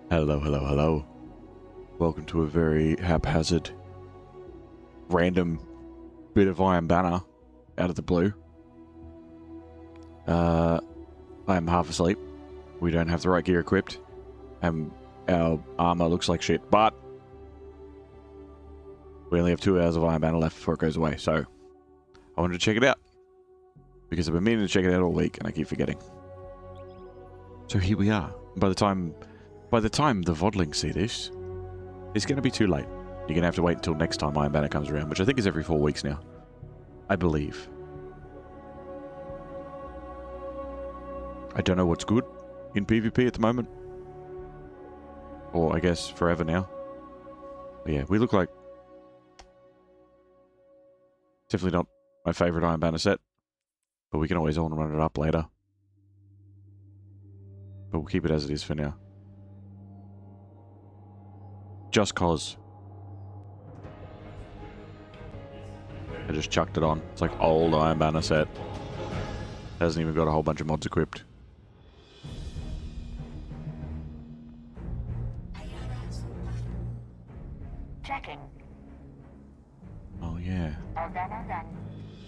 Hello, hello, hello. Welcome to a very haphazard, random bit of Iron Banner out of the blue. I am half asleep. We don't have the right gear equipped. And our armor looks like shit, but we only have 2 hours of Iron Banner left before it goes away, so I wanted to check it out. Because I've been meaning to check it out all week, and I keep forgetting. So here we are. By the time the Vodlings see this, it's going to be too late. You're going to have to wait until next time Iron Banner comes around, which I think is every 4 weeks now. I believe. I don't know what's good in PvP at the moment. Or, I guess, forever now. But yeah, we look like... Definitely not my favourite Iron Banner set. But we can always all run it up later. But we'll keep it as it is for now. Just cause. I just chucked it on. It's like old Iron Banner set. Hasn't even got a whole bunch of mods equipped. Checking. Oh yeah. All done.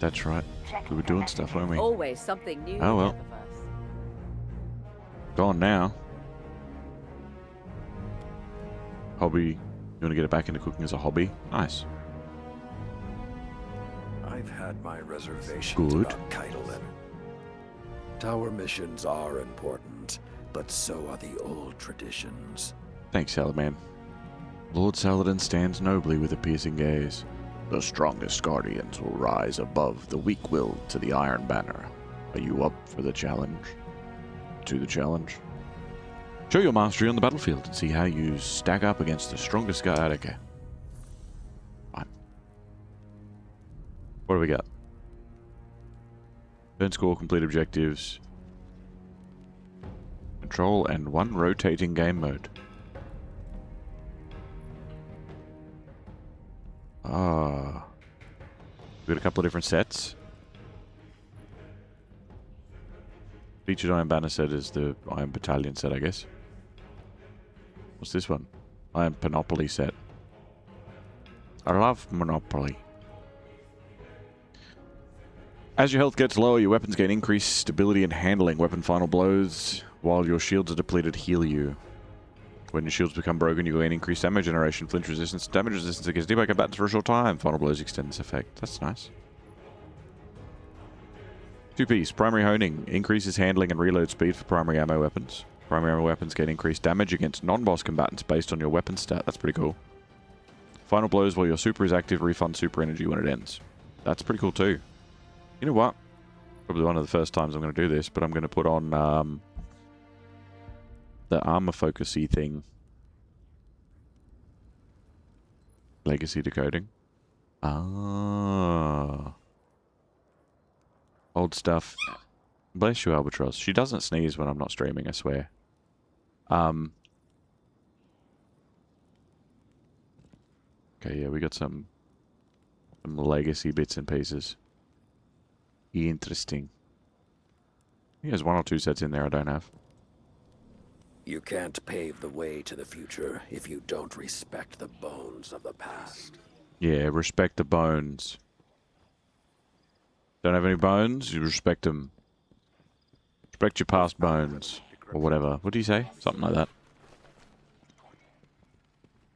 That's right. We were doing stuff, weren't we? Always something new. Oh well. Gone now. Hobby. You want to get it back into cooking as a hobby? Nice. I've had my reservations about Keitel. Tower missions are important, but so are the old traditions. Thanks, Saladman. Lord Saladin stands nobly with a piercing gaze. The strongest guardians will rise above the weak-willed to the Iron Banner. Are you up for the challenge? To the challenge? Show your mastery on the battlefield and see how you stack up against the strongest guard. Okay. Fine. What do we got? Turn score, complete objectives. Control and 1 rotating game mode. Ah. We've got a couple of different sets. Featured Iron Banner set is the Iron Battalion set, I guess. What's this one? Iron Panoply set. I love Monopoly. As your health gets lower, your weapons gain increased stability and handling. Weapon final blows while your shields are depleted heal you. When your shields become broken, you gain increased damage generation, flinch resistance, damage resistance against nearby combatants for a short time. Final blows extend this effect. That's nice. 2-piece. Primary honing. Increases handling and reload speed for primary ammo weapons. Primary ammo weapons gain increased damage against non-boss combatants based on your weapon stat. That's pretty cool. Final blows while your super is active. Refund super energy when it ends. That's pretty cool too. You know what? Probably one of the first times I'm going to do this, but I'm going to put on the armor focusy thing. Legacy decoding. Ah. Old stuff. Bless you, Albatross. She doesn't sneeze when I'm not streaming, I swear. Okay, yeah, we got some legacy bits and pieces. Interesting. There's 1 or 2 sets in there I don't have. You can't pave the way to the future if you don't respect the bones of the past. Yeah, respect the bones. Don't have any bones? You respect them. Respect your past bones. Or whatever. What do you say? Something like that.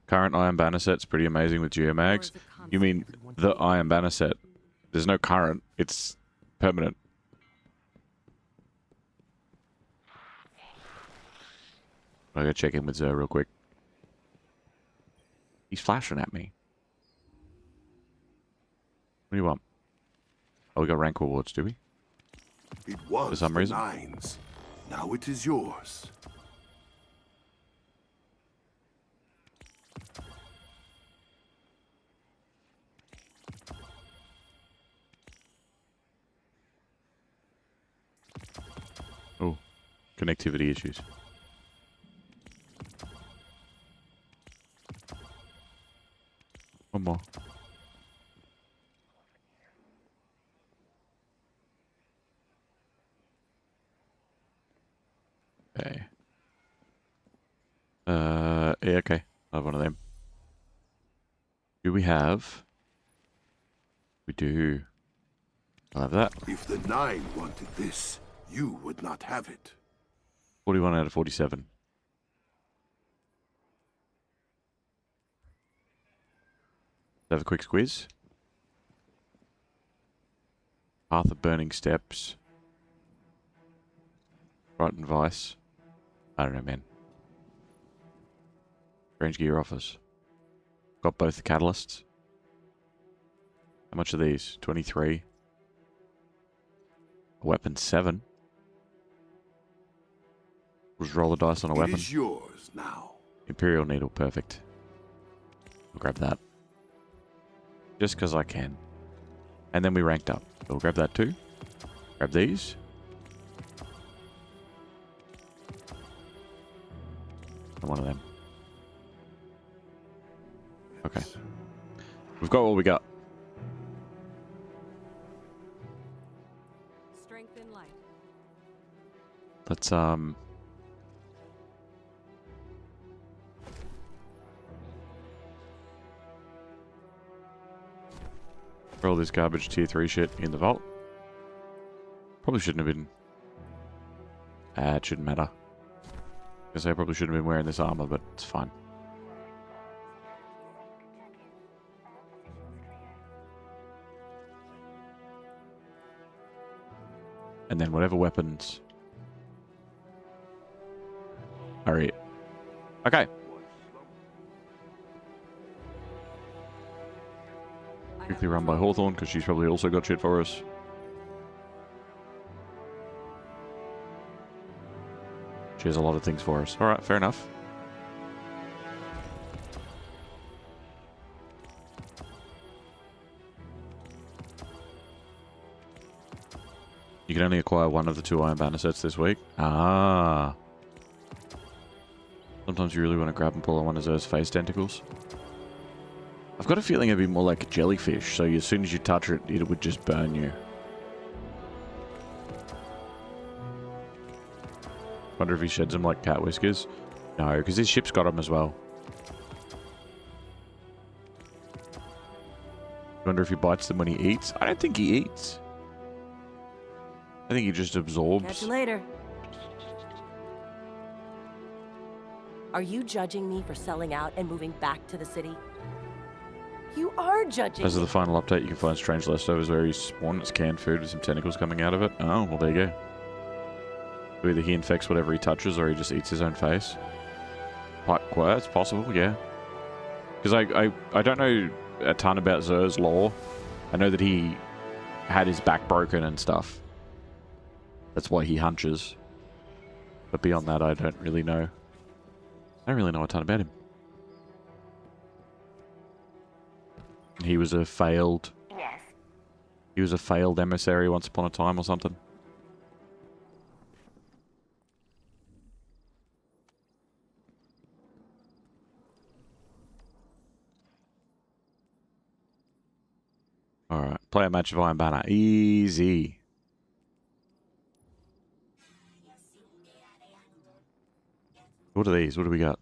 Current Iron Banner set's pretty amazing with geomags. You mean the Iron Banner set? There's no current. It's permanent. I gotta check in with Zer real quick. He's flashing at me. What do you want? Oh, we got rank rewards, do we? It was For some the reason. Nine's. Now it is yours. Oh, connectivity issues. One more. Okay. Yeah, okay. I have one of them. Do we have? We do. I'll have that. If the 9 wanted this, you would not have it. 41 out of 47. Have a quick squeeze. Path of Burning Steps. Brighton Vice. I don't know, man. Strange Gear offers. Got both the catalysts. How much are these? 23. A weapon 7. Just roll the dice on a weapon. It is yours now. Imperial Needle, perfect. I'll grab that. Just because I can. And then we ranked up. We'll grab that too. Grab these. And one of them. Okay. We've got what we got. Strength in light. Let's throw all this garbage tier 3 shit in the vault. Probably shouldn't have been. It shouldn't matter. I guess I probably shouldn't have been wearing this armor, but it's fine. And then whatever weapons are it. Okay. Quickly run by Hawthorne because she's probably also got shit for us. She has a lot of things for us. Alright, fair enough. You can only acquire one of the 2 Iron Banner sets this week. Ah. Sometimes you really want to grab and pull on one of those phase tentacles. I've got a feeling it'd be more like a jellyfish, so as soon as you touch it, it would just burn you. Wonder if he sheds them like cat whiskers. No, because his ship's got them as well. Wonder if he bites them when he eats. I don't think he eats. I think he just absorbs. Catch you later. Are you judging me for selling out and moving back to the city? You are judging As of me. the final update, you can find strange leftovers where he's spawned. It's canned food with some tentacles coming out of it. Oh, well, there you go. So either he infects whatever he touches or he just eats his own face. Well, it's possible, yeah. Because I don't know a ton about Zer's lore. I know that he had his back broken and stuff. That's why he hunches. But beyond that, I don't really know. I don't really know a ton about him. He was a failed... Yes. He was a failed emissary once upon a time or something. Alright, play a match of Iron Banner. Easy. What are these? What do we got?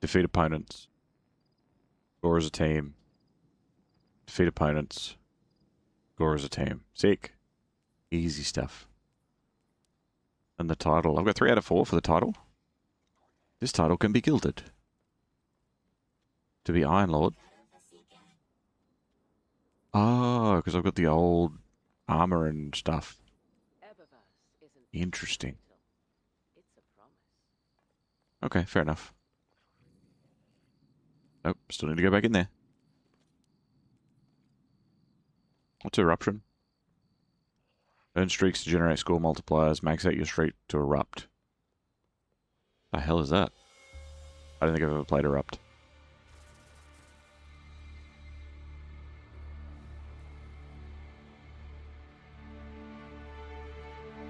Defeat opponents. Score as a team. Defeat opponents. Score as a team. Sick. Easy stuff. And the title. I've got 3 out of 4 for the title. This title can be gilded. To be Iron Lord. Oh, because I've got the old armor and stuff. Interesting. Okay, fair enough. Nope, still need to go back in there. What's Eruption? Earn streaks to generate score multipliers. Max out your streak to Erupt. The hell is that? I don't think I've ever played Erupt.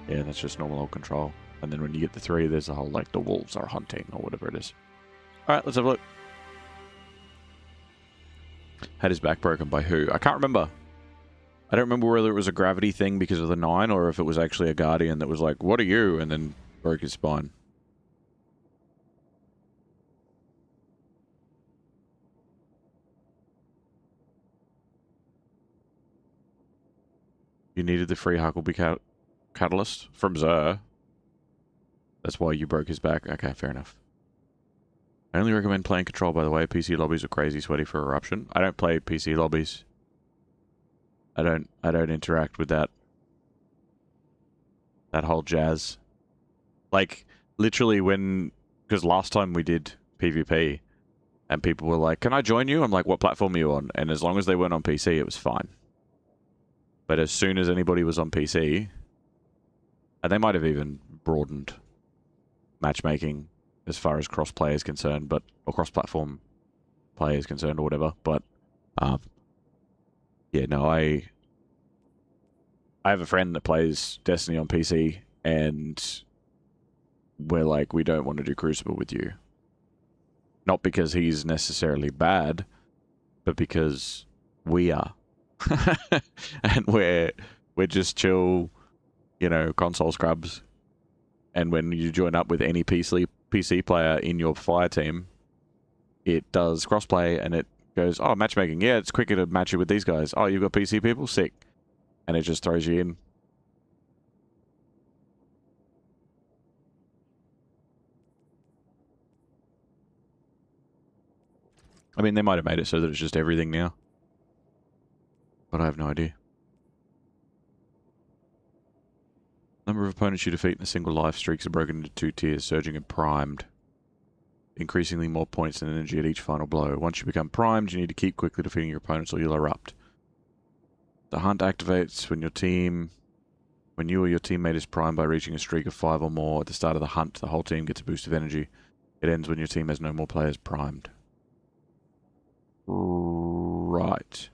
Yeah, that's just normal old control. And then when you get the 3, there's a whole, like, the wolves are hunting or whatever it is. Alright, let's have a look. Had his back broken by who? I can't remember. I don't remember whether it was a gravity thing because of the 9 or if it was actually a guardian that was like, what are you? And then broke his spine. You needed the free Huckleberry catalyst from Xur. That's why you broke his back. Okay, fair enough. I only recommend playing Control, by the way. PC lobbies are crazy sweaty for Eruption. I don't play PC lobbies. I don't interact with that whole jazz. Like, literally because last time we did PvP, and people were like, can I join you? I'm like, what platform are you on? And as long as they weren't on PC, it was fine. But as soon as anybody was on PC, and they might have even broadened matchmaking as far as cross-play is concerned, or cross-platform play is concerned or whatever, but, yeah, no, I have a friend that plays Destiny on PC, and we're like, we don't want to do Crucible with you. Not because he's necessarily bad, but because we are. And we're just chill, console scrubs. And when you join up with any PC player in your fire team, it does crossplay and it goes, oh, matchmaking, yeah, it's quicker to match you with these guys. Oh, you've got PC people? Sick. And it just throws you in. I mean, they might have made it so that it's just everything now. But I have no idea. Number of opponents you defeat in a single life, streaks are broken into 2 tiers, surging and primed. Increasingly more points and energy at each final blow. Once you become primed, you need to keep quickly defeating your opponents or you'll erupt. The hunt activates when you or your teammate is primed by reaching a streak of 5 or more. At the start of the hunt, the whole team gets a boost of energy. It ends when your team has no more players primed. Right.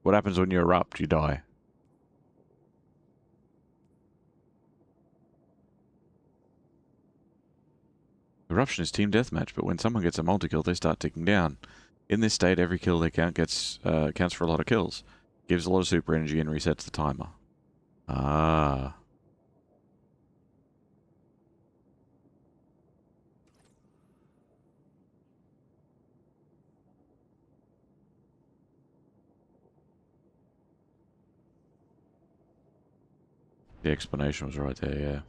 What happens when you erupt? You die. Eruption is team deathmatch, but when someone gets a multi-kill, they start ticking down. In this state, every kill they count counts for a lot of kills. Gives a lot of super energy and resets the timer. Ah. The explanation was right there, yeah.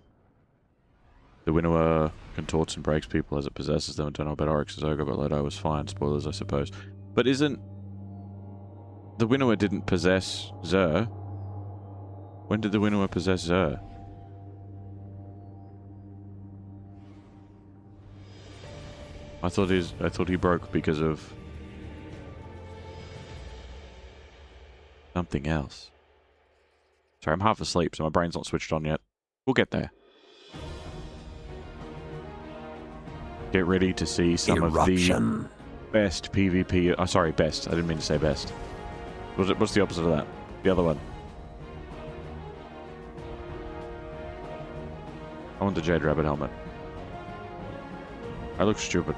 The Winnower contorts and breaks people as it possesses them. I don't know about Oryx's Ogre, but Lodo was fine. Spoilers, I suppose. But isn't... The Winnower didn't possess Xur. When did the Winnower possess Xur? I thought he broke because of... something else. Sorry, I'm half asleep, so my brain's not switched on yet. We'll get there. Get ready to see some Eruption. of the best PvP... Oh, sorry, best. I didn't mean to say best. What's the opposite of that? The other one. I want the Jade Rabbit helmet. I look stupid.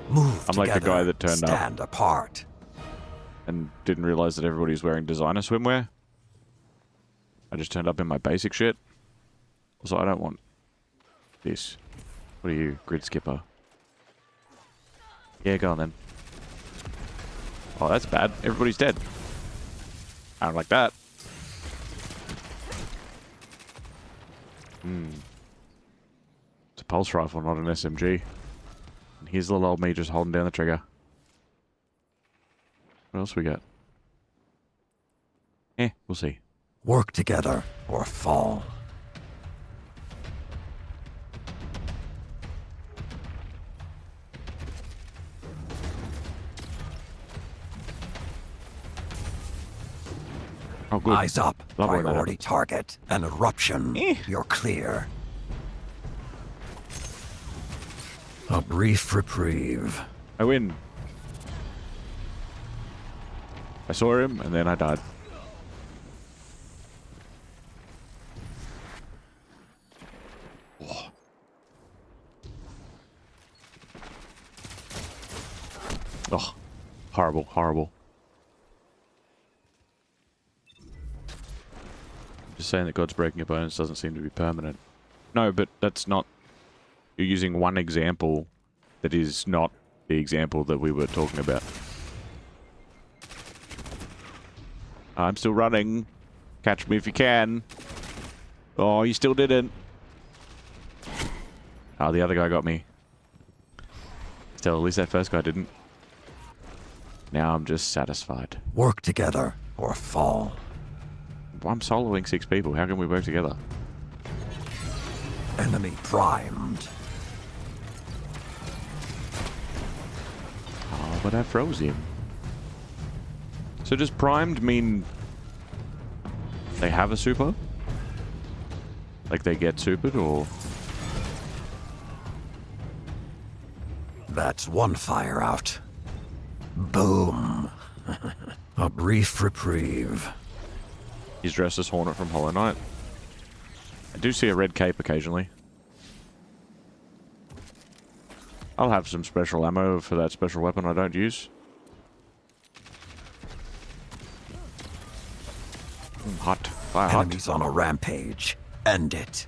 Move I'm like the guy that turned up. Stand apart. And didn't realize that everybody's wearing designer swimwear. I just turned up in my basic shit. Also, I don't want this. What are you, grid skipper? Yeah, go on then. Oh, that's bad. Everybody's dead. I don't like that. It's a pulse rifle, not an SMG. And here's little old me just holding down the trigger. What else we got? We'll see. Work together or fall. Oh, good. Eyes up. Love when that Priority happens. target. An eruption. You're clear. A brief reprieve. I win. I saw him, and then I died. Oh. Oh. Horrible, horrible. Just saying that God's breaking opponents doesn't seem to be permanent. No, but that's not... You're using one example that is not the example that we were talking about. I'm still running. Catch me if you can. Oh, you still didn't. Oh, the other guy got me. Still, at least that first guy didn't. Now I'm just satisfied. Work together or fall. I'm soloing 6 people. How can we work together? Enemy primed. Oh, but I froze him. So does primed mean they have a super? Like they get supered, or? That's one fire out. Boom. A brief reprieve. He's dressed as Hornet from Hollow Knight. I do see a red cape occasionally. I'll have some special ammo for that special weapon I don't use. Hot. Fire hot. Enemies on a rampage. End it.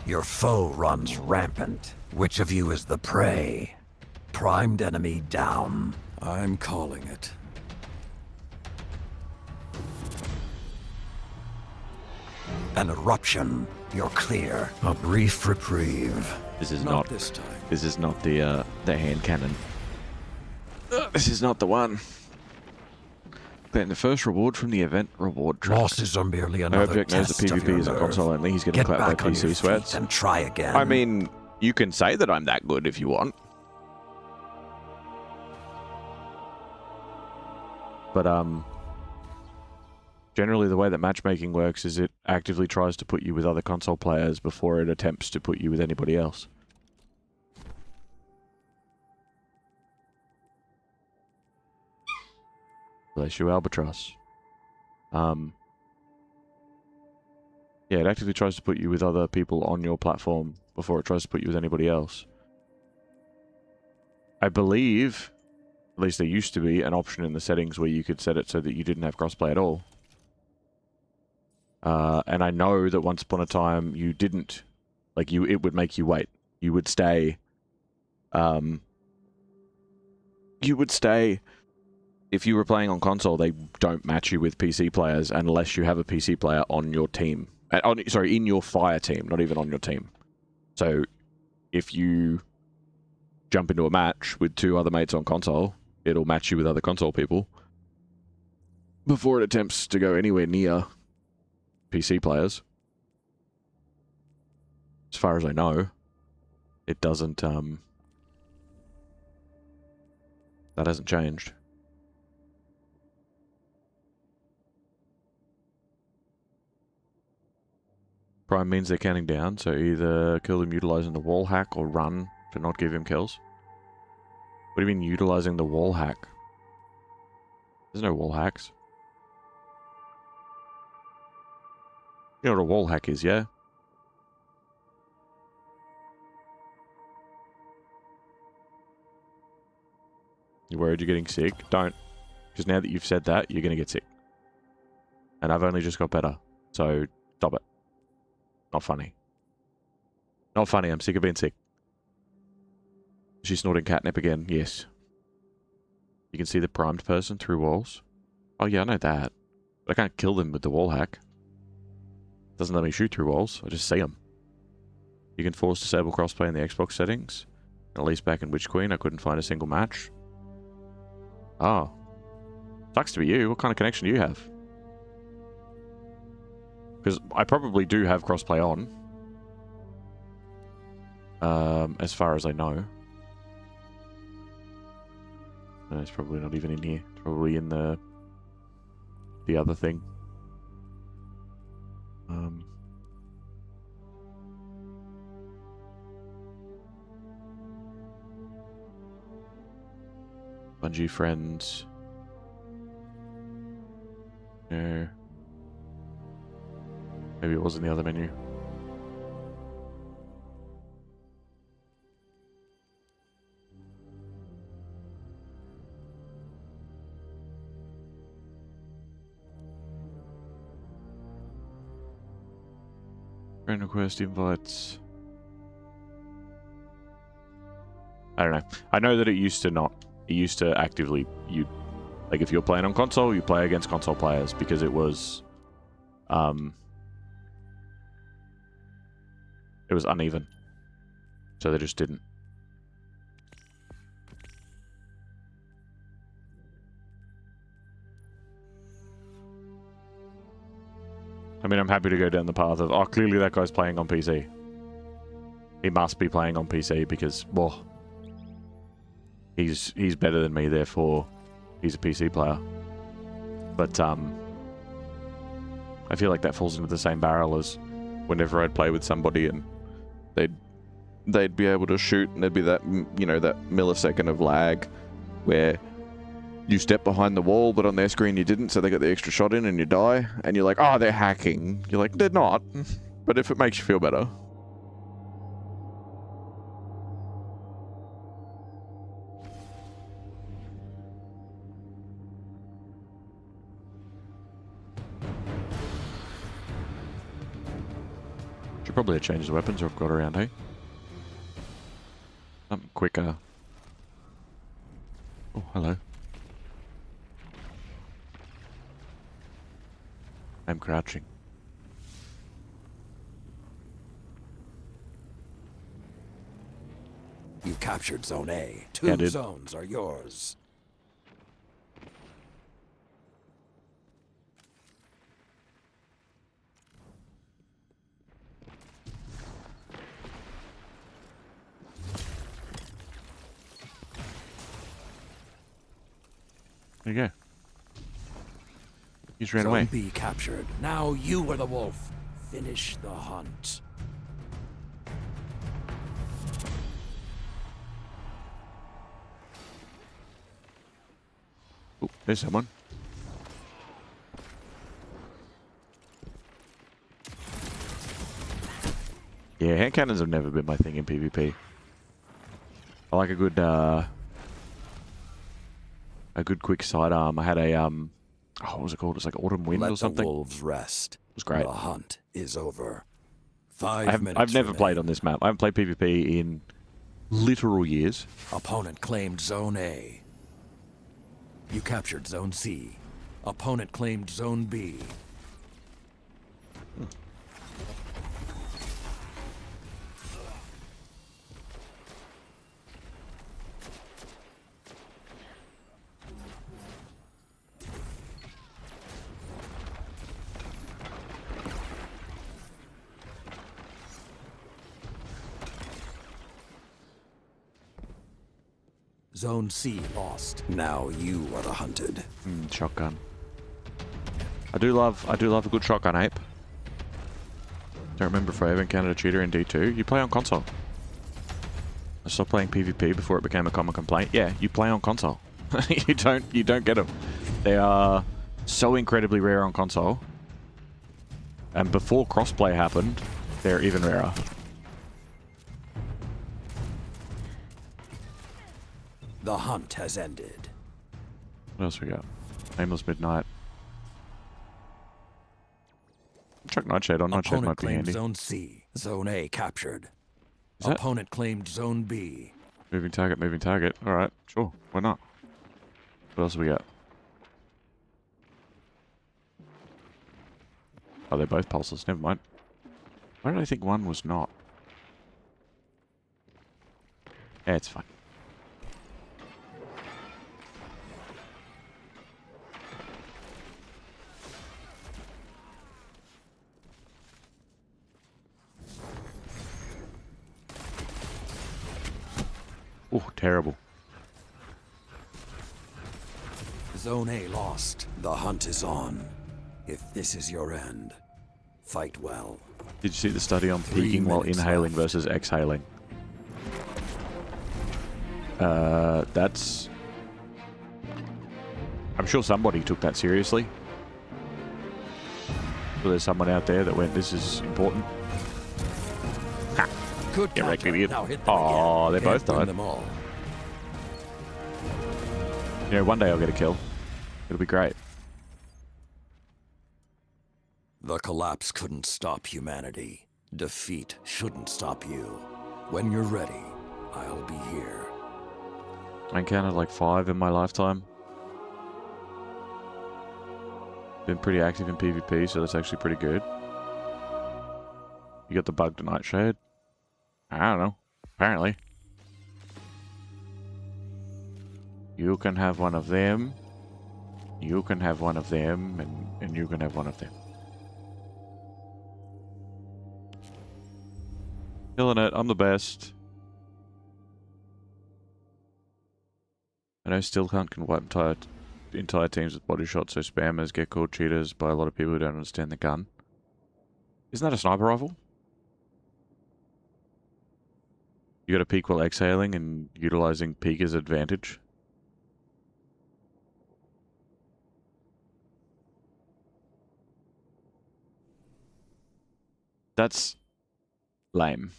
Your foe runs rampant. Which of you is the prey? Primed enemy down. I'm calling it. An eruption. You're clear. A brief reprieve. This is not this time. This is not the hand cannon. This is not the one. Then the first reward from the event reward track. Losses are merely No another object knows test the of PvP your is a nerve. console only. He's getting Get clapped back by on your PC feet sweats. and try again. I mean, you can say that I'm that good if you want. But, generally the way that matchmaking works is it actively tries to put you with other console players before it attempts to put you with anybody else. Bless you, Albatross. Yeah, it actively tries to put you with other people on your platform before it tries to put you with anybody else. I believe, at least there used to be, an option in the settings where you could set it so that you didn't have crossplay at all. And I know that once upon a time you didn't. Like, it would make you wait. You would stay. If you were playing on console, they don't match you with PC players unless you have a PC player on your team. In your fire team, not even on your team. So, if you jump into a match with 2 other mates on console, it'll match you with other console people before it attempts to go anywhere near PC players. As far as I know, it doesn't, that hasn't changed. Prime means they're counting down, so either kill them utilizing the wall hack or run to not give him kills. What do you mean utilizing the wall hack? There's no wall hacks. You know what a wall hack is, yeah? You worried you're getting sick? Don't. Because now that you've said that, you're going to get sick. And I've only just got better. So, stop it. Not funny. Not funny, I'm sick of being sick. She's snorting catnip again, yes. You can see the primed person through walls. Oh yeah, I know that. But I can't kill them with the wall hack. Doesn't let me shoot through walls, I just see them. You can force disable crossplay in the Xbox settings. At least back in Witch Queen, I couldn't find a single match. Oh. Sucks to be you, what kind of connection do you have? Because I probably do have crossplay on. As far as I know. No, it's probably not even in here. It's probably in the other thing. Bungie friends. No. Maybe it was in the other menu. Friend request invites. I don't know. I know that it used to not. It used to actively Like, if you're playing on console, you play against console players because it was uneven. So they just didn't. I mean, I'm happy to go down the path of, oh, clearly that guy's playing on PC. He must be playing on PC because, well, he's better than me, therefore he's a PC player. But I feel like that falls into the same barrel as whenever I'd play with somebody and they'd be able to shoot and there'd be that, you know, that millisecond of lag where you step behind the wall, but on their screen you didn't, so they got the extra shot in and you die, and you're like, oh, they're hacking. You're like, they're not. But if it makes you feel better. Should probably have changed the weapons I've got around, hey? Something quicker. Oh, hello. I'm crouching. You captured Zone A. Two zones are yours. There you go. He's ran Zone away. B captured. Now you are the wolf. Finish the hunt. Oh, there's someone. Yeah, hand cannons have never been my thing in PvP. I like a good quick sidearm. I had a oh, what was it called? It was like Autumn Wind or something. Let the wolves rest. It was great. The hunt is over. 5 minutes. I've never remain. played on this map. I haven't played PvP in literal years. Opponent claimed Zone A. You captured Zone C. Opponent claimed Zone B. Zone C lost. Now you are the hunted. Shotgun. I do love a good shotgun ape. Don't remember if I ever encountered a cheater in D2. You play on console. I stopped playing PvP before it became a common complaint. Yeah, you play on console. you don't get them. They are so incredibly rare on console. And before crossplay happened, they're even rarer. The hunt has ended. What else we got? Aimless Midnight. Chuck Nightshade on. Nightshade might be claimed handy. Zone C. Zone A captured. Is that- Opponent claimed Zone B. Moving target, moving target. Alright, sure. Why not? What else have we got? Oh, they're both pulses. Never mind. Why did I think one was not? Yeah, it's fine. Oh, terrible. Zone A lost. The hunt is on. If this is your end, fight well. Did you see the study on 3 peaking while minutes inhaling left. versus exhaling? That's... I'm sure somebody took that seriously. So there's someone out there that went, this is important. Ha! Good Get wrecked, counter. idiot. Now hit them Aw, again. they both Can't win died. them all. You know, one day I'll get a kill. It'll be great. The collapse couldn't stop humanity. Defeat shouldn't stop you. When you're ready, I'll be here. I encountered like 5 in my lifetime. Been pretty active in PvP, so that's actually pretty good. You got the bug to Nightshade? I don't know. Apparently. You can have one of them. You can have one of them, and you can have one of them. Killing it. I'm the best. I know still can't wipe entire teams with body shots, so spammers get called cheaters by a lot of people who don't understand the gun. Isn't that a sniper rifle? You got a peek while exhaling and utilizing peek as advantage. That's lame.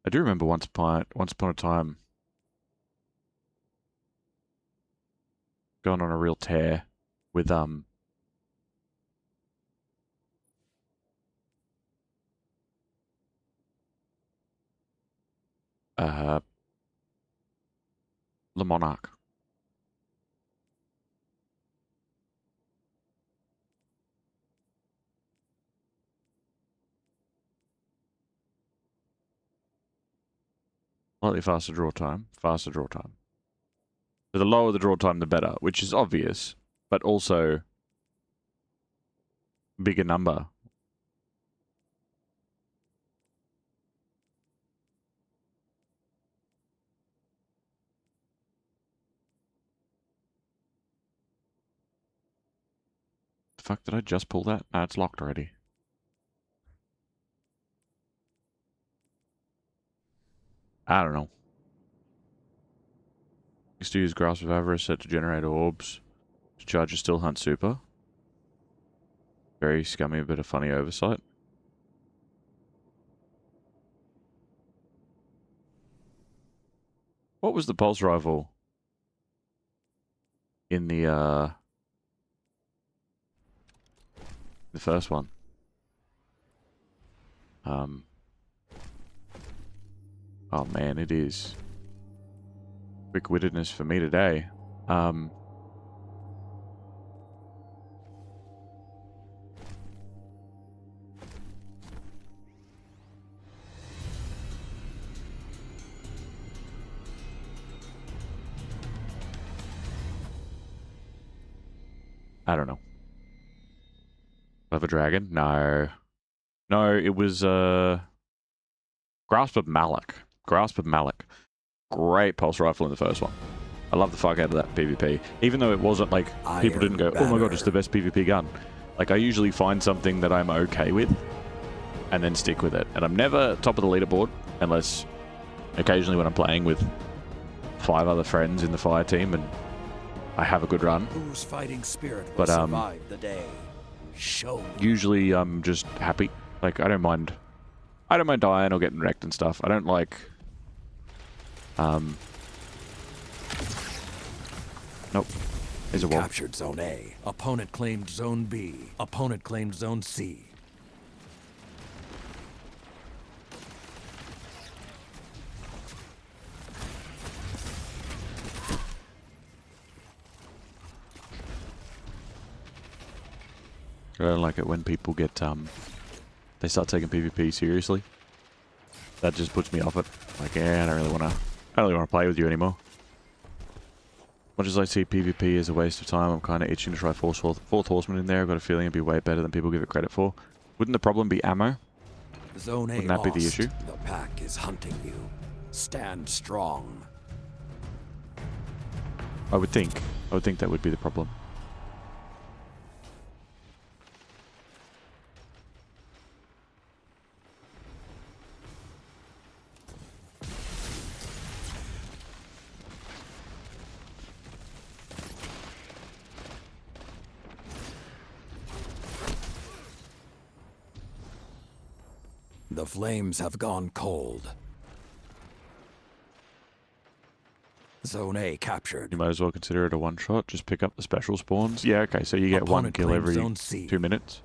I do remember once upon a time going on a real tear with Le Monarch. Slightly faster draw time. Faster draw time. So the lower the draw time, the better, which is obvious, but also bigger number. The fuck, did I just pull that? No, it's locked already. I don't know. Used to use Grasp of Avarice set to generate orbs to charge a Still Hunt super. Very scummy, bit of funny oversight. What was the pulse rifle in the first one? Oh man, it is quick-wittedness for me today. I don't know. Of a dragon? No. No, it was Grasp of Malak. Grasp of Malak. Great pulse rifle in the first one. I love the fuck out of that PvP. Even though it wasn't like, people didn't go, oh my god, it's the best PvP gun. Like, I usually find something that I'm okay with, and then stick with it. And I'm never top of the leaderboard, unless occasionally when I'm playing with 5 other friends in the fire team, and I have a good run. Whose fighting spirit will But, survive the day? Show me. Usually I'm just happy. Like, I don't mind dying or getting wrecked and stuff. I don't like... Nope. There's a wall. Captured Zone A. Opponent claimed Zone B. Opponent claimed Zone C. I don't like it when people get, they start taking PvP seriously. That just puts me off it. Like, yeah, I don't really want to play with you anymore. Much as I see PvP as a waste of time, I'm kind of itching to try Fourth Horseman in there. I've got a feeling it'd be way better than people give it credit for. Wouldn't the problem be ammo? Zone A Wouldn't that be the lost. issue? The pack is hunting you. Stand strong. I would think that would be the problem. The flames have gone cold. Zone A captured. You might as well consider it a one-shot. Just pick up the special spawns. Yeah, okay, so you get Opponent one kill claimed every Zone C. 2 minutes.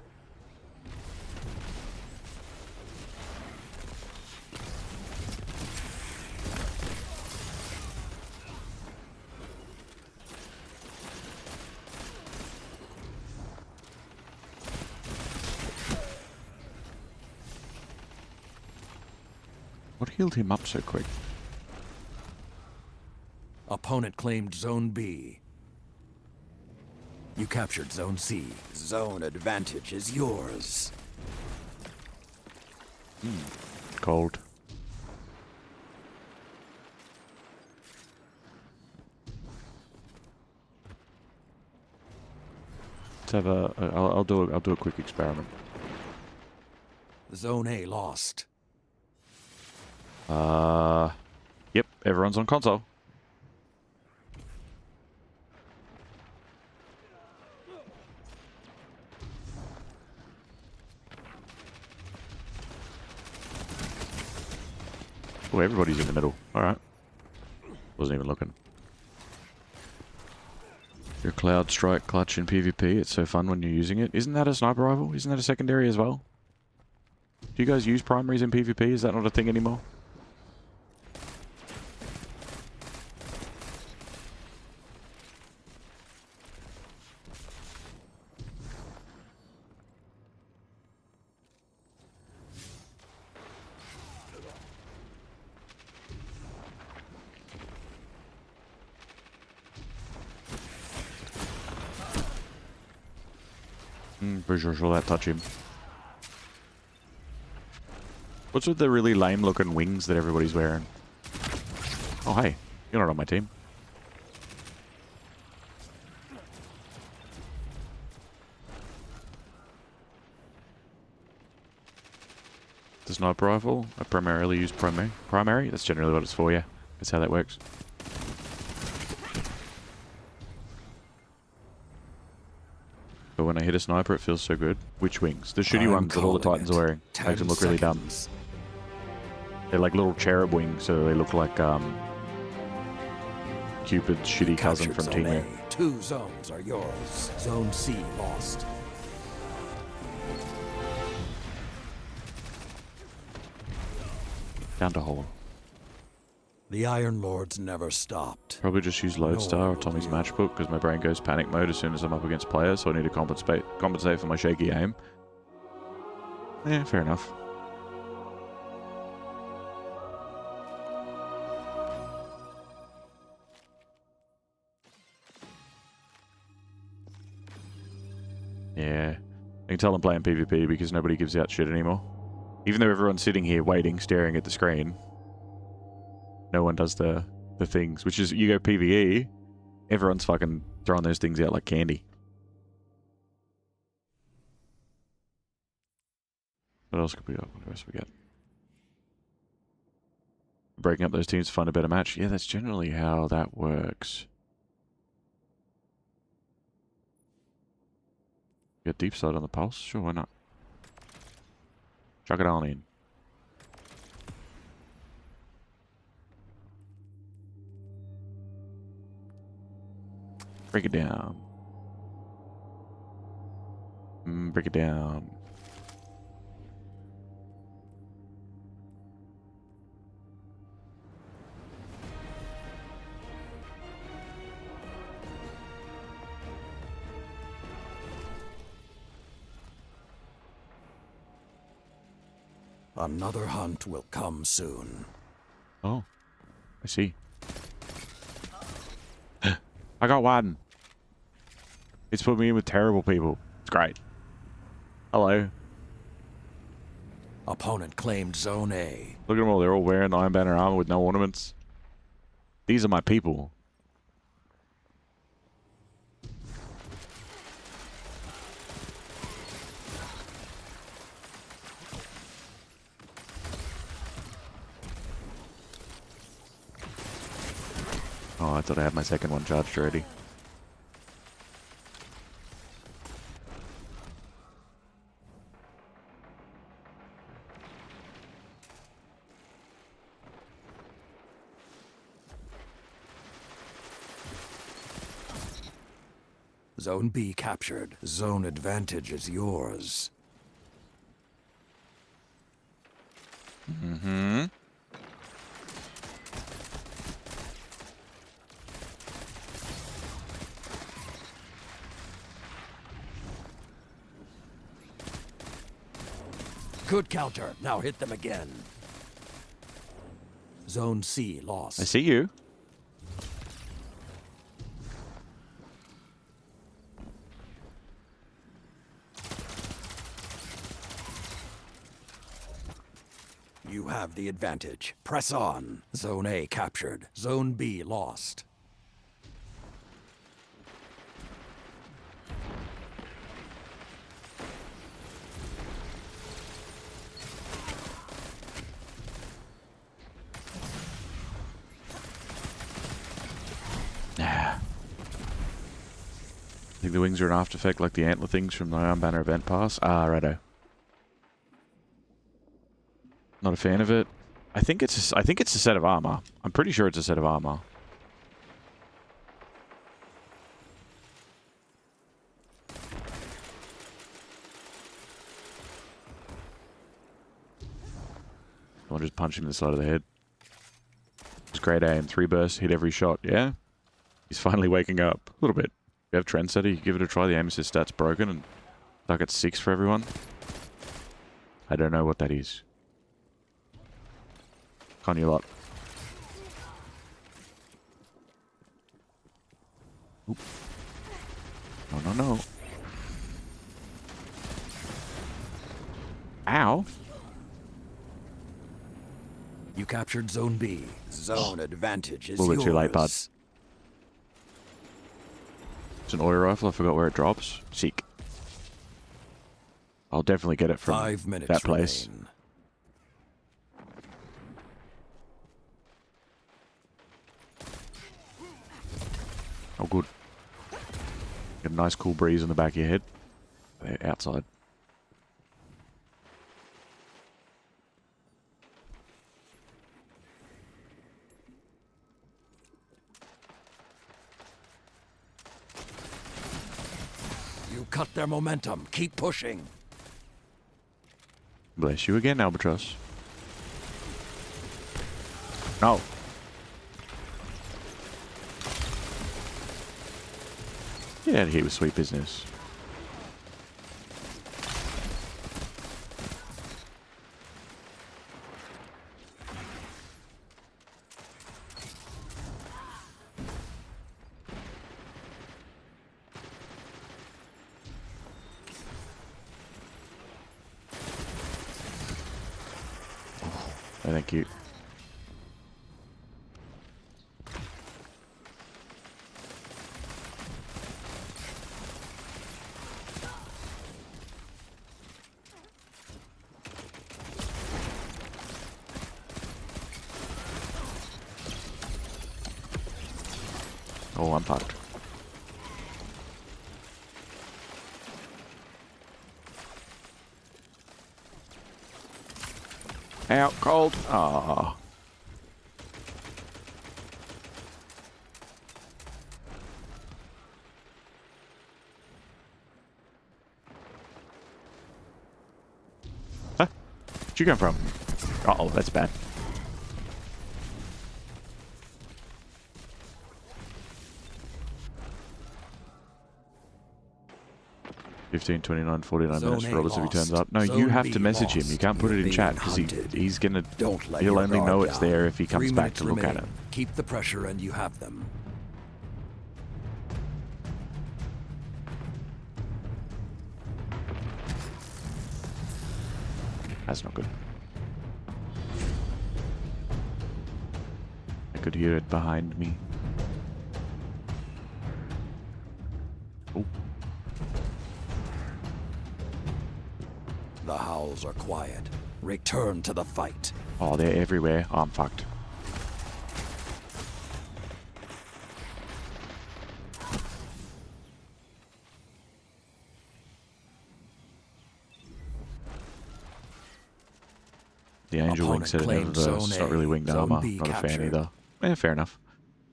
What healed him up so quick? Opponent claimed Zone B. You captured Zone C. Zone advantage is yours. Cold. Let's have a. I'll do a quick experiment. Zone A lost. Yep. Everyone's on console. Oh, everybody's in the middle. Alright. Wasn't even looking. Your Cloud Strike clutch in PvP. It's so fun when you're using it. Isn't that a sniper rifle? Isn't that a secondary as well? Do you guys use primaries in PvP? Is that not a thing anymore? Pretty sure she'll let touch him. What's with the really lame looking wings that everybody's wearing? Oh hey, you're not on my team. The sniper rifle, I primarily use primary. That's generally what it's for, yeah. That's how that works. But when I hit a sniper, it feels so good. Which wings? The shitty ones that all the Titans are wearing. Makes them look really dumb. They're like little cherub wings, so they look like Cupid's shitty cousin from Timu. 2 zones are yours. Zone C lost. Down to hole. The Iron Lords never stopped. Probably just use Lodestar or Tommy's Matchbook because my brain goes panic mode as soon as I'm up against players, so I need to compensate for my shaky aim. Yeah, fair enough. Yeah. I can tell I'm playing PvP because nobody gives out shit anymore. Even though everyone's sitting here waiting, staring at the screen, no one does the things, which is you go PvE, everyone's fucking throwing those things out like candy. What else could we got? What else we got? Breaking up those teams to find a better match. Yeah, that's generally how that works. Get deep side on the pulse? Sure, why not? Chuck it on in. Break it down. Break it down. Another hunt will come soon. Oh, I see. I got one. It's put me in with terrible people. It's great. Hello. Opponent claimed Zone A. Look at them all. They're all wearing Iron Banner armor with no ornaments. These are my people. Oh, I thought I had my second one charged already. Zone B captured. Zone advantage is yours. Mm-hmm. Good counter. Now hit them again. Zone C lost. I see you. You have the advantage. Press on. Zone A captured. Zone B lost. Nah. I think the wings are an after effect like the antler things from the Iron Banner event pass. Ah, righto. Not a fan of it. I think it's a set of armor. I'm pretty sure it's a set of armor. Someone just punch him in the side of the head. It's great aim. 3 bursts, hit every shot. Yeah? He's finally waking up. A little bit. You have Trendsetter, you give it a try. The aim assist stat's broken and stuck at 6 for everyone. I don't know what that is. Con you lot. Oop. No, no, no. Ow. You captured Zone B. Zone advantage is A little yours. bit too late, bud. It's an oil rifle. I forgot where it drops. Sick. I'll definitely get it from 5 minutes that place. remain. Oh, good. Get a nice cool breeze on the back of your head. There, outside. You cut their momentum. Keep pushing. Bless you again, Albatross. No. Get out of here with sweet business. Oh, thank you. Oh, I'm fucked. Out cold. Ah. Huh? Where'd you come from? Uh-oh, that's bad. $15, $29, $49 Zone minutes A for Roberts if he turns lost. up. No, Zone you have B to message him. lost. You can't put it You're in chat being because hunted. he's gonna. Don't let He'll your only guard know it's down. there if he 3 comes back minutes to look at remain. it. Keep the pressure and you have them. That's not good. I could hear it behind me. Oh, The howls are quiet. Return to the fight. oh, they're everywhere. Oh, I'm fucked. The Angel Wing Opponent said it never claimed bursts. Zone It's not really A. winged Zone armor. B Not a fan captured. either. Eh, fair enough.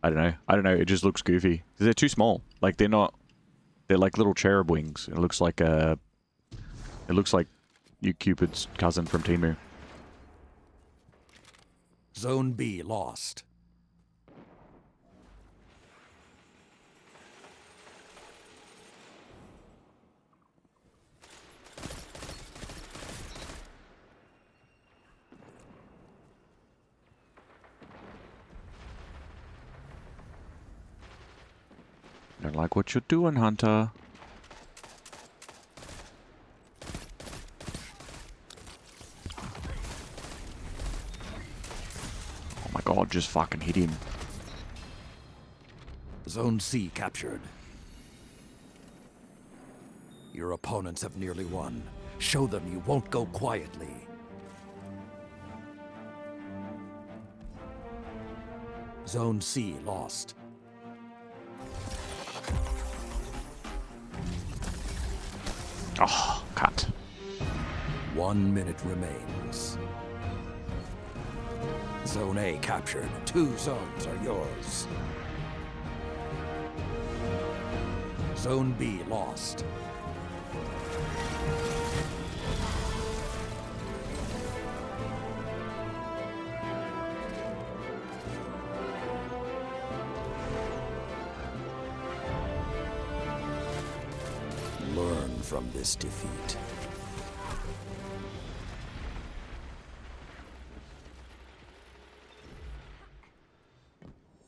I don't know. I don't know. It just looks goofy. 'Cause they're too small. Like, they're not... They're like little cherub wings. It looks like a... It looks like you Cupid's cousin from Temu. Zone B lost. Don't like what you're doing, Hunter. Oh my god, just fucking hit him. Zone C captured. Your opponents have nearly won. Show them you won't go quietly. Zone C lost. Oh, cut. 1 minute remains. Zone A captured. 2 zones are yours. Zone B lost. Learn from this defeat.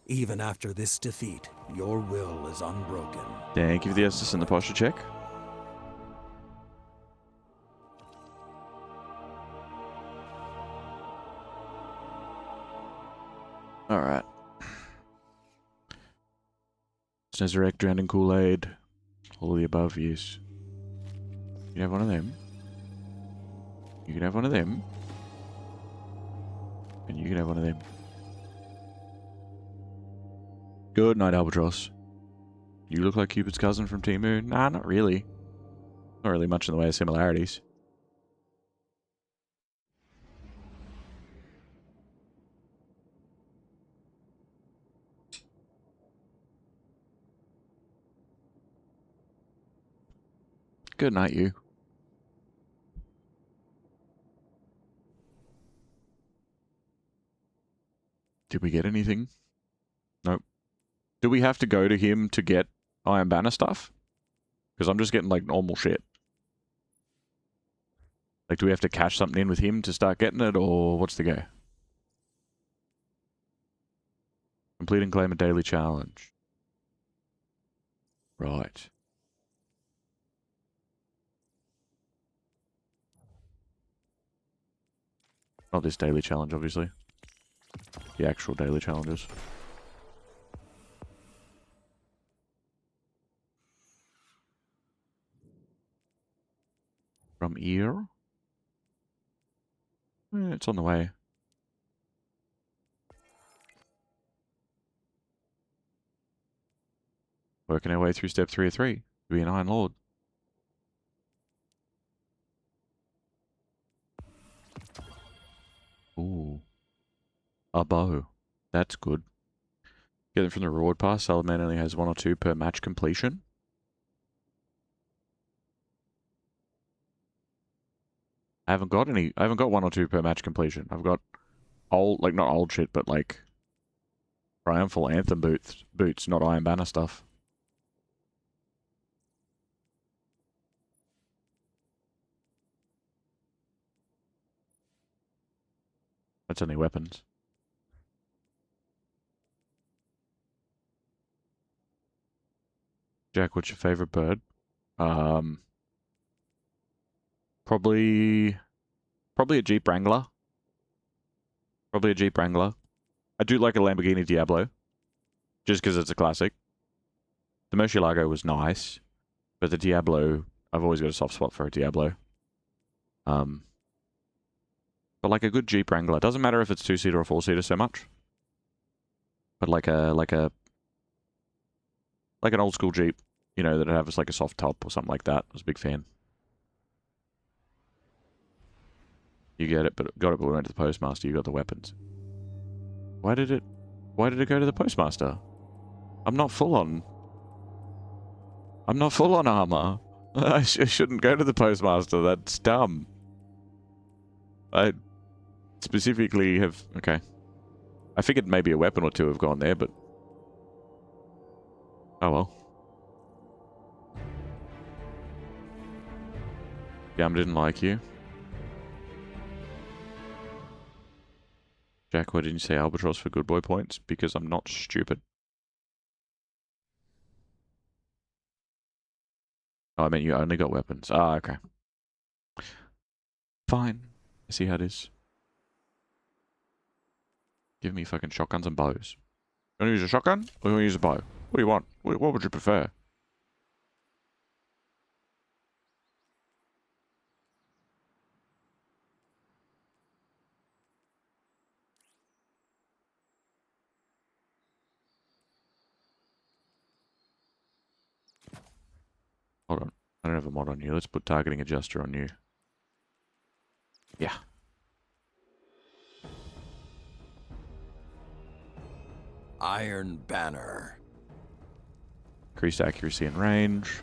Even after this defeat, your will is unbroken. Thank you for the assist and the posture check. Alright. Snezarek, Drowning Kool-Aid. All of the above, yes. You can have one of them. You can have one of them. And you can have one of them. Good night, Albatross. You look like Cupid's cousin from Timu. Nah, not really. Not really much in the way of similarities. Good night, you. Did we get anything? Nope. Do we have to go to him to get Iron Banner stuff? Because I'm just getting, like, normal shit. Like, do we have to cash something in with him to start getting it, or what's the go? Complete and claim a daily challenge. Right. Not this daily challenge, obviously. The actual daily challenges. From here? It's on the way. Working our way through step 3 of 3. To be an Iron Lord. Ooh. A bow. That's good. Get them from the reward pass. Salaman only has 1 or 2 per match completion. I haven't got 1 or 2 per match completion. I've got old, like, not old shit, but like Triumphal Anthem boots, not Iron Banner stuff. That's only weapons. Jack, what's your favorite bird? Probably a Jeep Wrangler. Probably a Jeep Wrangler. I do like a Lamborghini Diablo, just because it's a classic. The Murcielago was nice, but the Diablo, I've always got a soft spot for a Diablo. But like a good Jeep Wrangler, doesn't matter if it's 2-seater or 4-seater so much. But like an old school Jeep, you know, that has like a soft top or something like that. I was a big fan. You get it, but we went to the postmaster. You got the weapons. Why did it go to the postmaster? I'm not full on armor. I shouldn't go to the postmaster. That's dumb. I specifically have... Okay. I figured maybe a weapon or two have gone there, but... Oh well. Gum didn't like you. Jack, why didn't you say Albatross for good boy points? Because I'm not stupid. Oh, I meant you only got weapons. Ah, okay. Fine. I see how it is. Give me fucking shotguns and bows. You want to use a shotgun or you want to use a bow? What do you want? What would you prefer? Hold on. I don't have a mod on you. Let's put targeting adjuster on you. Yeah. Iron Banner. Increased accuracy and range.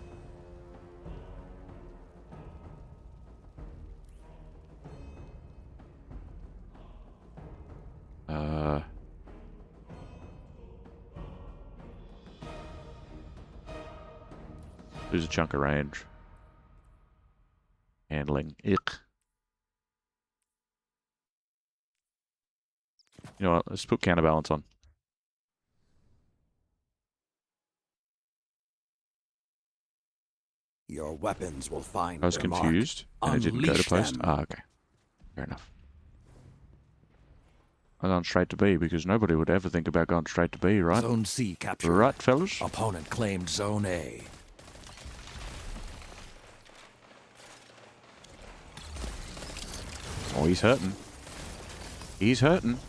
Lose a chunk of range. Handling. Ick. You know what? Let's put counterbalance on. Your weapons will find I was their mark. confused and it didn't go to Unleash post. them. Ah, okay. Fair enough. I'm going straight to B because nobody would ever think about going straight to B, right? Zone C captured. Right, fellas? Opponent claimed Zone A. Oh, he's hurting. He's hurting.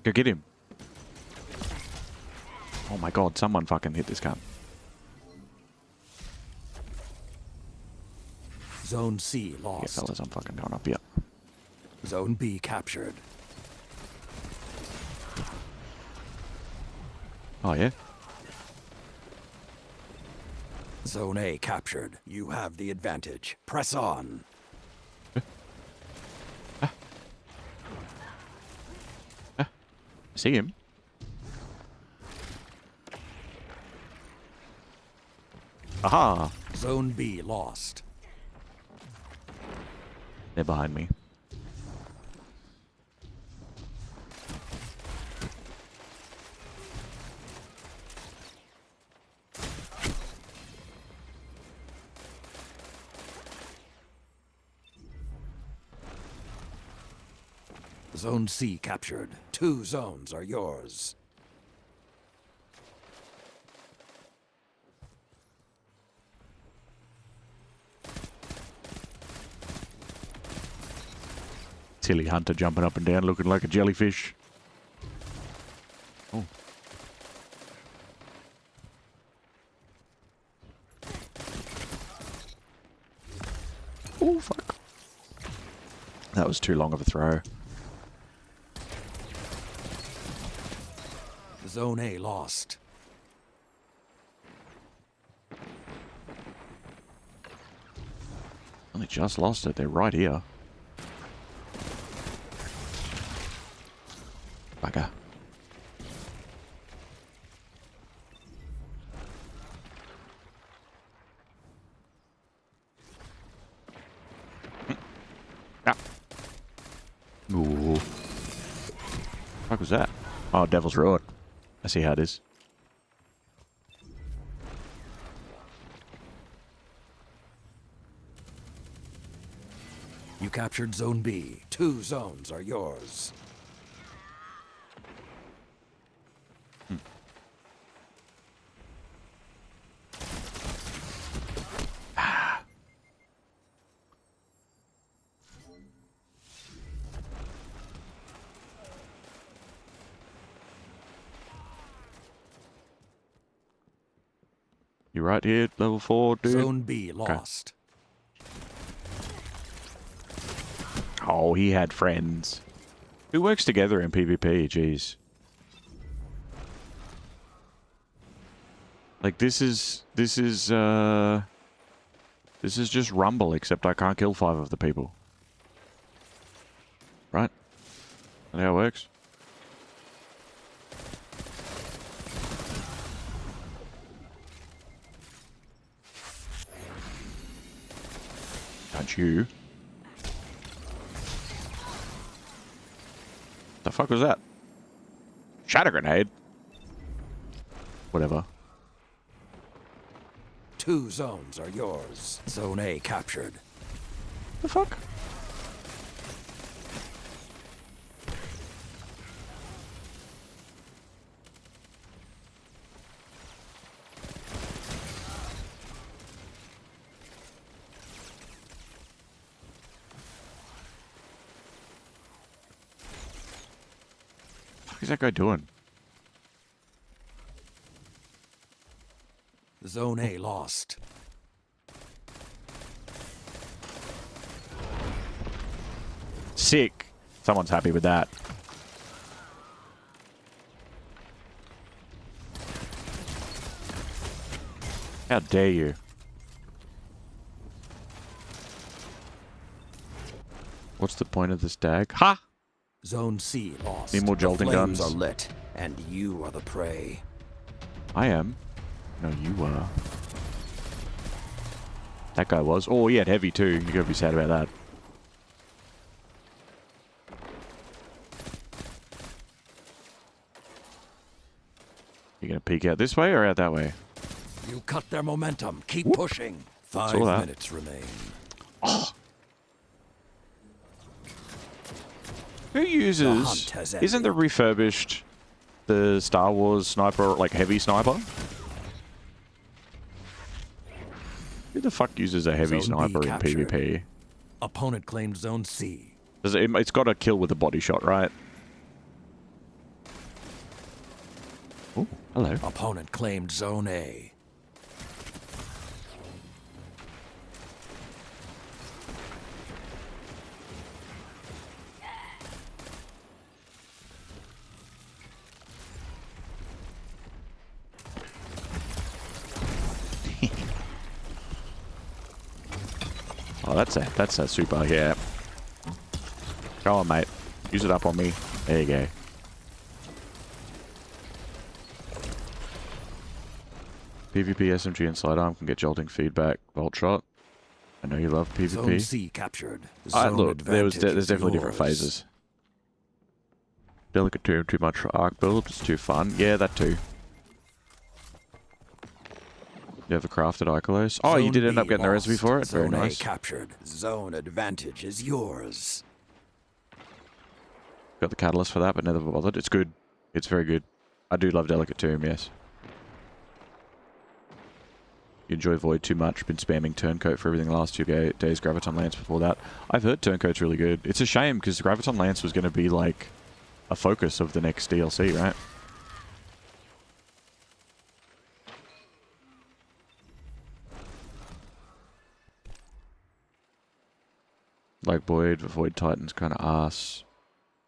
Go get him. Oh my god, someone fucking hit this cunt. Zone C Yeah, lost. fellas, I'm fucking going up here. Zone B captured. Oh, yeah? Zone A captured. You have the advantage. Press on. See him? Aha! Zone B lost. They're behind me. Zone C captured. 2 zones are yours. Silly hunter jumping up and down looking like a jellyfish. Oh. Oh, fuck. That was too long of a throw. Zone A lost. Only just lost it. They're right here. Bugger. Ah. Ooh. What was that? Oh, Devil's Road. I see how it is. You captured Zone B. 2 zones are yours. You right here, level 4, dude? Zone B lost. Oh, he had friends. Who works together in PvP? Jeez. Like, this is just Rumble, except I can't kill 5 of the people. Right? Is that how it works? Don't you? The fuck was that? Shatter grenade? Whatever. 2 zones are yours. Zone A captured. The fuck? What is that guy doing? Zone A lost. Sick. Someone's happy with that. How dare you? What's the point of this dag? Ha! Zone C lost. Need more jolting the flames guns. are lit, and you are the prey. I am. No, you are. That guy was. Oh, he had heavy too. You gotta be sad about that. You gonna peek out this way or out that way? You cut their momentum. Keep pushing. 5 Saw that. minutes remain. Who The uses... hunt has Isn't the ended. refurbished the Star Wars sniper, like heavy sniper? Who the fuck uses a heavy Zone B sniper in captured. PvP? Opponent claimed Zone C. It's got to kill with a body shot, right? Oh, hello. Opponent claimed Zone A. Oh, that's a super, yeah. Go on, mate. Use it up on me. There you go. PvP, SMG, and sidearm can get jolting feedback. Bolt shot. I know you love PvP. Zone C captured. Zone Look, there's advantage is definitely different yours. phases. Delicate too much for arc build. It's too fun. Yeah, that too. You have a crafted Icolos? Oh, you Zone did end up B getting the recipe lost. for it? Very Zone A nice. captured. Zone advantage is yours. Got the catalyst for that, but never bothered. It's good. It's very good. I do love Delicate Tomb, yes. You enjoy Void too much. Been spamming Turncoat for everything the last 2 days. Graviton Lance before that. I've heard Turncoat's really good. It's a shame because Graviton Lance was going to be like a focus of the next DLC, right? Like Void Titan's kind of ass.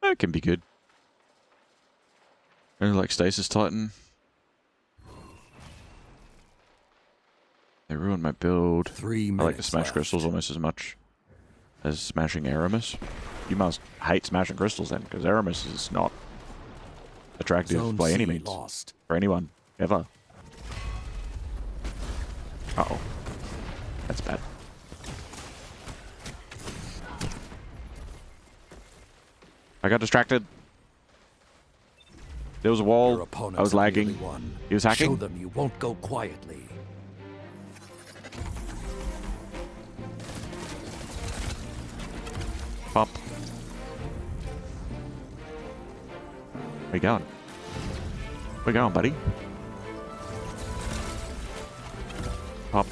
It can be good. I like Stasis Titan. They ruined my build. 3 I minutes like to smash left. crystals almost as much as smashing Aramis. You must hate smashing crystals then, because Aramis is not attractive Zone by any C means. lost. For anyone. Ever. Uh-oh. That's bad. I got distracted. There was a Your wall. opponents I was have lagging. nearly won. He was hacking. Show them you won't go quietly. Pop. Where you going? Where you going, buddy? Pop.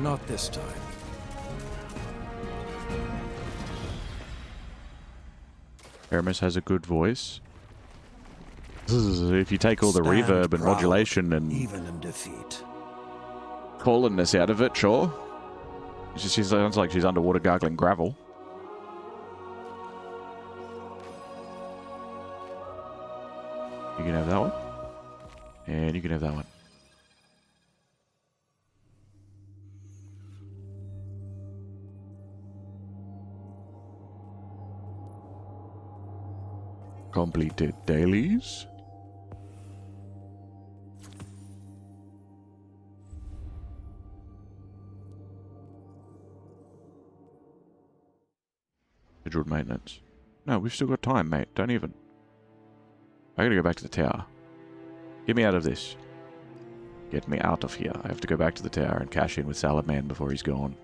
Not this time. Aramis has a good voice. If you take all the Stand reverb and proud, modulation and even in defeat. callingness out of it, sure. She sounds like she's underwater gargling gravel. You can have that one. And you can have that one. Completed dailies. Scheduled maintenance. No, we've still got time, mate. Don't even. I gotta go back to the tower. Get me out of this. Get me out of here. I have to go back to the tower and cash in with Salad Man before he's gone.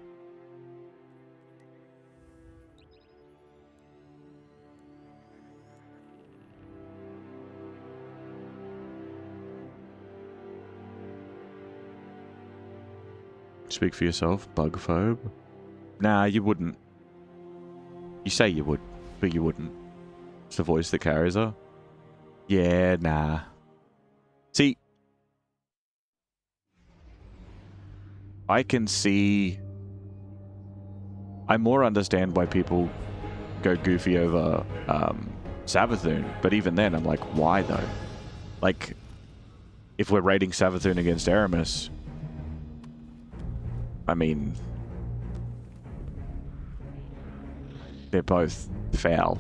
Speak for yourself, bugphobe. Nah, you wouldn't. You say you would, but you wouldn't. It's the voice that carries her. Yeah, nah. See, I can see... I more understand why people go goofy over Savathun, but even then, I'm like, why though? Like, if we're rating Savathun against Aramis, I mean, they're both foul.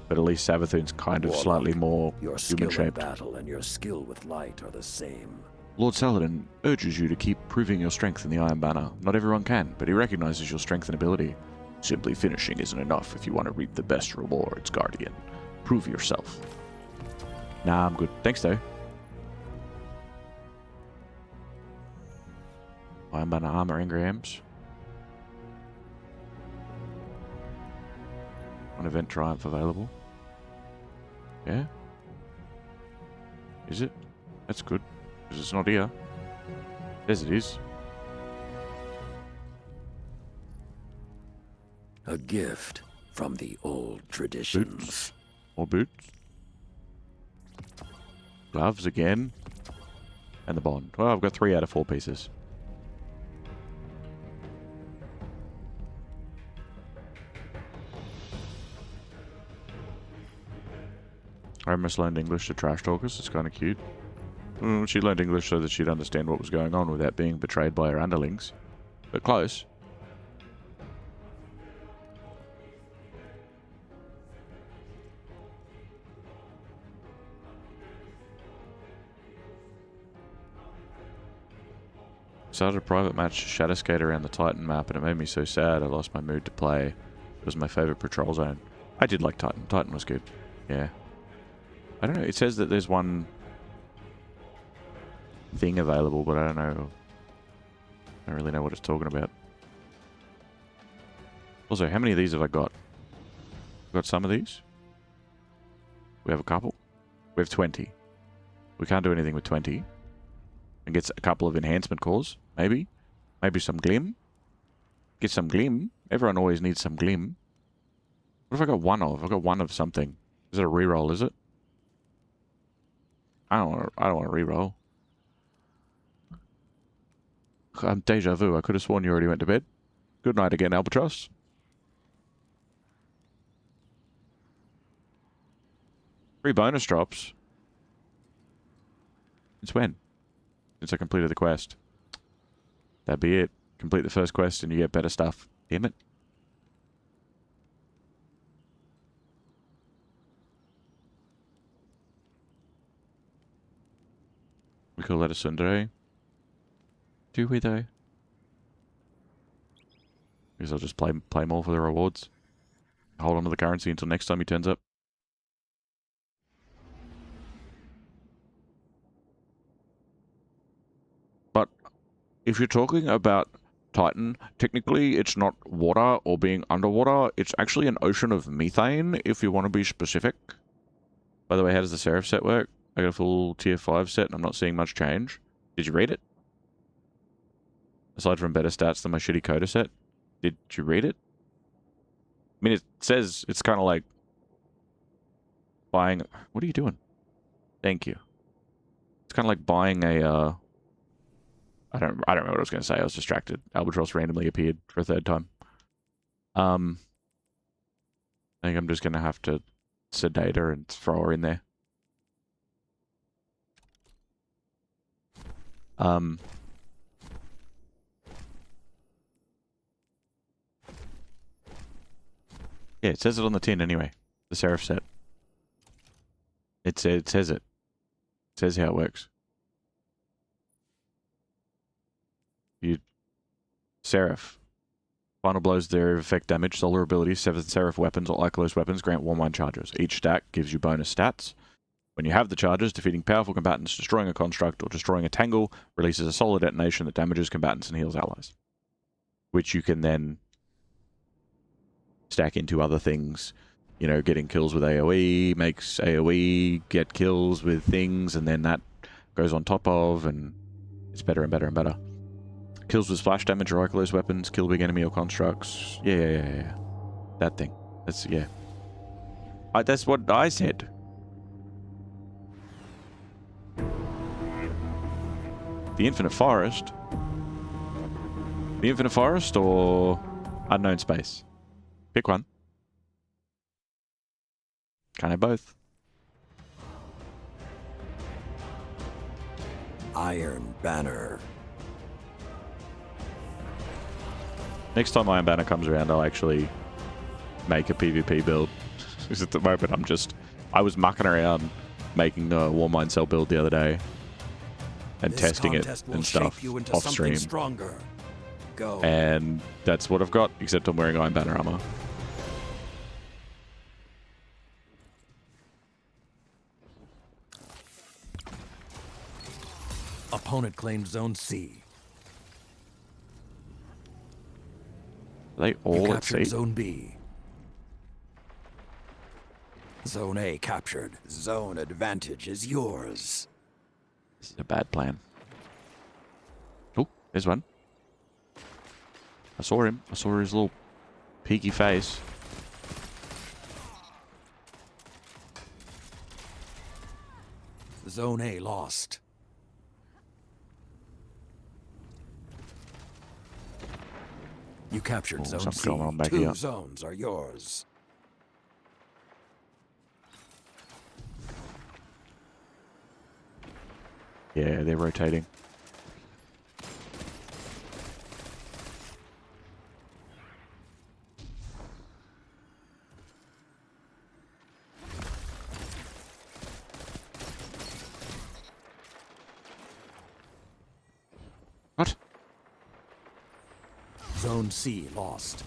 But at least Savathun's kind of slightly more Your skill in human-shaped. battle and your skill with light are the same. Lord Saladin urges you to keep proving your strength in the Iron Banner. Not everyone can, but he recognizes your strength and ability. Simply finishing isn't enough if you want to reap the best rewards, Guardian. Prove yourself. Nah, I'm good. Thanks, though. Iron Banner armor engrams. One event triumph available. Yeah? Is it? That's good. Because it's not here. As it is. A gift from the old traditions. Boots. More boots. Gloves again. And the bond. Well, I've got 3 out of 4 pieces. I almost learned English to trash talkers. It's kind of cute. She learned English so that she'd understand what was going on without being betrayed by her underlings. But close. Started a private match Shadow Skate around the Titan map and it made me so sad I lost my mood to play. It was my favorite patrol zone. I did like Titan. Titan was good. Yeah. I don't know. It says that there's one thing available, but I don't know. I don't really know what it's talking about. Also, how many of these have I got? I've got some of these. We have a couple. We have 20. We can't do anything with 20. And get a couple of enhancement cores, maybe. Maybe some glim. Get some glim. Everyone always needs some glim. What have I got one of? I've got one of something. Is it a reroll, is it? I don't want to reroll. Deja vu. I could have sworn you already went to bed. Good night again, Albatross. Free bonus drops. Since when? Since I completed the quest. That'd be it. Complete the first quest and you get better stuff. Damn it. We call that a Sundere. Do we though? Because I'll just play more for the rewards. Hold on to the currency until next time he turns up. But if you're talking about Titan, technically it's not water or being underwater. It's actually an ocean of methane, if you want to be specific. By the way, how does the Seraph set work? I got a full tier 5 set and I'm not seeing much change. Did you read it? Aside from better stats than my shitty Coda set. Did you read it? I mean, it says it's kind of like buying... What are you doing? Thank you. It's kind of like buying a... I don't remember what I was going to say. I was distracted. Albatross randomly appeared for a 3rd time. I think I'm just going to have to sedate her and throw her in there. Yeah, it says it on the tin anyway. The Seraph set. It says it. It says how it works. Seraph. Final blows their effect damage, solar abilities, Seventh Seraph weapons, or Icolos weapons grant Warmind charges. Each stack gives you bonus stats. When you have the charges, defeating powerful combatants, destroying a construct, or destroying a tangle releases a solar detonation that damages combatants and heals allies. Which you can then stack into other things. You know, getting kills with AoE, makes AoE get kills with things, and then that goes on top of, and it's better and better and better. Kills with splash damage or Icolos weapons, kill big enemy or constructs. Yeah. That thing. That's, yeah. That's what I said. The Infinite Forest? The Infinite Forest or Unknown Space? Pick one. Can't have both. Iron Banner. Next time Iron Banner comes around, I'll actually make a PvP build. Because at the moment, I was mucking around making a Warmind Cell build the other day. And This testing it contest will and shape stuff you into off something stream. Stronger. Go. And that's what I've got, except I'm wearing Iron Banner armor. Opponent claimed Zone C. Are they You all at captured sea? Zone B. Zone A captured. Zone advantage is yours. This is a bad plan. Oh, there's one. I saw him. I saw his little peaky face. Zone A lost. You captured Zone something's C. going on back 2 here. zones are yours. Yeah, they're rotating. What? Zone C lost.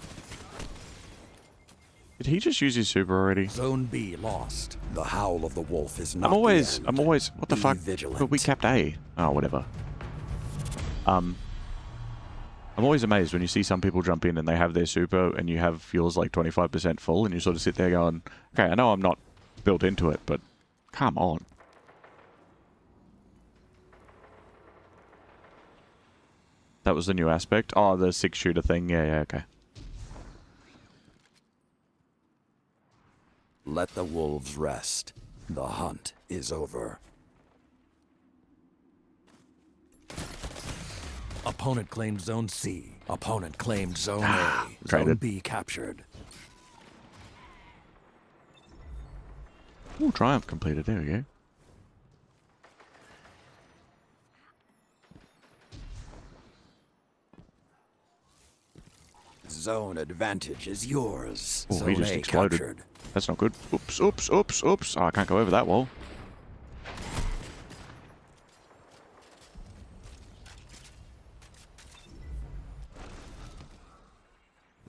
Did he just use his super already? Zone B lost. The howl of the wolf is not I'm always, the end. what the Be fuck? vigilant. But we capped A. Oh, whatever. I'm always amazed when you see some people jump in and they have their super and you have yours like 25% full and you sort of sit there going, okay, I know I'm not built into it, but come on. That was the new aspect. Oh, the 6-shooter thing. Yeah, okay. Let the wolves rest. The hunt is over. Opponent claimed Zone C. Opponent claimed Zone A. Zone traded. B captured. Ooh, Triumph completed. There we go. Zone advantage is yours. Oh, he Zone just A exploded. captured. That's not good. Oops, oops, oops, oops. Oh, I can't go over that wall.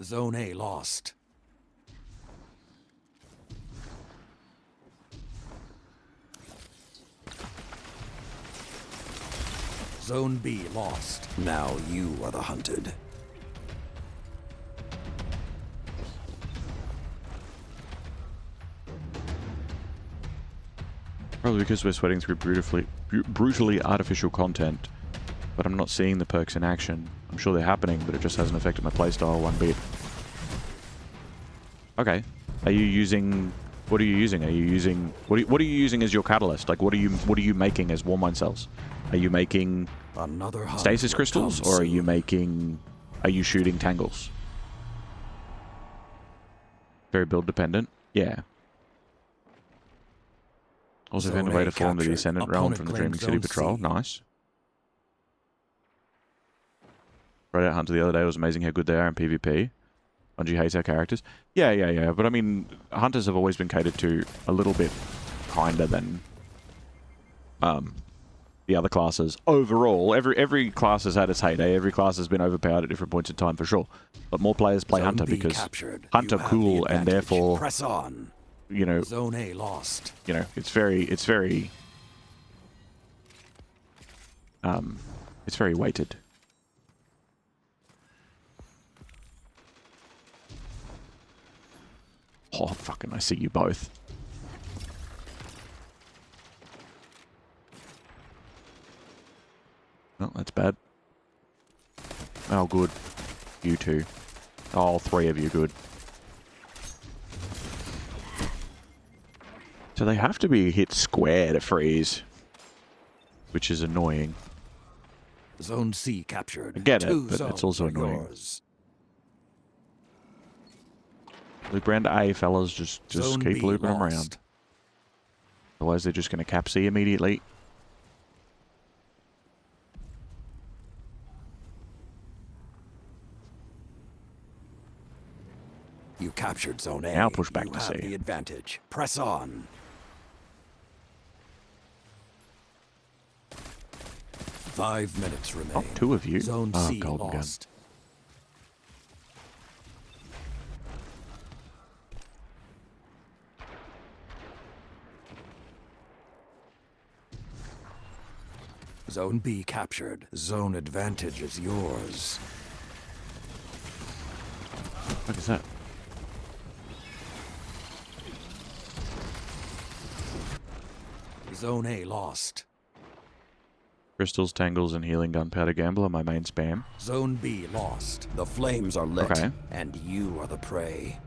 Zone A lost. Zone B lost. Now you are the hunted. Probably because we're sweating through brutally artificial content, but I'm not seeing the perks in action. I'm sure they're happening, but it just hasn't affected my playstyle one bit. Okay. Are you using... What are you using? Are you using... What are you using as your catalyst? Like, what are you making as Warmind cells? Are you making Another hunt stasis will crystals, come or are you soon. making... Are you shooting tangles? Very build dependent. Yeah. Also found a Zone way A to form the captured. Ascendant Realm Opponent from the claimed Dreaming City Zone Patrol. C. Nice. Redout Hunter the other day was amazing how good they are in PvP. Bungie hates our characters. Yeah. But I mean, Hunters have always been catered to a little bit kinder than the other classes. Overall, every class has had its heyday. Every class has been overpowered at different points in time, for sure. But more players play Zone Hunter B because captured. Hunter You have cool, the and advantage. therefore, Press on. you know, Zone A lost. it's very weighted. Oh, fucking, I see you both. Oh, that's bad. Oh, good. You two. All three of you good. So they have to be hit square to freeze, which is annoying. Zone C captured. I get Two it, but zones it's also are annoying. yours. Loop around to A, fellas. Just Zone keep B looping them lost. around. Otherwise, they're just going to cap C immediately. You captured Zone A. Now push back you to have C. the advantage. Press on. 5 minutes remain. Oh, two of you. Zone Oh, C golden gun. lost. Zone B captured. Zone advantage is yours. What is that? Zone A lost. Crystals, tangles, and healing gunpowder gamble are my main spam. Zone B lost. The flames are lit, Okay. and you are the prey.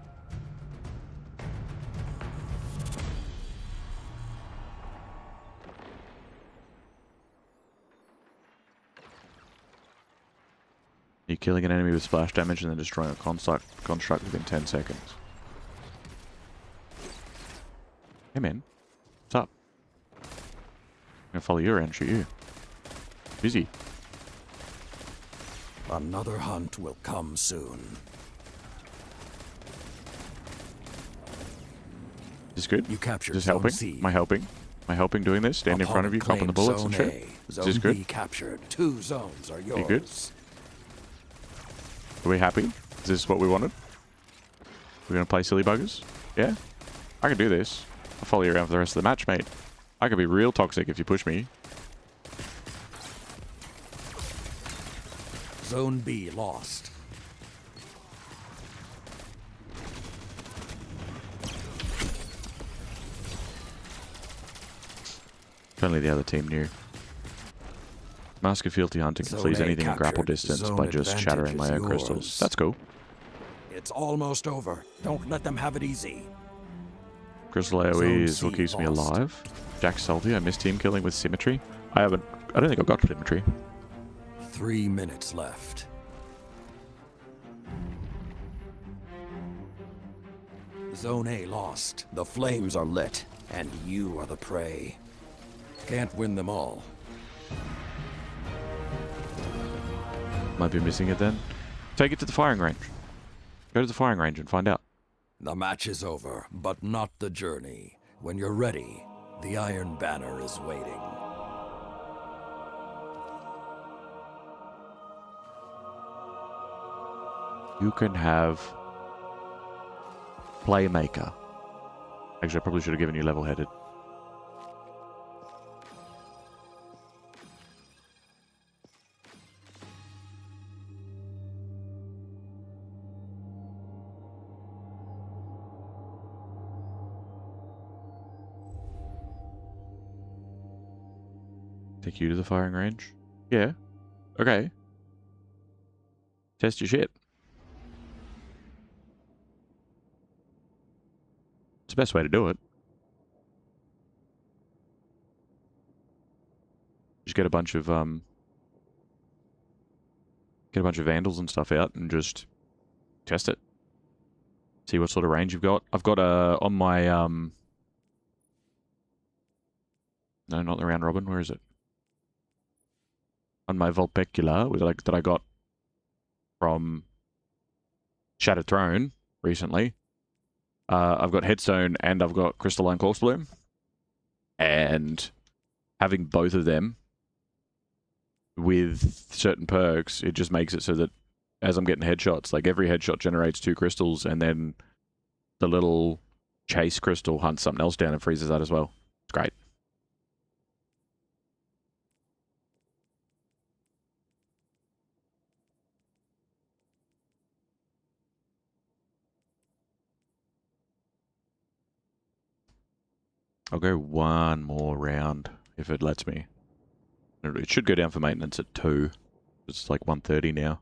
You're killing an enemy with splash damage and then destroying a construct within 10 seconds. Hey man, what's up? I'm gonna follow you around and shoot you. Busy. Another hunt will come soon. Is this good? You captured Is this Zone helping? C. Am I helping? Am I helping doing this? Stand in front of you, Opponent copping the bullets claimed and Zone shit? A. Is Zone this good? B captured. 2 zones are yours. You good? Are we happy? Is this what we wanted? We're gonna play silly buggers? Yeah? I can do this. I'll follow you around for the rest of the match, mate. I could be real toxic if you push me. Zone B lost. If only the other team knew. Mask of Fealty Hunter can Zone freeze A anything in grapple captured. distance Zone by just advantage shattering my is own yours. crystals. That's cool. It's almost over. Don't let them have it easy. Crystal AoE Zone is what C keeps me lost. alive. Jack Salty, I missed team killing with symmetry. I don't think I've got symmetry. 3 minutes left. Zone A lost. The flames are lit, and you are the prey. Can't win them all. Might be missing it then. Take it to the firing range. Go to the firing range and find out. The match is over, but not the journey. When you're ready, the Iron Banner is waiting. You can have Playmaker. Actually, I probably should have given you level-headed. Take you to the firing range? Yeah. Okay. Test your shit. It's the best way to do it. Just get a bunch of vandals and stuff out and just test it. See what sort of range you've got. I've got on my no, not the round robin. Where is it? On my Vulpecula that I got from Shattered Throne recently. I've got Headstone and I've got Crystalline Corpse Bloom. And having both of them with certain perks, it just makes it so that as I'm getting headshots, like every headshot generates 2 crystals, and then the little chase crystal hunts something else down and freezes that as well. It's great. I'll go one more round if it lets me. It should go down for maintenance at 2. It's like 1:30 now.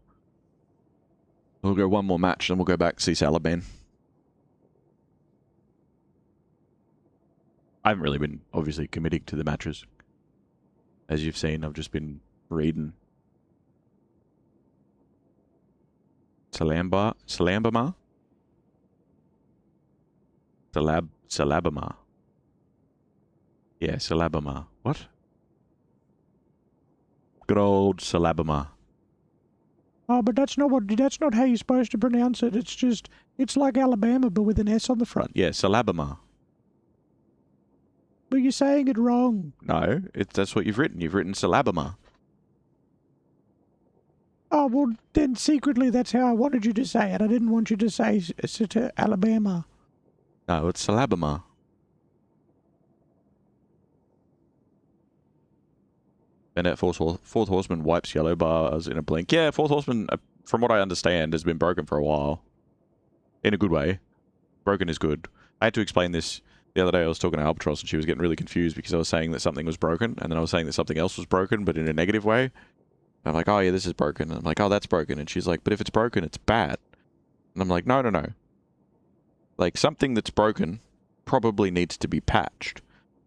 We'll go one more match, then we'll go back to see Salaban. I haven't really been, obviously, committing to the matches. As you've seen, I've just been reading. Salambama? Salabama. Yeah, Salabama. What? Good old Salabama. Oh, but that's not how you're supposed to pronounce it. It's like Alabama, but with an S on the front. Yeah, Salabama. But you're saying it wrong. No, that's what you've written. You've written Salabama. Oh, well, then secretly that's how I wanted you to say it. I didn't want you to say Alabama. No, it's Salabama. And that fourth horseman wipes yellow bars in a blink. Yeah, fourth horseman, from what I understand, has been broken for a while. In a good way. Broken is good. I had to explain this the other day. I was talking to Albatross and she was getting really confused because I was saying that something was broken and then I was saying that something else was broken, but in a negative way. And I'm like, oh yeah, this is broken. And I'm like, oh, that's broken. And she's like, but if it's broken, it's bad. And I'm like, no. Like, something that's broken probably needs to be patched,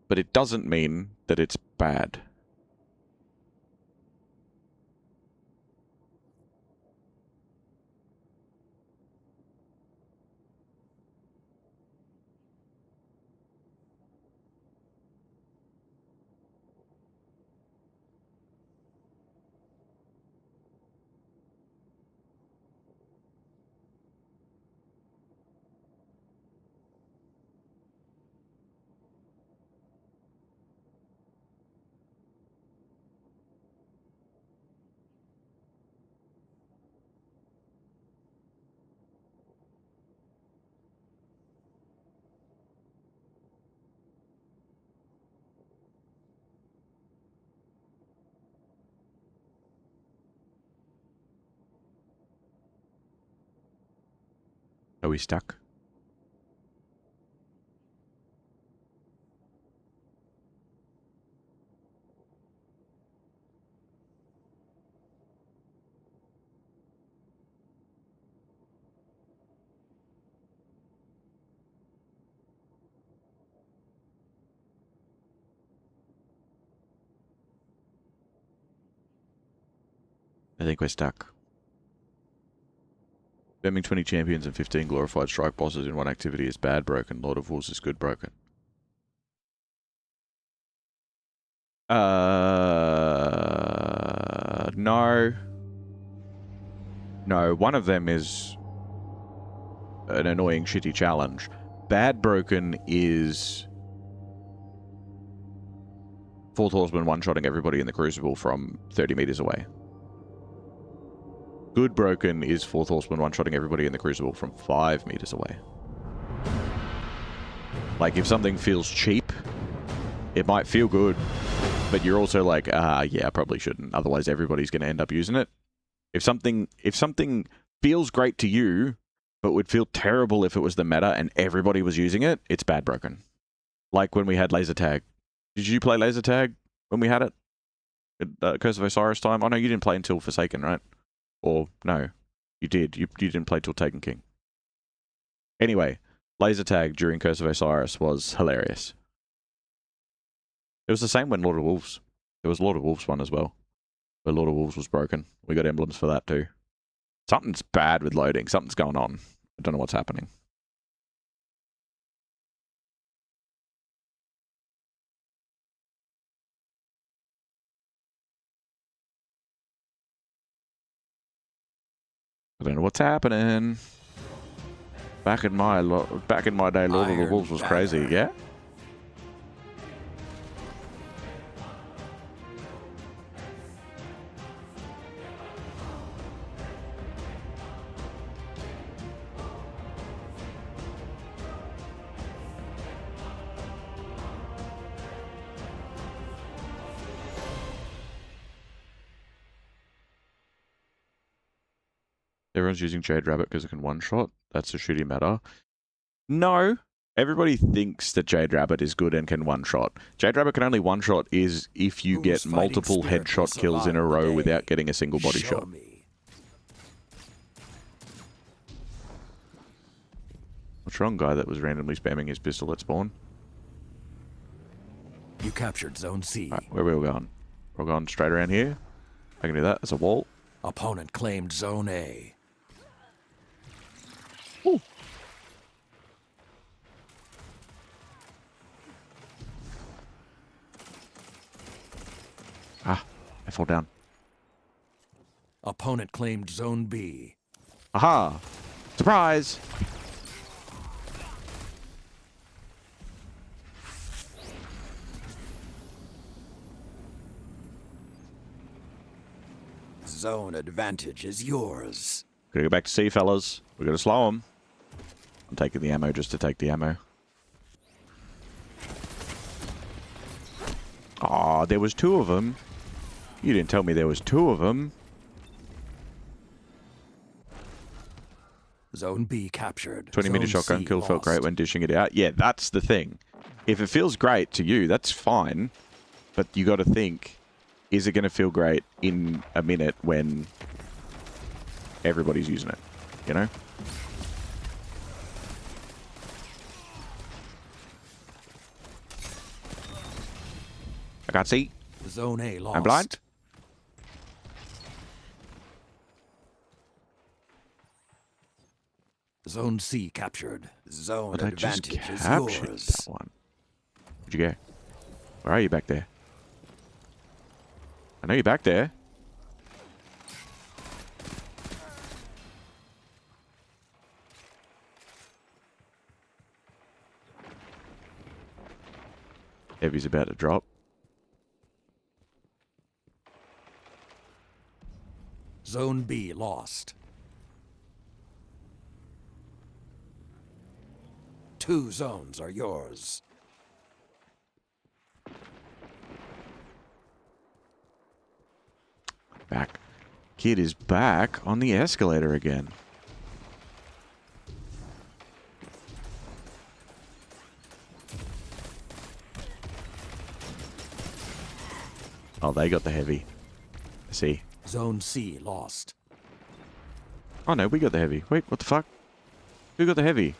but it doesn't mean that it's bad. Are we stuck? I think we're stuck. Spamming 20 champions and 15 glorified strike bosses in one activity is bad broken. Lord of Wolves is good broken. No. No, one of them is an annoying, shitty challenge. Bad broken is Fourth Horseman one-shotting everybody in the Crucible from 30 meters away. Good broken is Fourth Horseman one-shotting everybody in the Crucible from 5 meters away. Like, if something feels cheap, it might feel good, but you're also like, yeah, I probably shouldn't. Otherwise, everybody's going to end up using it. If something feels great to you, but would feel terrible if it was the meta and everybody was using it, it's bad broken. Like when we had laser tag. Did you play laser tag when we had it? At Curse of Osiris time? Oh no, you didn't play until Forsaken, right? Or no, you did. You didn't play till Taken King. Anyway, laser tag during Curse of Osiris was hilarious. It was the same when Lord of Wolves. There was Lord of Wolves one as well, where Lord of Wolves was broken. We got emblems for that too. Something's bad with loading. Something's going on. I don't know what's happening. I don't know what's happening. Back in my day, Lord of the Wolves was crazy. Yeah. Everyone's using Jade Rabbit because it can one-shot. That's a shitty meta. No. Everybody thinks that Jade Rabbit is good and can one-shot. Jade Rabbit can only one-shot is if you get Whose fighting multiple spirit will headshot kills in a survive the row day? without getting a single body Show shot. me. What's wrong, guy that was randomly spamming his pistol at spawn? You captured Zone C. Right, where are we all going? We're all going straight around here. I can do that. That's a wall. Opponent claimed Zone A. Ooh. Ah, I fall down. Opponent claimed Zone B. Aha! Surprise! Zone advantage is yours. Gotta go back to C, fellas. We gotta slow them. I'm taking the ammo just to take the ammo. Aw, there was two of them. You didn't tell me there was two of them. Zone B captured. 20-meter Zone shotgun C kill felt great lost. when dishing it out. Yeah, that's the thing. If it feels great to you, that's fine. But you got to think, is it going to feel great in a minute when everybody's using it? You know? I can't see. Zone A lost. I'm blind. Zone C captured. Zone But I just advantage is captured yours. that one. Where'd you go? Where are you back there? I know you're back there. Heavy's about to drop. Zone B lost. 2 zones are yours. Back. Kid is back on the escalator again. Oh, they got the heavy. I see. Zone C lost. Oh no, we got the heavy. Wait, what the fuck? Who got the heavy?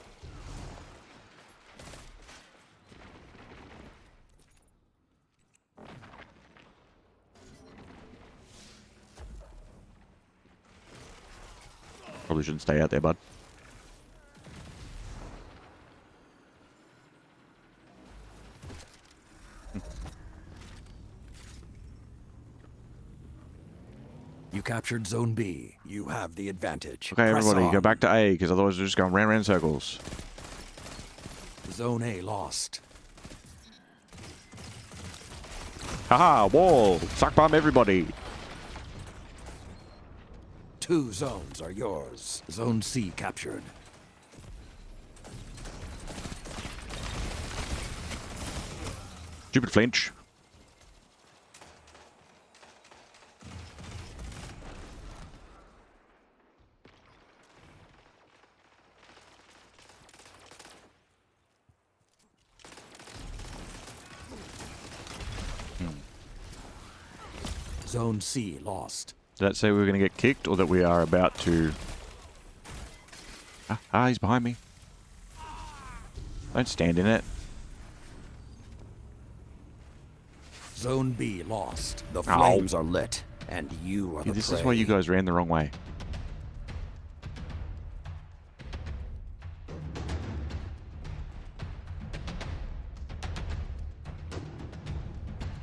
Probably shouldn't stay out there, bud. You captured Zone B. You have the advantage. Okay, Press everybody, go on. back to A, because otherwise we're just going round and round in circles. Zone A lost. Haha, wall! Suck bomb everybody! 2 zones are yours. Zone C captured. Stupid flinch. Zone C lost. Did that say we were going to get kicked, or that we are about to... he's behind me. Don't stand in it. Zone B lost. The Ow. flames are lit, and you are Yeah, the this prey. is why you guys ran the wrong way.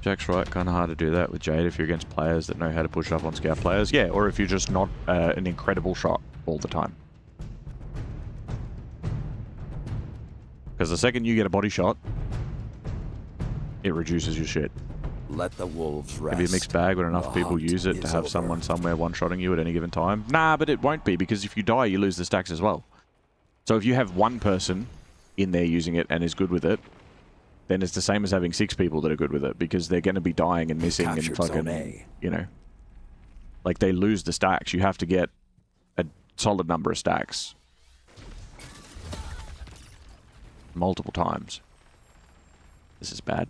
Jack's right, kind of hard to do that with Jade if you're against players that know how to push up on scout players. Yeah, or if you're just not an incredible shot all the time. Because the second you get a body shot, it reduces your shit. Let the wolves rest. It'd be a mixed bag when enough The people hunt use it to is have over. someone somewhere one-shotting you at any given time. Nah, but it won't be, because if you die, you lose the stacks as well. So if you have one person in there using it and is good with it, then it's the same as having 6 people that are good with it, because they're going to be dying and missing and Captured Zone fucking, A. you know. Like, they lose the stacks. You have to get a solid number of stacks. Multiple times. This is bad.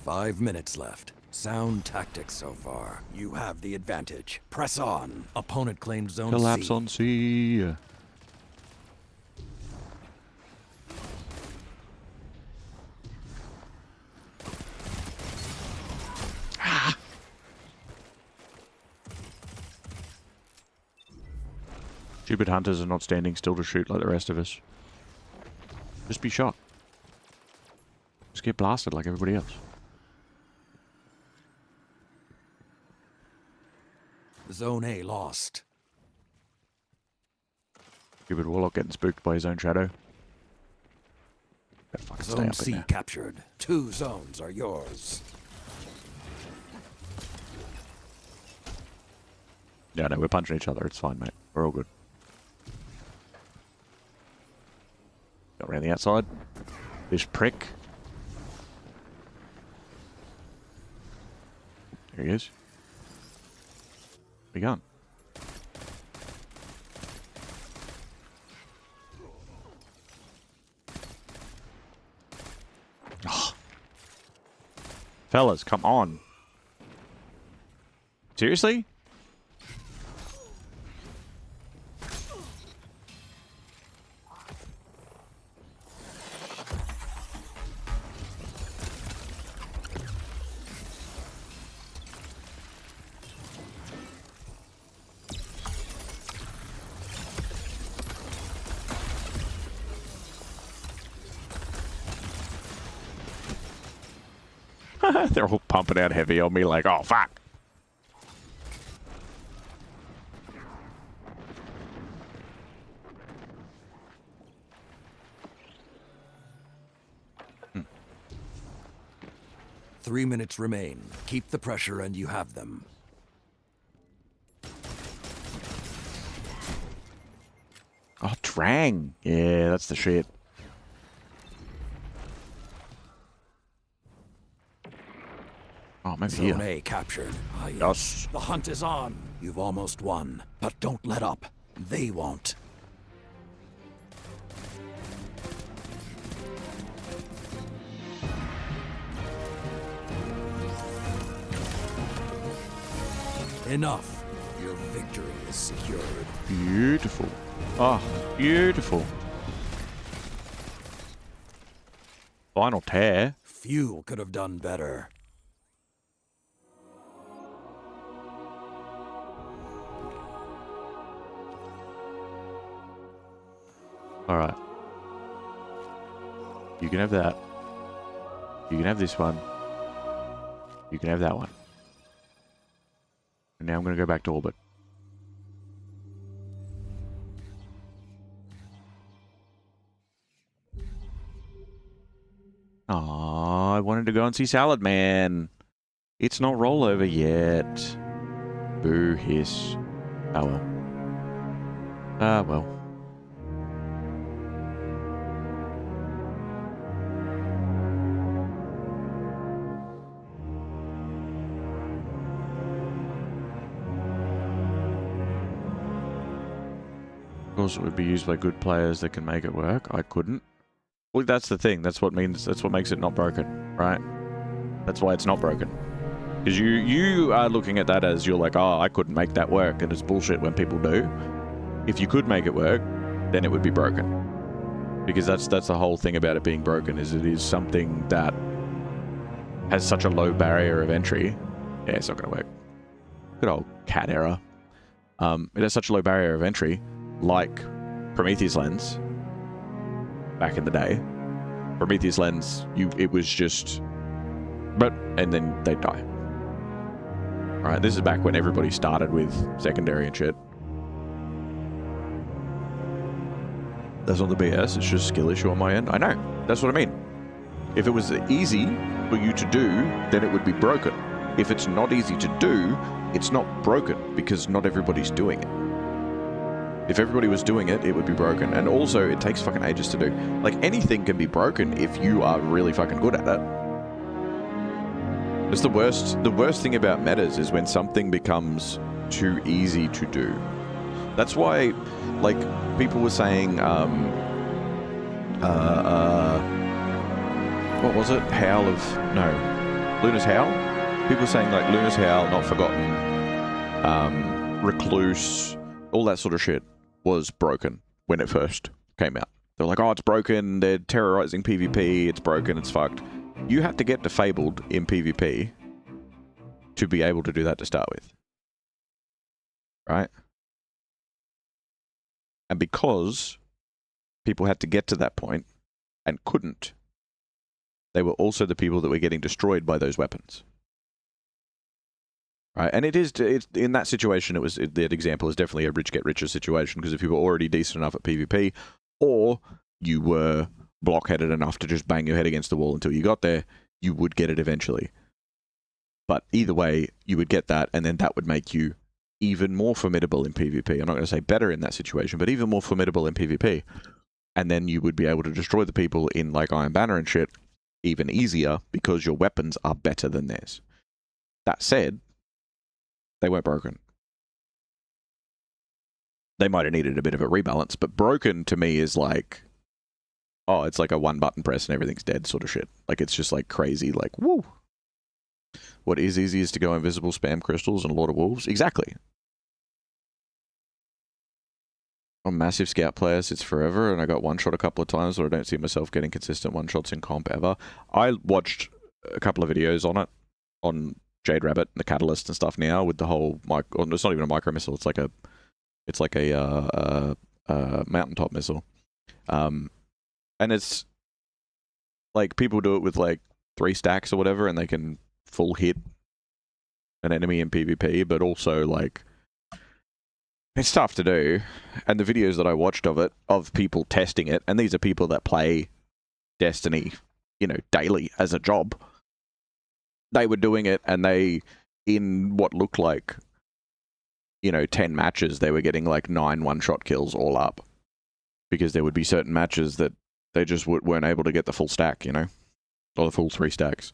5 minutes left. Sound tactics so far. You have the advantage. Press on. Opponent claimed zone Collapse C. on C. Stupid hunters are not standing still to shoot like the rest of us. Just be shot. Just get blasted like everybody else. Zone A lost. Stupid warlock getting spooked by his own shadow. Gotta fucking stay Zone up in C there. captured. 2 zones are yours. Yeah, no, we're punching each other. It's fine, mate. We're all good. Got around the outside. This prick. There he is. Where you going? Oh. Fellas, come on. Seriously? They're all pumping out heavy on me like, oh, fuck. Hmm. 3 minutes remain. Keep the pressure and you have them. Oh, Drang. Yeah, that's the shit. Oh, maybe Zone here. A captured. Ah, Yes. The hunt is on. You've almost won. But don't let up. They won't. Enough. Your victory is secured. Beautiful. Oh, beautiful. Final tear. Few could have done better. Alright. You can have that. You can have this one. You can have that one. And now I'm going to go back to orbit. Aw, I wanted to go and see Salad Man. It's not rollover yet. Boo hiss. Oh well. Ah well. Of course, it would be used by good players that can make it work. I couldn't. Well, that's the thing. That's what makes it not broken, right? That's why it's not broken. Because you are looking at that as you're like, oh, I couldn't make that work, and it's bullshit when people do. If you could make it work, then it would be broken. Because that's the whole thing about it being broken, is it is something that has such a low barrier of entry. Yeah, it's not going to work. Good old cat error. It has such a low barrier of entry, like Prometheus Lens back in the day. Prometheus Lens, it was just, and then they'd die. Right, this is back when everybody started with secondary and shit. That's not the BS, it's just a skill issue on my end. I know, that's what I mean. If it was easy for you to do, then it would be broken. If it's not easy to do, it's not broken, because not everybody's doing it. If everybody was doing it, it would be broken. And also, it takes fucking ages to do. Like, anything can be broken if you are really fucking good at it. It's the worst thing about metas is when something becomes too easy to do. That's why, like, people were saying, what was it? Howl of... No. Luna's Howl? People were saying, like, Luna's Howl, Not Forgotten, Recluse, all that sort of shit was broken when it first came out. They were like, oh, it's broken, they're terrorizing PvP, it's broken, it's fucked. You had to get to Fabled in PvP to be able to do that to start with. Right? And because people had to get to that point and couldn't, they were also the people that were getting destroyed by those weapons. Right? And it's in that situation, that example is definitely a rich get richer situation, because if you were already decent enough at PvP, or you were blockheaded enough to just bang your head against the wall until you got there, you would get it eventually. But either way, you would get that, and then that would make you even more formidable in PvP. I'm not going to say better in that situation, but even more formidable in PvP. And then you would be able to destroy the people in, like, Iron Banner and shit even easier, because your weapons are better than theirs. That said, they weren't broken. They might have needed a bit of a rebalance, but broken to me is like, oh, it's like a one button press and everything's dead sort of shit. Like, it's just like crazy, like, woo. What is easy is to go invisible, spam crystals, and Lord of Wolves. Exactly. I'm a massive scout player since forever, and I got one shot a couple of times, but I don't see myself getting consistent one shots in comp ever. I watched a couple of videos on it, on Jade Rabbit and the Catalyst and stuff now, with the whole it's not even a micro missile, it's like a mountaintop missile. And it's like, people do it with like 3 stacks or whatever, and they can full hit an enemy in PvP, but also like, it's tough to do. And the videos that I watched of it, of people testing it, and these are people that play Destiny, you know, daily as a job, they were doing it, and they, in what looked like, you know, 10 matches, they were getting like 9 one-shot kills all up. Because there would be certain matches that they just weren't able to get the full stack, you know? Or the full 3 stacks.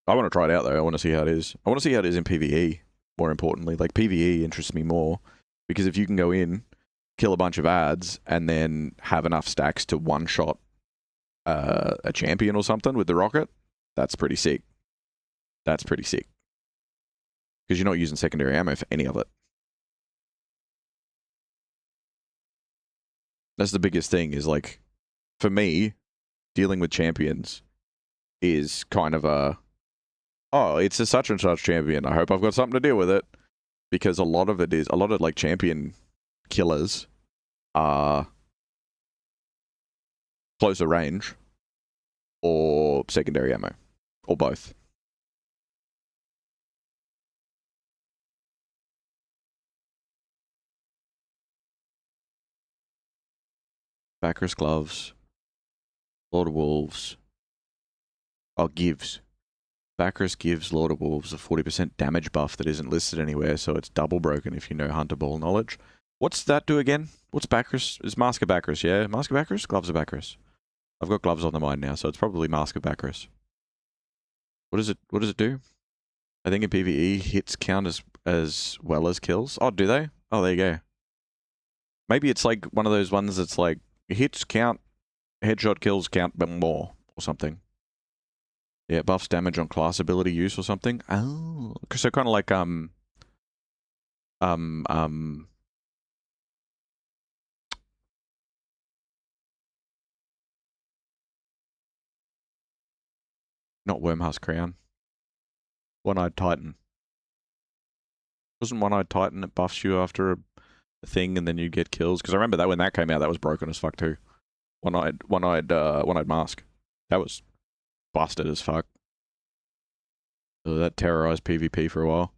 I want to try it out, though. I want to see how it is. I want to see how it is in PvE, more importantly. Like, PvE interests me more, because if you can go in, kill a bunch of ads, and then have enough stacks to one-shot a champion or something with the rocket, that's pretty sick. That's pretty sick. Because you're not using secondary ammo for any of it. That's the biggest thing, is like, for me, dealing with champions is kind of a, oh, it's a such and such champion, I hope I've got something to deal with it. Because a lot of like champion killers are closer range or secondary ammo, or both. Bacchus gloves, Lord of Wolves. Oh, gives. Bacchus gives Lord of Wolves a 40% damage buff that isn't listed anywhere, so it's double broken if you know Hunter Ball knowledge. What's that do again? What's Bacchus? It's Mask of Bacchus, yeah? Mask of Bacchus? Gloves of Bacchus. I've got gloves on the mind now, so it's probably Mask of Bacchus. What does it do? I think in PvE, hits count as well as kills. Oh, do they? Oh, there you go. Maybe it's like one of those ones that's like, hits count, headshot kills count more, or something. Yeah, buffs damage on class ability use or something. Oh, so kind of like, not Wormhusk Crown. One-Eyed Titan. Wasn't One-Eyed Titan that buffs you after a thing and then you get kills? Because I remember that when that came out, that was broken as fuck too. One-Eyed Mask. That was busted as fuck. So that terrorized PvP for a while.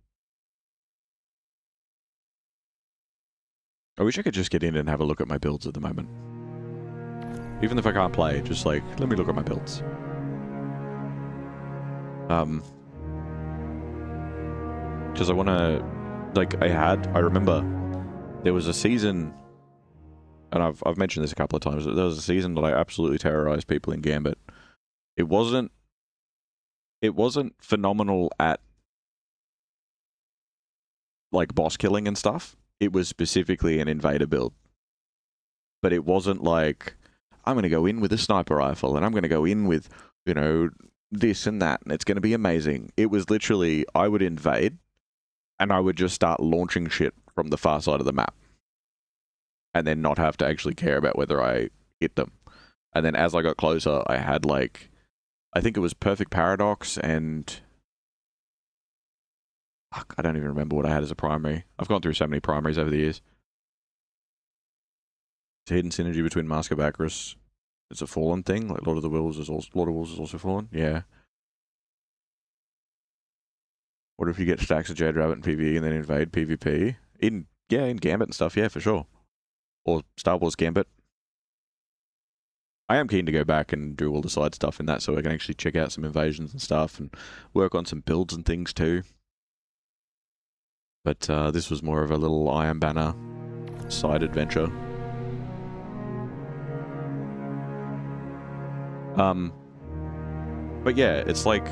I wish I could just get in and have a look at my builds at the moment. Even if I can't play, just like, let me look at my builds. Because I want to, like, I remember there was a season, and I've mentioned this a couple of times, there was a season that I absolutely terrorized people in Gambit. It wasn't phenomenal at like boss killing and stuff, it was specifically an invader build. But it wasn't like, I'm going to go in with a sniper rifle and I'm going to go in with, you know, this and that and it's going to be amazing. It was literally, I would invade and I would just start launching shit from the far side of the map and then not have to actually care about whether I hit them. And then as I got closer, I had like, I think it was Perfect Paradox and fuck, I don't even remember what I had as a primary. I've gone through so many primaries over the years. It's a hidden synergy between Mask of Acris. It's a fallen thing. Like Lord of the Wolves is also fallen. Yeah. What if you get stacks of Jade Rabbit in PvE and then invade PvP? In Gambit and stuff, yeah, for sure. Or Star Wars Gambit. I am keen to go back and do all the side stuff in that so I can actually check out some invasions and stuff and work on some builds and things too. But this was more of a little Iron Banner side adventure. But yeah, it's like,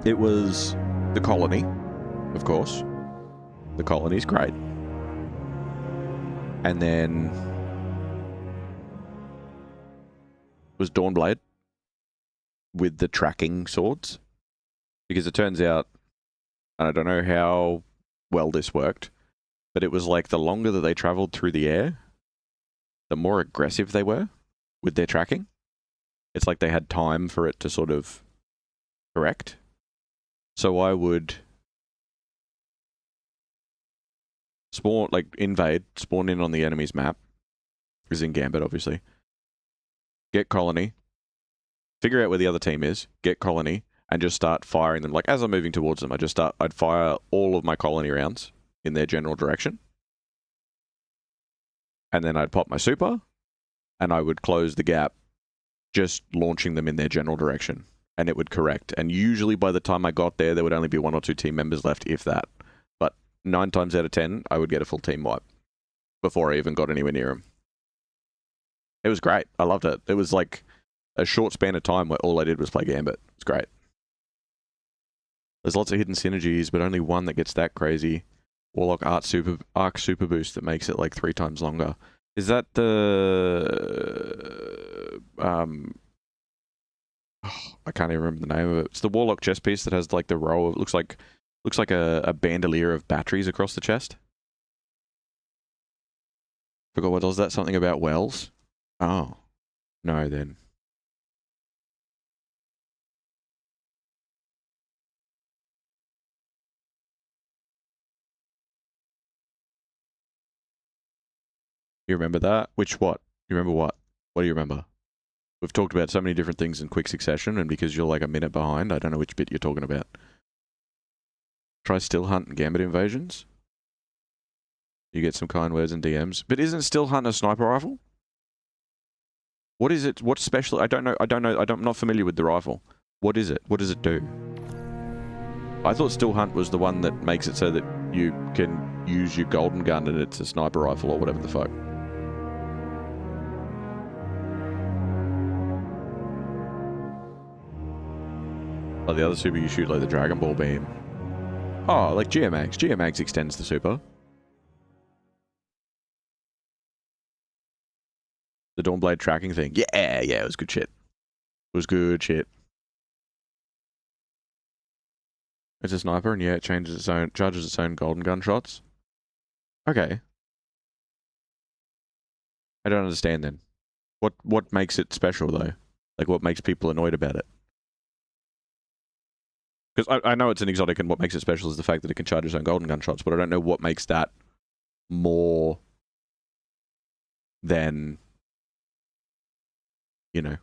it was the colony, of course. The colony's great. And then was Dawnblade with the tracking swords. Because it turns out, and I don't know how well this worked, but it was like the longer that they traveled through the air, the more aggressive they were with their tracking. It's like they had time for it to sort of correct. So I would spawn, like invade, spawn in on the enemy's map, is in Gambit obviously, get colony, figure out where the other team is, get colony, and just start firing them. Like as I'm moving towards them, I'd fire all of my colony rounds in their general direction. And then I'd pop my super, and I would close the gap, just launching them in their general direction. And it would correct. And usually by the time I got there, there would only be 1 or 2 team members left, if that. But 9 times out of 10, I would get a full team wipe before I even got anywhere near them. It was great. I loved it. It was like a short span of time where all I did was play Gambit. It's great. There's lots of hidden synergies, but only one that gets that crazy. Warlock Arc Super Boost that makes it like 3 times longer. Is that the I can't even remember the name of it. It's the Warlock chest piece that has like the row of, looks like a bandolier of batteries across the chest. Forgot what does that, something about wells? Oh. No then. You remember that? What? You remember what? What do you remember? We've talked about so many different things in quick succession, and because you're like a minute behind, I don't know which bit you're talking about. Try Still Hunt and Gambit invasions. You get some kind words and DMs. But isn't Still Hunt a sniper rifle? What is it? What's special? I don't know. I'm not familiar with the rifle. What is it? What does it do? I thought Still Hunt was the one that makes it so that you can use your golden gun and it's a sniper rifle or whatever the fuck. Oh, the other super you shoot like the Dragon Ball beam. Oh, like Geomags. Geomags extends the super. The Dawnblade tracking thing. Yeah, it was good shit. It was good shit. It's a sniper, and yeah, it charges its own golden gun shots. Okay. I don't understand then. What makes it special though? Like what makes people annoyed about it? Because I know it's an exotic, and what makes it special is the fact that it can charge its own golden gun shots, but I don't know what makes that more than, you know,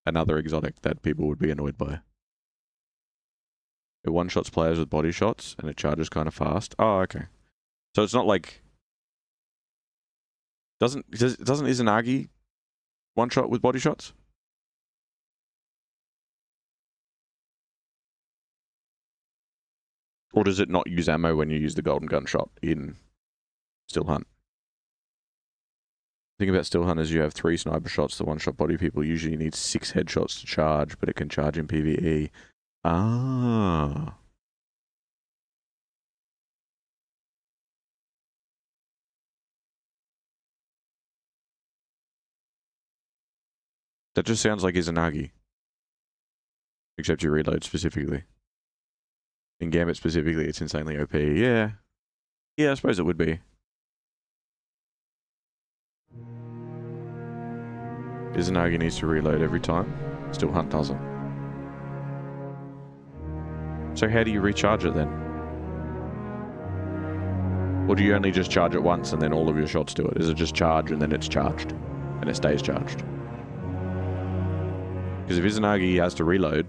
another exotic that people would be annoyed by. It one-shots players with body shots, and it charges kind of fast. Oh, okay. So it's not like... Isn't Izanagi one-shot with body shots? Or does it not use ammo when you use the golden gun shot in Still Hunt? The thing about Still Hunt is you have 3 sniper shots to one-shot body people. Usually you need 6 headshots to charge, but it can charge in PvE. Ah. That just sounds like Izanagi. Except you reload specifically. In Gambit specifically, it's insanely OP. Yeah. Yeah, I suppose it would be. Izanagi needs to reload every time. Still Hunt doesn't. So how do you recharge it then? Or do you only just charge it once and then all of your shots do it? Is it just charge and then it's charged? And it stays charged? Because if Izanagi has to reload,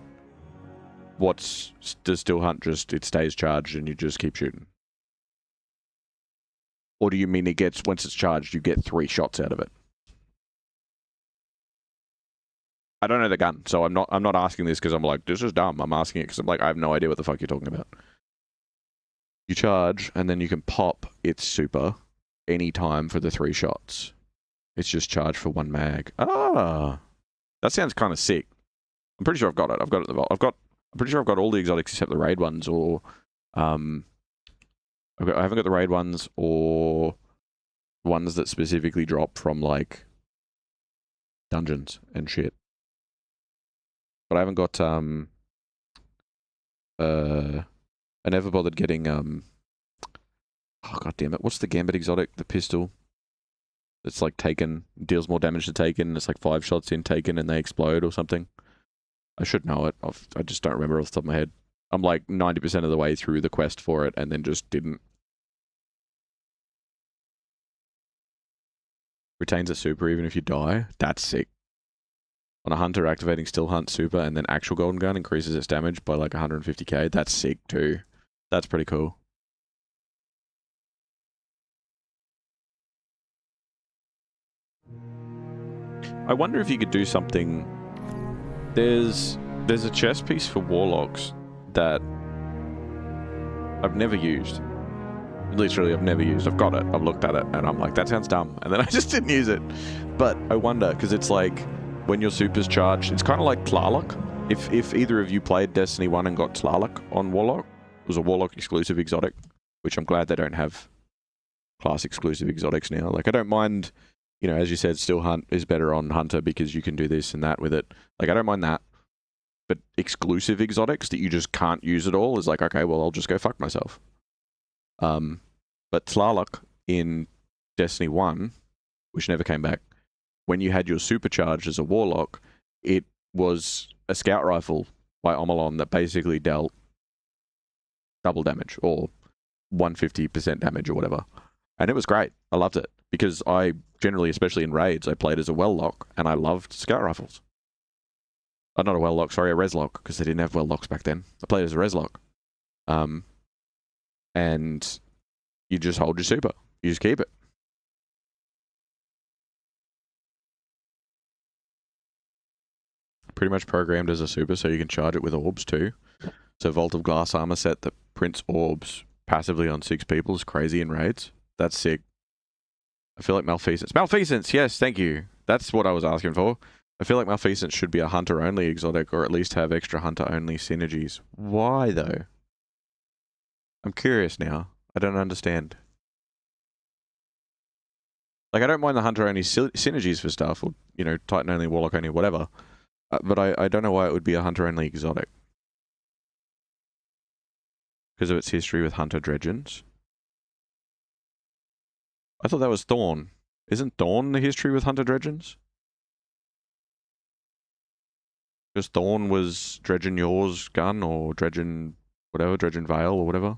does Still Hunt just, it stays charged and you just keep shooting? Or do you mean it gets, once it's charged, you get 3 shots out of it? I don't know the gun, so I'm not asking this because I'm like, this is dumb. I'm asking it because I'm like, I have no idea what the fuck you're talking about. You charge, and then you can pop its super anytime for the 3 shots. It's just charged for 1 mag. Ah, that sounds kind of sick. I'm pretty sure I've got it. I've got it. I'm pretty sure I've got all the exotics except the raid ones, or I haven't got the raid ones or ones that specifically drop from like dungeons and shit. But I haven't got I never bothered getting oh god damn it, what's the Gambit exotic? The pistol. It's like Taken, deals more damage to Taken, it's like 5 shots in Taken and they explode or something. I should know it. I just don't remember off the top of my head. I'm like 90% of the way through the quest for it and then just didn't. Retains a super even if you die. That's sick. On a hunter, activating Still Hunt super and then actual Golden Gun increases its damage by like 150k. That's sick too. That's pretty cool. I wonder if you could do something. There's a chest piece for Warlocks that I've never used. Literally, I've never used. I've got it. I've looked at it, and I'm like, that sounds dumb. And then I just didn't use it. But I wonder, because it's like, when your super's charged, it's kind of like Tlaloc. If either of you played Destiny 1 and got Tlaloc on Warlock, it was a Warlock exclusive exotic, which I'm glad they don't have class exclusive exotics now. Like, I don't mind, you know, as you said, Still Hunt is better on Hunter because you can do this and that with it. Like, I don't mind that. But exclusive exotics that you just can't use at all is like, okay, well, I'll just go fuck myself. But Tlaloc in Destiny 1, which never came back, when you had your supercharged as a Warlock, it was a scout rifle by Omolon that basically dealt double damage or 150% damage or whatever. And it was great. I loved it because I generally, especially in raids, I played as a Well-Lock and I loved scout rifles. Not a Well-Lock, sorry, a Reslock, because they didn't have Well-Locks back then. I played as a Reslock. And you just hold your super. You just keep it. Pretty much programmed as a super, so you can charge it with orbs too. So Vault of Glass armor set that prints orbs passively on 6 people is crazy in raids. That's sick. I feel like Malfeasance. Malfeasance, yes, thank you. That's what I was asking for. I feel like Malfeasance should be a hunter-only exotic, or at least have extra hunter-only synergies. Why, though? I'm curious now. I don't understand. Like, I don't mind the hunter-only synergies for stuff, or, you know, Titan-only, Warlock-only, whatever. But I don't know why it would be a hunter-only exotic. Because of its history with hunter dredgens. I thought that was Thorn. Isn't Thorn the history with hunter dredgens? Because Thorn was Dredgen Yours gun, or Dredgen whatever, Dredgen Veil, or whatever.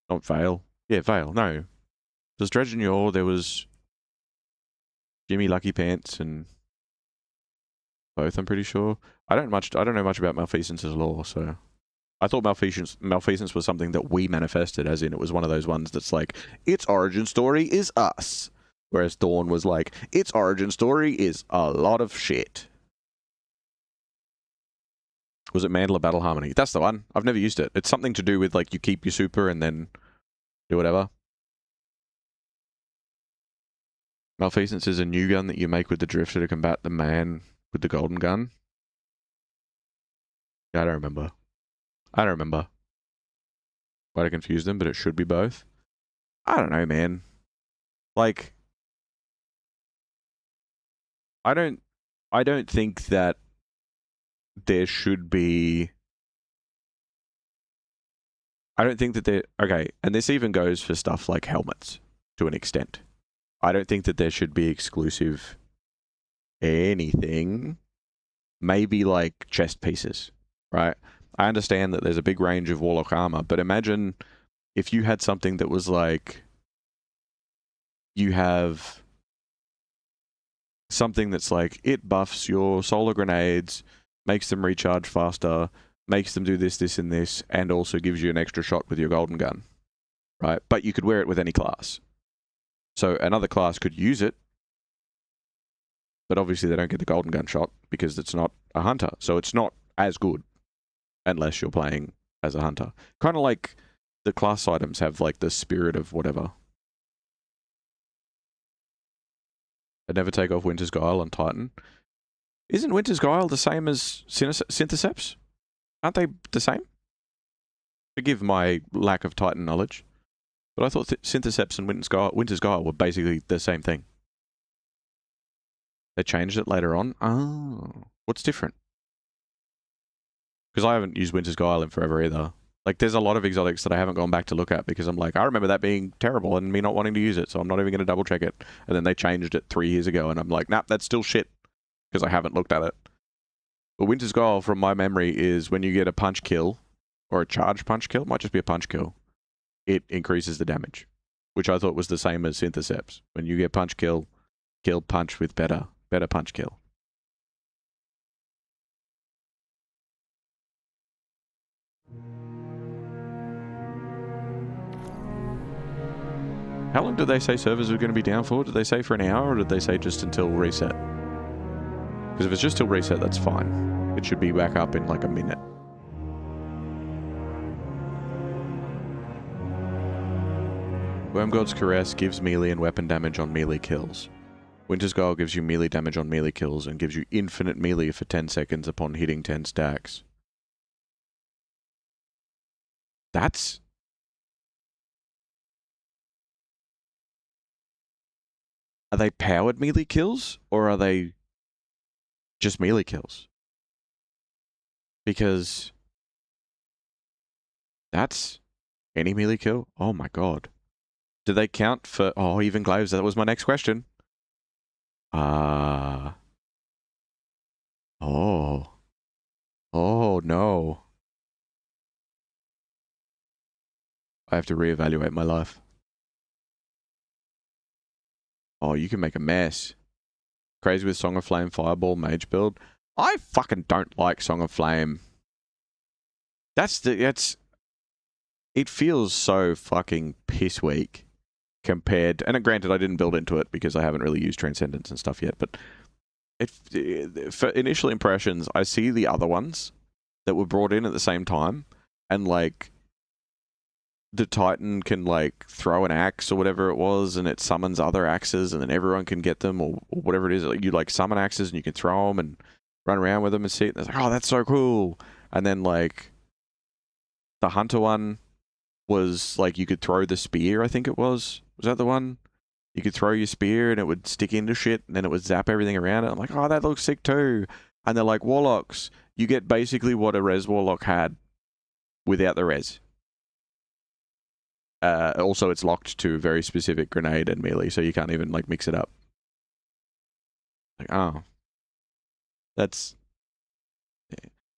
Not Veil. Yeah, Veil, no. There's Dredgen Yor, there was Jimmy Lucky Pants, and both, I'm pretty sure. I don't know much about Malfeasance's lore, so I thought Malfeasance was something that we manifested, as in it was one of those ones that's like, its origin story is us. Whereas Dawn was like, its origin story is a lot of shit. Was it Mandala Battle Harmony? That's the one. I've never used it. It's something to do with, like, you keep your super and then do whatever. Malfeasance is a new gun that you make with the Drifter to combat the man with the golden gun. Yeah, I don't remember. Might have confused them, but it should be both. I don't know, man. Like, I don't I don't think that there should be... I don't think that there... Okay, and this even goes for stuff like helmets, to an extent. I don't think that there should be exclusive anything. Maybe like chest pieces, right? I understand that there's a big range of Warlock armor, but imagine if you had something that was like... You have something that's like, it buffs your solar grenades, makes them recharge faster, makes them do this, this, and this, and also gives you an extra shot with your golden gun, right? But you could wear it with any class. So another class could use it, but obviously they don't get the golden gun shot because it's not a hunter. So it's not as good unless you're playing as a hunter. Kind of like the class items have like the spirit of whatever. I'd never take off Winter's Guile on Titan. Isn't Winter's Guile the same as Syntheseps? Aren't they the same? Forgive my lack of Titan knowledge. But I thought Syntheseps and Winter's Guile were basically the same thing. They changed it later on. Oh, what's different? Because I haven't used Winter's Guile in forever either. Like, there's a lot of exotics that I haven't gone back to look at because I'm like, I remember that being terrible and me not wanting to use it, so I'm not even going to double check it. And then they changed it 3 years ago, and I'm like, nah, that's still shit because I haven't looked at it. But Winter's Guile, from my memory, is when you get a punch kill or a charge punch kill, it might just be a punch kill, it increases the damage, which I thought was the same as Syntheseps. When you get punch kill punch with better punch kill. How long did they say servers were going to be down for? Did they say for an hour, or did they say just until reset? Because if it's just till reset, that's fine. It should be back up in like a minute. Wormgod's Caress gives melee and weapon damage on melee kills. Winter's Guile gives you melee damage on melee kills and gives you infinite melee for 10 seconds upon hitting 10 stacks. That's... Are they powered melee kills, or are they just melee kills? Because that's any melee kill? Oh my god. Do they count for... Oh, even glaives, that was my next question. Oh. Oh, no. I have to reevaluate my life. Oh, you can make a mess. Crazy with Song of Flame, Fireball, Mage build. I fucking don't like Song of Flame. It feels so fucking piss weak compared, and granted I didn't build into it because I haven't really used Transcendence and stuff yet, but for initial impressions, I see the other ones that were brought in at the same time, and like the Titan can like throw an axe or whatever it was, and it summons other axes, and then everyone can get them, or whatever it is. Like, you like summon axes and you can throw them and run around with them and see it. And it's like, oh, that's so cool. And then like the Hunter one was like you could throw the spear. I think it was. Was that the one? You could throw your spear and it would stick into shit, and then it would zap everything around it. I'm like, oh, that looks sick too. And they're like, Warlocks, you get basically what a Res Warlock had without the Res. Also, it's locked to a very specific grenade and melee, so you can't even like mix it up. Like, oh, that's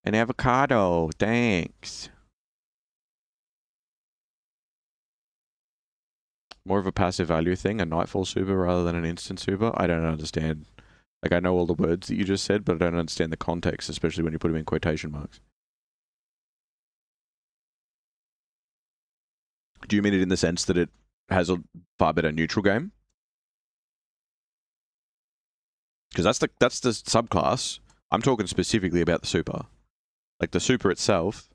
an avocado. Thanks. More of a passive value thing, a Nightfall super rather than an instant super. I don't understand. Like, I know all the words that you just said, but I don't understand the context, especially when you put them in quotation marks. Do you mean it in the sense that it has a far better neutral game? Because that's the subclass. I'm talking specifically about the super. Like, the super itself,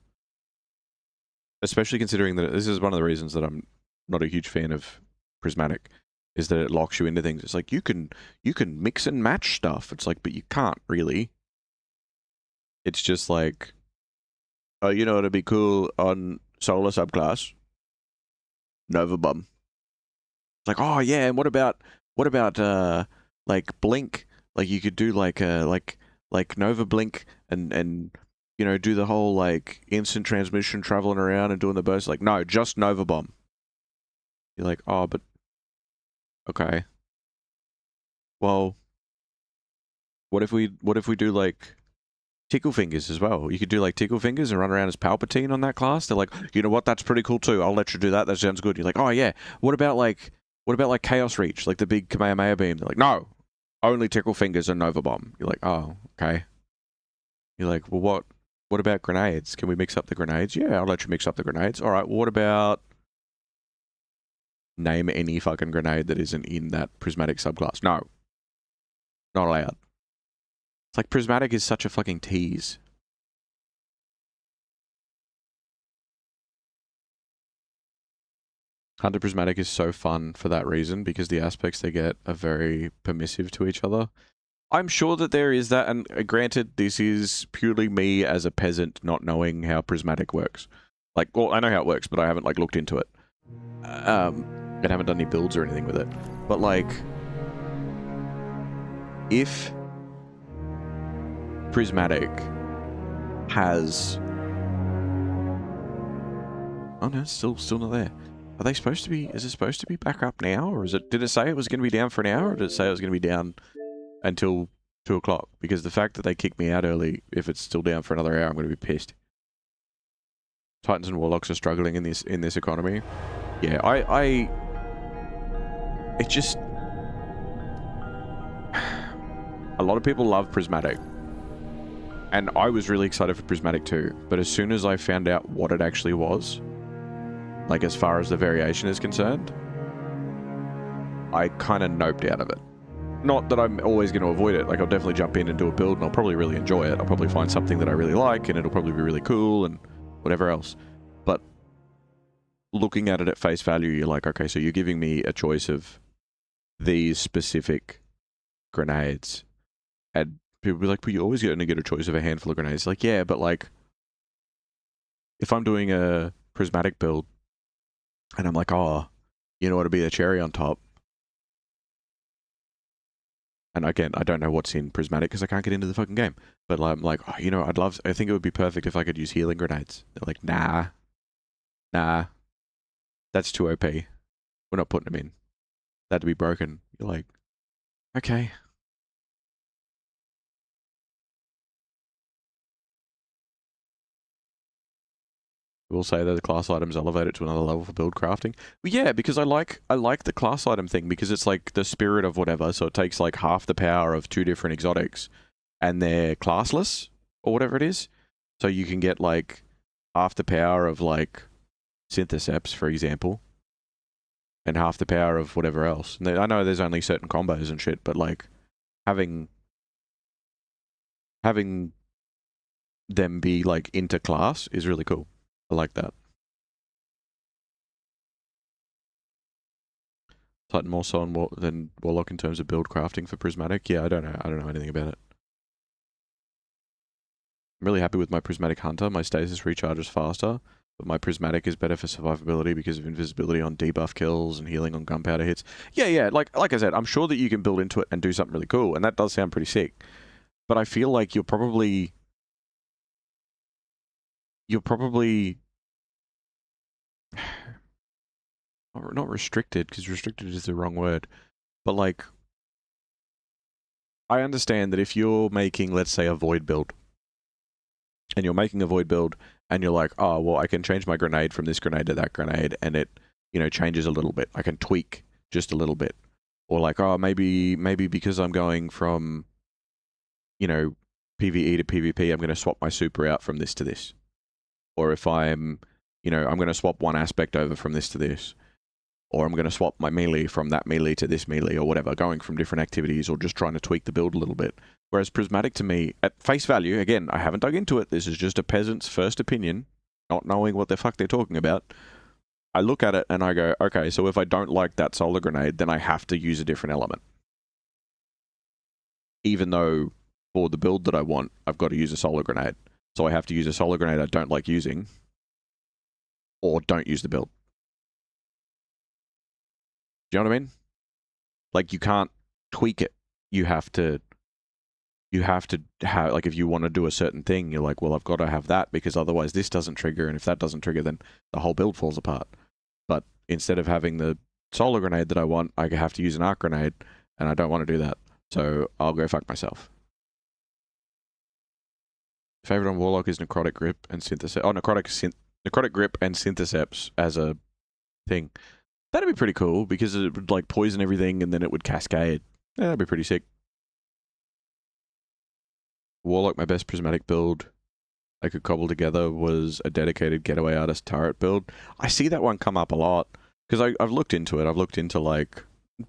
especially considering that this is one of the reasons that I'm not a huge fan of Prismatic, is that it locks you into things. It's like, you can mix and match stuff. It's like, but you can't really. It's just like, oh, you know what'd be cool on Solar subclass? Nova Bum. It's like, oh yeah, and what about like Blink Like you could do like Nova Blink and you know, do the whole like instant transmission traveling around and doing the burst. Like, no, just Nova Bomb. You're like, oh, but okay. Well, what if we do like Tickle Fingers as well? You could do like Tickle Fingers and run around as Palpatine on that class. They're like, you know what, that's pretty cool too. I'll let you do that. That sounds good. You're like, oh yeah. What about like Chaos Reach, like the big Kamehameha beam? They're like, no, only Tickle Fingers and Nova Bomb. You're like, oh, okay. You're like, well, what about grenades? Can we mix up the grenades? Yeah, I'll let you mix up the grenades. All right, well, what about name any fucking grenade that isn't in that prismatic subclass? No, not allowed. It's like prismatic is such a fucking tease. Hunter Prismatic is so fun for that reason, because the aspects they get are very permissive to each other. I'm sure that there is that, and granted, this is purely me as a peasant not knowing how Prismatic works. Like, well, I know how it works, but I haven't, like, looked into it. And haven't done any builds or anything with it. But, like, if Prismatic has... Oh no, it's still not there. Are they supposed to be... Is it supposed to be back up now? Or is it... Did it say it was going to be down for an hour? Or did it say it was going to be down until 2 o'clock? Because the fact that they kicked me out early, if it's still down for another hour, I'm going to be pissed. Titans and Warlocks are struggling in this economy. Yeah, it just... A lot of people love Prismatic. And I was really excited for Prismatic too. But as soon as I found out what it actually was, like as far as the variation is concerned, I kind of noped out of it. Not that I'm always going to avoid it. Like, I'll definitely jump in and do a build, and I'll probably really enjoy it. I'll probably find something that I really like, and it'll probably be really cool, and whatever else. But looking at it at face value, you're like, okay, so you're giving me a choice of these specific grenades. And people be like, but you're always going to get a choice of a handful of grenades. Like, yeah, but like, if I'm doing a prismatic build, and I'm like, oh, you know what would be the cherry on top? And again, I don't know what's in prismatic because I can't get into the fucking game. But I'm like, oh, you know, I think it would be perfect if I could use healing grenades. They're like, nah, that's too OP. We're not putting them in. That'd be broken. You're like, okay. We'll say that the class items elevate it to another level for build crafting. Well, yeah, because I like the class item thing because it's like the spirit of whatever. So it takes like half the power of 2 different exotics, and they're classless or whatever it is. So you can get like half the power of like Syntheseps, for example, and half the power of whatever else. And I know there's only certain combos and shit, but like having them be like interclass is really cool. I like that. Titan more so than Warlock in terms of build crafting for Prismatic. Yeah, I don't know anything about it. I'm really happy with my Prismatic Hunter. My stasis recharges faster, but my Prismatic is better for survivability because of invisibility on debuff kills and healing on gunpowder hits. Yeah, like I said, I'm sure that you can build into it and do something really cool, and that does sound pretty sick. But I feel like you're probably not restricted, because restricted is the wrong word, but like, I understand that if you're making, let's say, a void build, and you're making a void build, and you're like, oh, well, I can change my grenade from this grenade to that grenade, and it, you know, changes a little bit. I can tweak just a little bit. Or like, oh, maybe because I'm going from, you know, PvE to PvP, I'm going to swap my super out from this to this. Or if I'm, you know, I'm going to swap one aspect over from this to this. Or I'm going to swap my melee from that melee to this melee, or whatever, going from different activities, or just trying to tweak the build a little bit. Whereas Prismatic, to me, at face value, again, I haven't dug into it, this is just a peasant's first opinion, not knowing what the fuck they're talking about. I look at it and I go, okay, so if I don't like that solar grenade, then I have to use a different element. Even though, for the build that I want, I've got to use a solar grenade. So I have to use a solar grenade I don't like using, or don't use the build. Do you know what I mean? Like, you can't tweak it. You have to you have to have, like, if you want to do a certain thing, you're like, well, I've got to have that because otherwise this doesn't trigger, and if that doesn't trigger, then the whole build falls apart. But instead of having the solar grenade that I want, I have to use an arc grenade, and I don't want to do that. So I'll go fuck myself. Favorite on Warlock is Necrotic Grip and Syntheseps. Oh, Necrotic Grip and Syntheseps as a thing. That'd be pretty cool because it would like poison everything and then it would cascade. Yeah, that'd be pretty sick. Warlock, my best prismatic build I could cobble together was a dedicated getaway artist turret build. I see that one come up a lot because I've looked into it. I've looked into like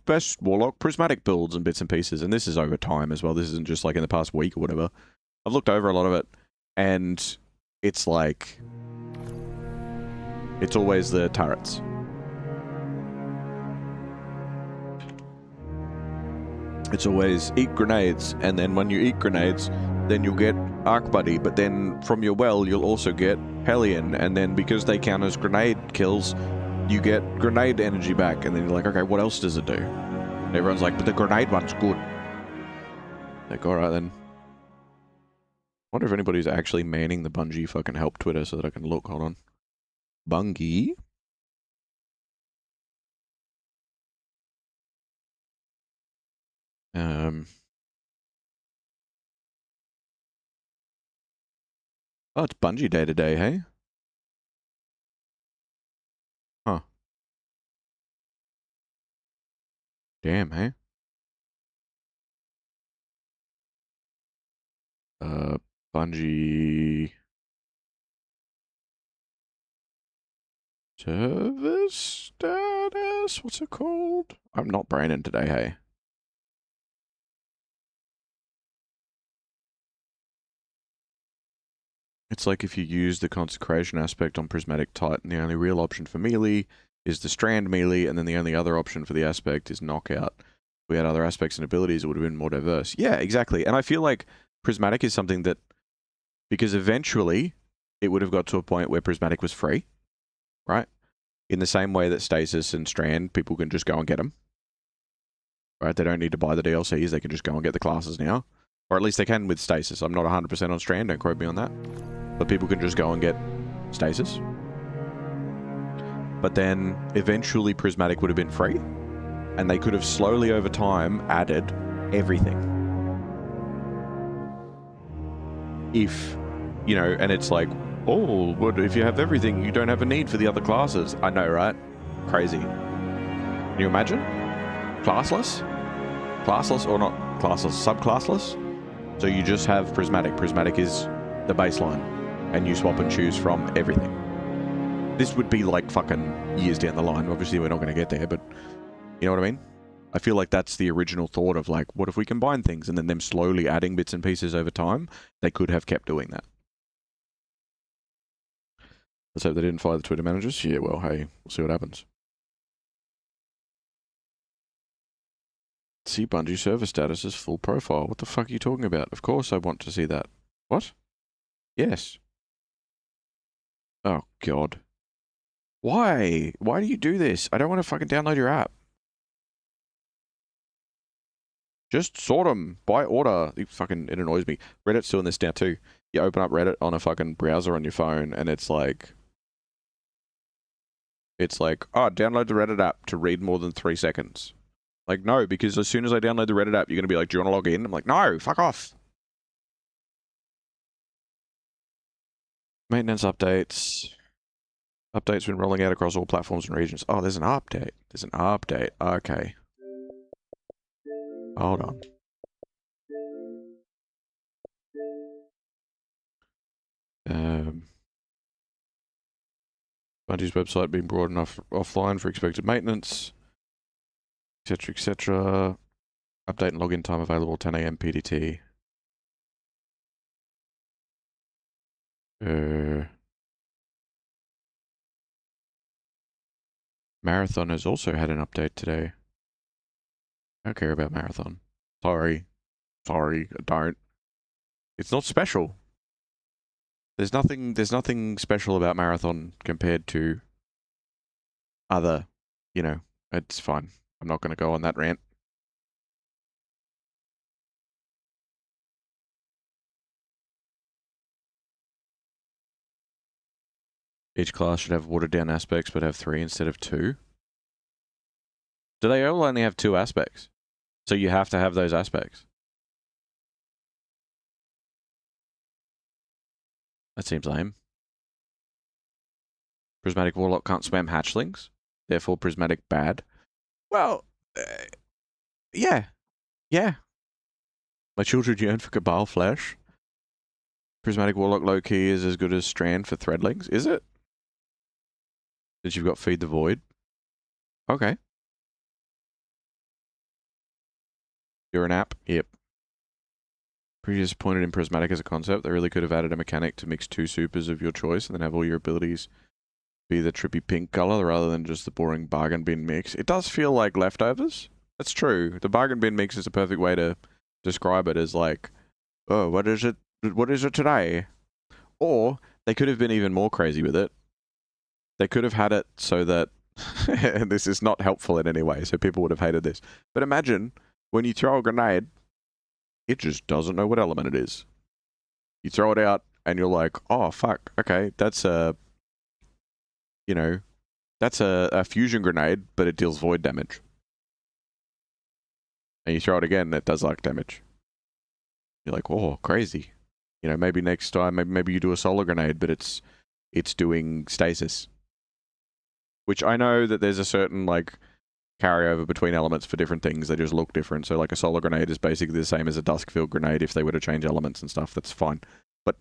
best Warlock prismatic builds and bits and pieces, and this is over time as well. This isn't just like in the past week or whatever. I've looked over a lot of it, and it's like it's always the turrets. It's always eat grenades, and then when you eat grenades, then you'll get Arc Buddy, but then from your well, you'll also get Hellion, and then because they count as grenade kills, you get grenade energy back, and then you're like, okay, what else does it do? And everyone's like, but the grenade one's good. Like, alright then. Wonder if anybody's actually manning the Bungie fucking help Twitter so that I can look. Hold on. Bungie? Oh, it's Bungie Day today, hey? Huh. Damn, hey? Bungie... Service status? What's it called? I'm not braining today, hey? It's like if you use the consecration aspect on Prismatic Titan, the only real option for melee is the strand melee, and then the only other option for the aspect is knockout. If we had other aspects and abilities, it would have been more diverse. Yeah, exactly. And I feel like Prismatic is something that, because eventually it would have got to a point where Prismatic was free, right? In the same way that Stasis and Strand, people can just go and get them. Right? They don't need to buy the DLCs, they can just go and get the classes now. Or at least they can with Stasis. I'm not 100% on Strand, don't quote me on that. But people can just go and get Stasis. But then eventually Prismatic would have been free, and they could have slowly over time added everything. If, you know, and it's like, oh, but if you have everything, you don't have a need for the other classes. I know, right? Crazy. Can you imagine? Classless? Classless or not classless? Subclassless? So you just have Prismatic. Prismatic is the baseline, and you swap and choose from everything. This would be like fucking years down the line. Obviously, we're not going to get there, but you know what I mean? I feel like that's the original thought of like, what if we combine things, and then them slowly adding bits and pieces over time? They could have kept doing that. Let's hope they didn't fire the Twitter managers. Yeah, well, hey, we'll see what happens. See Bungie server status as full profile. What the fuck are you talking about? Of course I want to see that. What? Yes. Oh, God. Why? Why do you do this? I don't want to fucking download your app. Just sort them by order. It annoys me. Reddit's doing this now too. You open up Reddit on a fucking browser on your phone, and it's like, oh, download the Reddit app to read more than 3 seconds. Like, no, because as soon as I download the Reddit app, you're going to be like, do you want to log in? I'm like, no, fuck off. Maintenance updates. Updates been rolling out across all platforms and regions. Oh, there's an update. There's an update. Okay. Hold on. Bungie's website being brought enough offline for expected maintenance, etc., etc. Update and login time available 10 AM PDT. Marathon has also had an update today. I don't care about Marathon. Sorry. Sorry, I don't. It's not special. There's nothing special about Marathon compared to other, you know, it's fine. I'm not going to go on that rant. Each class should have watered down aspects, but have 3 instead of 2. Do they all only have 2 aspects? So you have to have those aspects. That seems lame. Prismatic Warlock can't spam hatchlings, therefore Prismatic bad. Well, yeah. Yeah. My children yearn for Cabal flesh. Prismatic Warlock low-key is as good as Strand for Threadlings. Is it? Since you've got Feed the Void. Okay. You're an app? Yep. Pretty disappointed in Prismatic as a concept. They really could have added a mechanic to mix 2 supers of your choice and then have all your abilities be the trippy pink color rather than just the boring bargain bin mix. It does feel like leftovers. That's true. The bargain bin mix is a perfect way to describe it as like, oh, what is it? What is it today? Or they could have been even more crazy with it. They could have had it so that, and this is not helpful in any way, so people would have hated this. But imagine when you throw a grenade, it just doesn't know what element it is. You throw it out and you're like, oh, fuck, okay, that's a, you know, that's a fusion grenade, but it deals void damage. And you throw it again, it does arc damage. You're like, oh, crazy. You know, maybe next time, maybe you do a solar grenade, but it's doing stasis. Which I know that there's a certain, like, carryover between elements for different things. They just look different. So, like, a solar grenade is basically the same as a Duskfield grenade if they were to change elements and stuff. That's fine. But,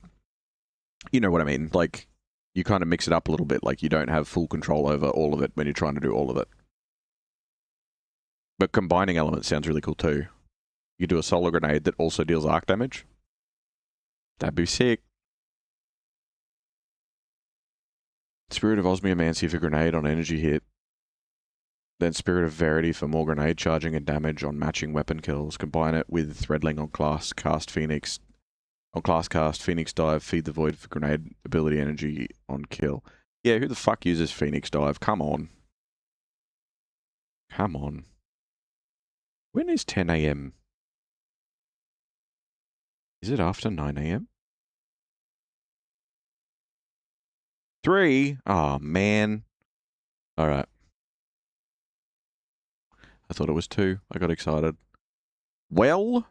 you know what I mean. Like, you kind of mix it up a little bit. Like, you don't have full control over all of it when you're trying to do all of it. But combining elements sounds really cool too. You do a solar grenade that also deals arc damage. That'd be sick. Spirit of Osmiomancy for grenade on energy hit. Then Spirit of Verity for more grenade charging and damage on matching weapon kills. Combine it with Threadling on class cast Phoenix. On class cast, Phoenix Dive, Feed the Void for grenade ability energy on kill. Yeah, who the fuck uses Phoenix Dive? Come on. Come on. When is 10 AM? Is it after 9 AM? 3? Oh, man. Alright. I thought it was 2. I got excited. Well...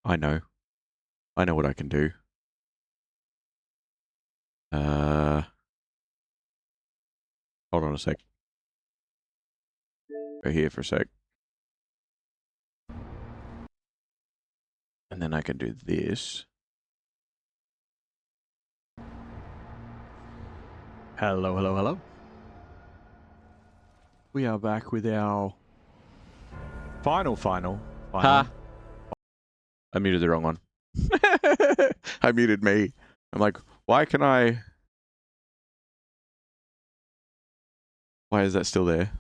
I know. I know what I can do. Hold on a sec. Go here for a sec. And then I can do this. Hello, hello, hello. We are back with our final. Ha! I muted the wrong one. I muted me. I'm like, why can I... Why is that still there?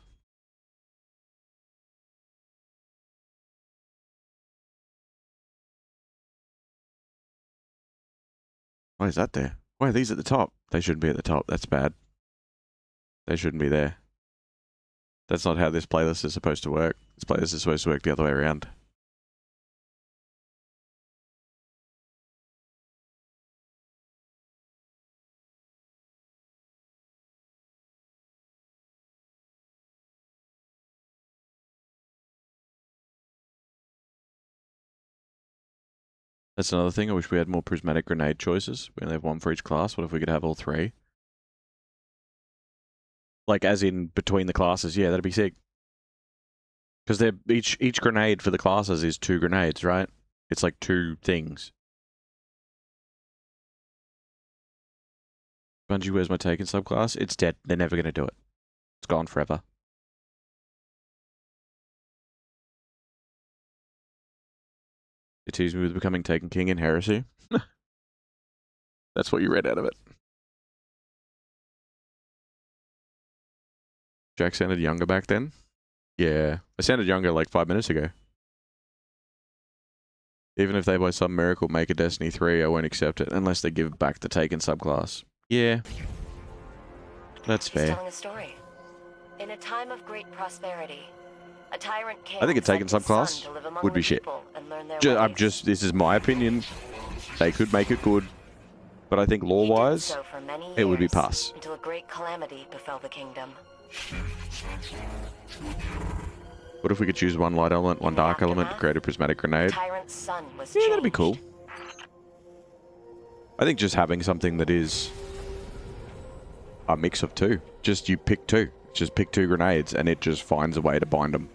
Why is that there? Why are these at the top? They shouldn't be at the top. That's bad. They shouldn't be there. That's not how this playlist is supposed to work. This playlist is supposed to work the other way around. That's another thing. I wish we had more prismatic grenade choices. We only have 1 for each class. What if we could have all 3? Like, as in between the classes. Yeah, that'd be sick. Because they're each grenade for the classes is 2 grenades, right? It's like 2 things. Bungie, where's my Taken subclass? It's dead. They're never going to do it. It's gone forever. It teased me with becoming Taken King in Heresy. That's what you read out of it. Jack sounded younger back then? Yeah. I sounded younger like 5 minutes ago. Even if they by some miracle make a Destiny 3, I won't accept it unless they give back the Taken subclass. Yeah. That's She's fair. telling a story. In a time of great prosperity, a tyrant king I think a Taken sent his son subclass to live among would the be shit. people and learn their This is my opinion. They could make it good, but I think lore-wise, so for many it would be years, pass. until a great calamity befell the kingdom. What if we could choose one light element, one In the dark element, aftermath, create a prismatic The grenade? tyrant's son was Yeah, that'd be cool. changed. I think just having something that is a mix of two. Just you pick two. Just pick two grenades and it just finds a way to bind them.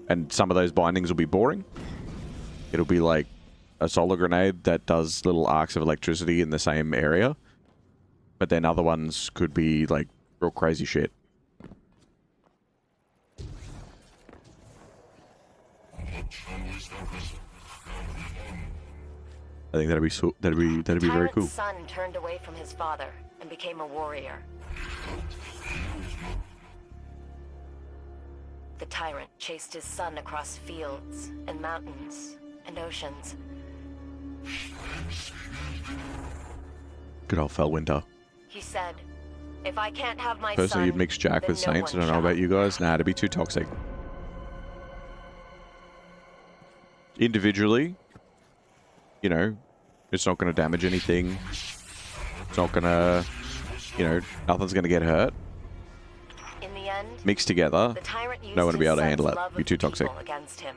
And some of those bindings will be boring. It'll be like a solar grenade that does little arcs of electricity in the same area. But then other ones could be like real crazy shit. I think that'd be very cool. The son turned away from his father and became a warrior. The tyrant chased his son across fields and mountains and oceans. Good old Felwinter. He said, "If I can't have my Personally, son, you'd mix Jack then with no Saints. I one don't know shall." about you guys. Nah, it'd be too toxic. Individually, you know, it's not going to damage anything. It's not going to, you know, nothing's going to get hurt. In the end, Mixed together, the tyrant used no one will be his able to son's handle it. love Be of too the toxic. people against him.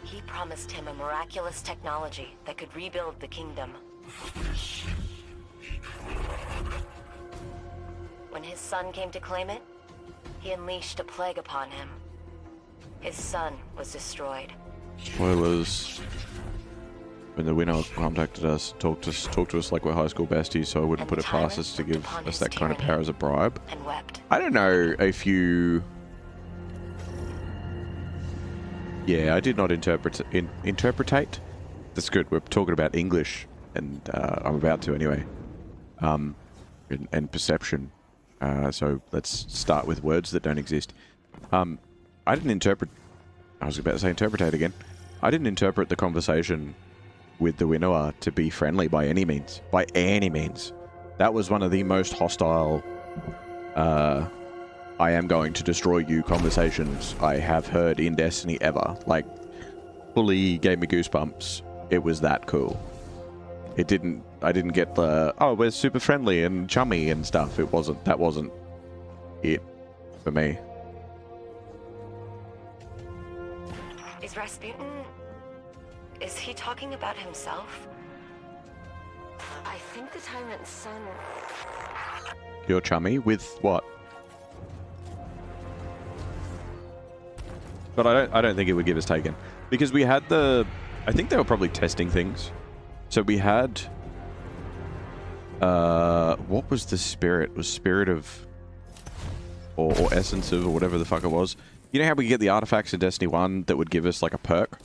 He promised him a miraculous technology that could rebuild the kingdom. When his son came to claim it, he unleashed a plague upon him. His son was destroyed. Spoilers. When the winner contacted us, talked to us like we're high school besties, so I wouldn't And put the it past tyrant us to looked give upon us his that kind of tyranny power as a bribe. And wept. I don't know if you... Yeah, I did not interpretate. That's good. We're talking about English, and I'm about to anyway. And perception. So let's start with words that don't exist. I didn't interpret... I was about to say interpretate again. I didn't interpret the conversation with the Winnower to be friendly by any means. By any means. That was one of the most hostile... I am going to destroy you conversations I have heard in Destiny ever. Like, fully gave me goosebumps. It was that cool. I didn't get the, oh, we're super friendly and chummy and stuff. That wasn't it for me. Is Rasputin... is he talking about himself? I think the tyrant's son... You're chummy with what? But I don't think it would give us Taken. Because we had the... I think they were probably testing things. So we had... what was the spirit? Was spirit of... Or essence of, or whatever the fuck it was. You know how we get the artifacts in Destiny 1 that would give us like a perk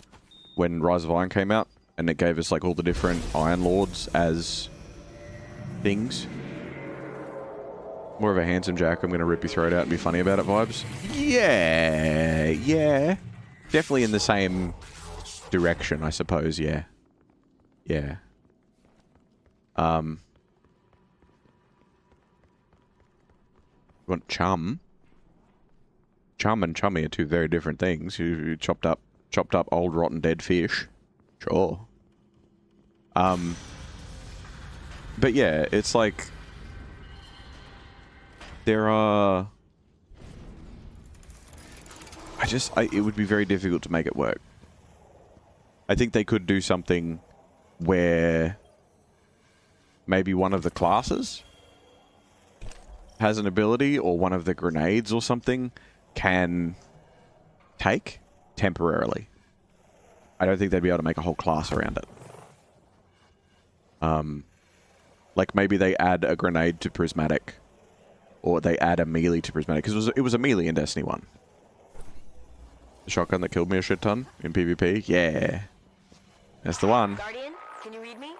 when Rise of Iron came out? And it gave us like all the different Iron Lords as things? More of a handsome Jack, I'm going to rip your throat out and be funny about it vibes. Yeah. Definitely in the same direction, I suppose, yeah. Yeah. You want chum? Chum and chummy are two very different things. You chopped up old rotten dead fish. Sure. But yeah, it's like... There are... it would be very difficult to make it work. I think they could do something where maybe one of the classes has an ability, or one of the grenades or something can take temporarily. I don't think they'd be able to make a whole class around it. Like maybe they add a grenade to prismatic. Or they add a melee to prismatic, because it was a melee in Destiny 1. The shotgun that killed me a shit ton in PvP? Yeah. That's the one. Guardian, can you read me?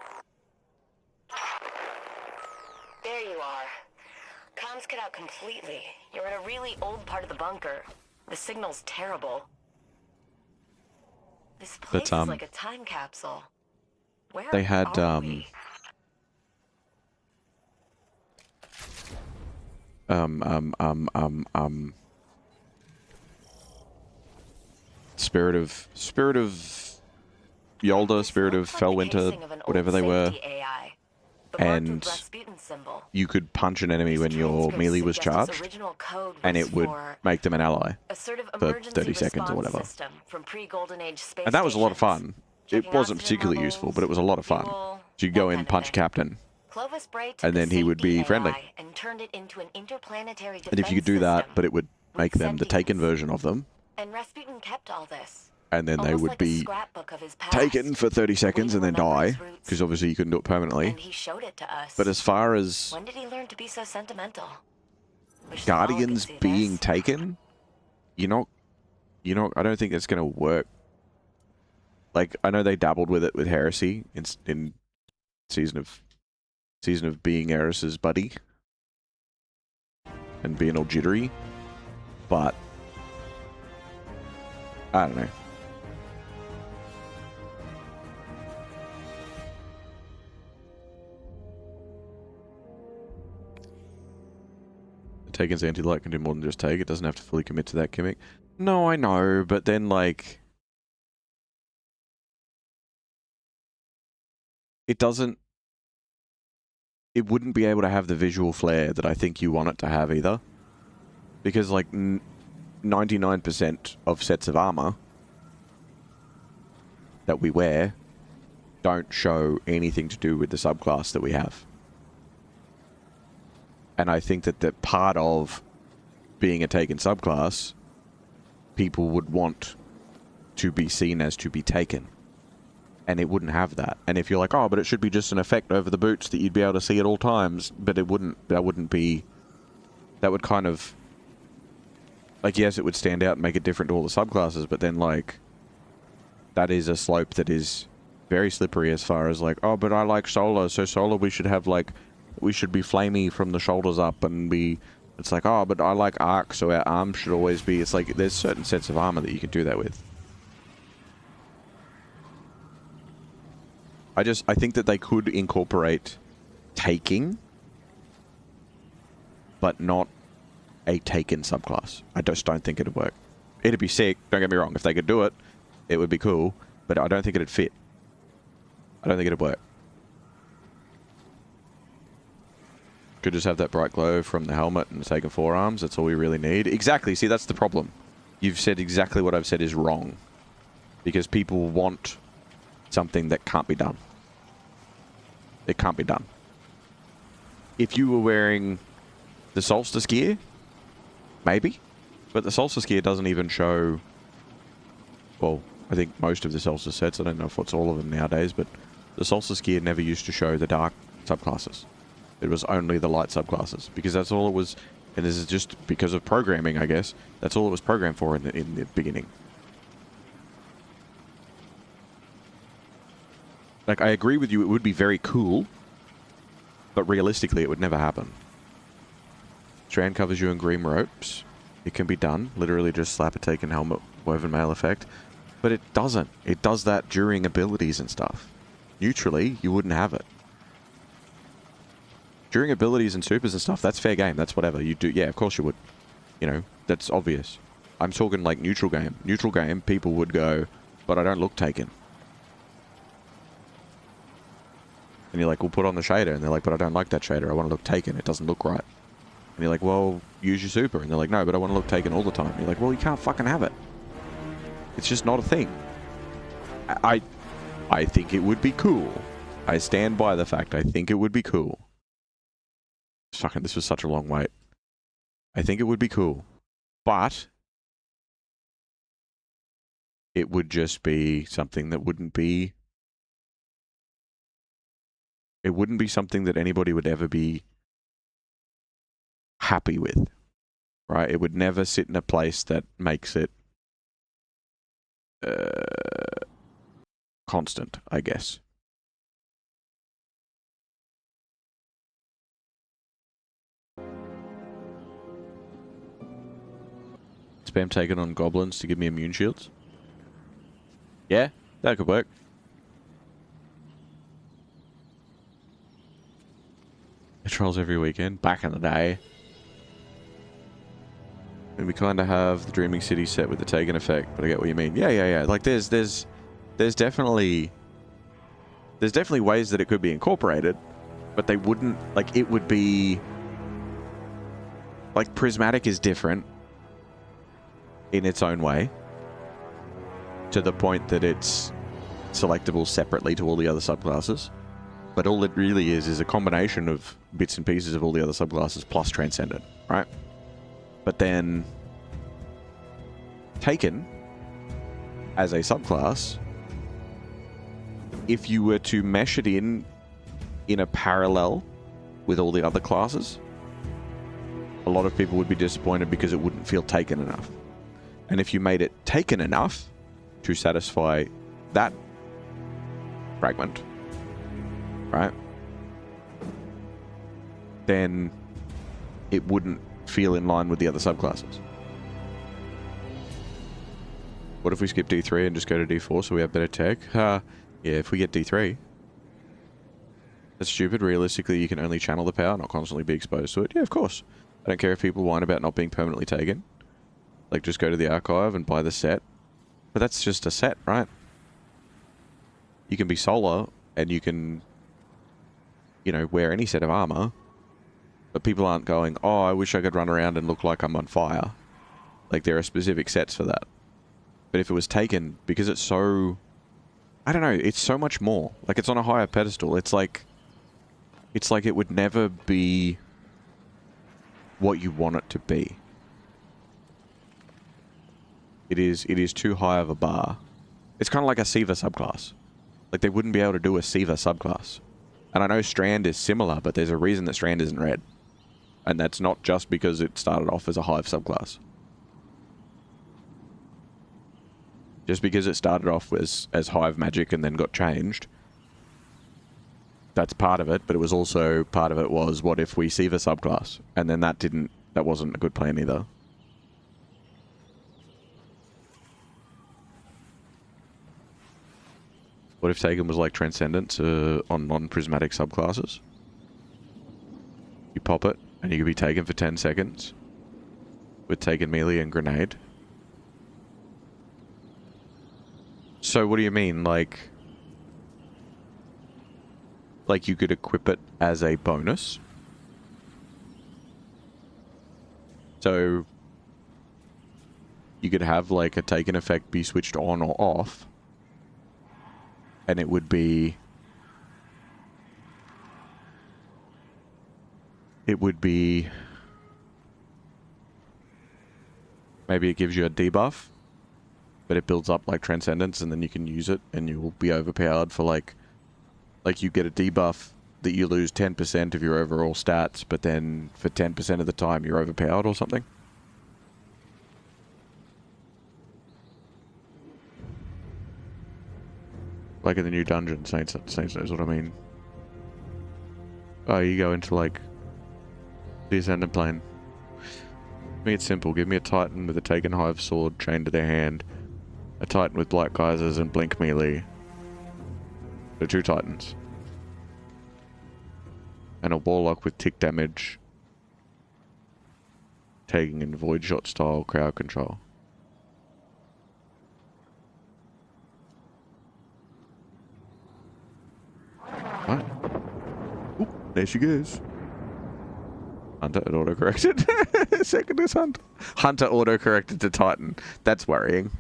There you are. Comms cut out completely. You're in a really old part of the bunker. The signal's terrible. This place is like a time capsule. Where they had, are we? Spirit of Yolda, Spirit of Felwinter, whatever they were, and you could punch an enemy when your melee was charged, and it would make them an ally for 30 seconds or whatever. And that was a lot of fun. It wasn't particularly useful, but it was a lot of fun. So you'd go in, punch Captain, and then he would be friendly. And turned it into an interplanetary And if you could do that, but it would make them the Taken version of them, and Rasputin kept all this. and then they Almost would like a be scrapbook of his past. taken for 30 seconds and then remember his die, roots. because obviously you couldn't do it permanently. And he showed it to us. But as far as When did he learn to be so sentimental? Wish the world could Guardians see being this. taken, I don't think it's going to work. Like, I know they dabbled with it with Heresy in season of being Eris's buddy and being all jittery, but I don't know. Taken's anti-light can do more than just take. It doesn't have to fully commit to that gimmick. No, I know, but then, like, it wouldn't be able to have the visual flair that I think you want it to have either. Because, like, 99% of sets of armor that we wear don't show anything to do with the subclass that we have. And I think that part of being a Taken subclass, people would want to be seen as to be taken. And it wouldn't have that. And if you're like, oh, but it should be just an effect over the boots that you'd be able to see at all times, but it wouldn't, that would kind of, like, yes, it would stand out and make it different to all the subclasses, but then, like, that is a slope that is very slippery as far as, like, oh, but I like Solar, so Solar we should have, like, we should be flamey from the shoulders up and be... It's like, oh, but I like arc, so our arms should always be... It's like, there's certain sets of armor that you can do that with. I think that they could incorporate taking, but not a Taken subclass. I just don't think it'd work. It'd be sick, don't get me wrong. If they could do it, it would be cool, but I don't think it'd fit. I don't think it'd work. Could just have that bright glow from the helmet and the Taken forearms. That's all we really need. Exactly. See, that's the problem. You've said exactly what I've said is wrong. Because people want something that can't be done. It can't be done. If you were wearing the Solstice gear, maybe. But the Solstice gear doesn't even show... Well, I think most of the Solstice sets, I don't know if it's all of them nowadays, but the Solstice gear never used to show the dark subclasses. It was only the light subclasses, because that's all it was, and this is just because of programming, I guess. That's all it was programmed for in the beginning. Like, I agree with you, it would be very cool, but realistically it would never happen. Strand covers you in green ropes. It can be done. Literally just slap a Taken helmet, woven mail effect. But it doesn't. It does that during abilities and stuff. Neutrally, you wouldn't have it. During abilities and supers and stuff, that's fair game. That's whatever. You do, yeah, of course you would. You know, that's obvious. I'm talking like neutral game. Neutral game, people would go, but I don't look Taken. And you're like, we'll put on the shader. And they're like, but I don't like that shader. I want to look Taken. It doesn't look right. And you're like, well, use your super. And they're like, no, but I want to look Taken all the time. And you're like, well, you can't fucking have it. It's just not a thing. I think it would be cool. I stand by the fact I think it would be cool. Fucking, this was such a long wait. I think it would be cool. But it would just be something that wouldn't be... It wouldn't be something that anybody would ever be happy with. Right? It would never sit in a place that makes it constant, I guess. Spam Taken on goblins to give me immune shields. Yeah, that could work. Trolls every weekend. Back in the day. And we kind of have the Dreaming City set with the Taken effect, but I get what you mean. Yeah. Like there's definitely ways that it could be incorporated, but they wouldn't, like, it would be like prismatic is different in its own way to the point that it's selectable separately to all the other subclasses. But all it really is a combination of bits and pieces of all the other subclasses plus Transcendent, right? But then Taken as a subclass, if you were to mesh it in a parallel with all the other classes, a lot of people would be disappointed because it wouldn't feel Taken enough. And if you made it Taken enough to satisfy that fragment, right, then it wouldn't feel in line with the other subclasses. What if we skip D3 and just go to D4 so we have better tech? Yeah, if we get D3. That's stupid. Realistically, you can only channel the power, not constantly be exposed to it. Yeah, of course. I don't care if people whine about not being permanently taken. Like, just go to the archive and buy the set. But that's just a set, right? You can be solar, and you can, you know, wear any set of armor. But people aren't going, oh, I wish I could run around and look like I'm on fire. Like, there are specific sets for that. But if it was Taken, because it's so... I don't know, it's so much more. Like, it's on a higher pedestal. It's like it would never be what you want it to be. It is too high of a bar. It's kind of like a Siva subclass. Like, they wouldn't be able to do a Siva subclass. And I know Strand is similar, but there's a reason that Strand isn't red. And that's not just because it started off as a Hive subclass. Just because it started off as Hive magic and then got changed, that's part of it, but it was also, part of it was, what if we Siva subclass? And then that wasn't a good plan either. What if Taken was like Transcendent on non-prismatic subclasses? You pop it, and you could be taken for 10 seconds with Taken melee and grenade. So what do you mean? Like you could equip it as a bonus? So you could have like a Taken effect be switched on or off, and it would be... Maybe it gives you a debuff, but it builds up like Transcendence, and then you can use it, and you will be overpowered for like you get a debuff that you lose 10% of your overall stats, but then for 10% of the time you're overpowered or something. Like in the new dungeon, Saints knows what I mean. Oh, you go into like the Ascendant Plane. Make it simple. Give me a Titan with a Taken Hive sword chained to their hand, a Titan with Black Geysers and Blink melee. So 2 Titans. And a Warlock with tick damage, taking in Void Shot style crowd control. Right. Oop, there she goes. Hunter had auto-corrected. Second is Hunter. Hunter auto-corrected to Titan. That's worrying.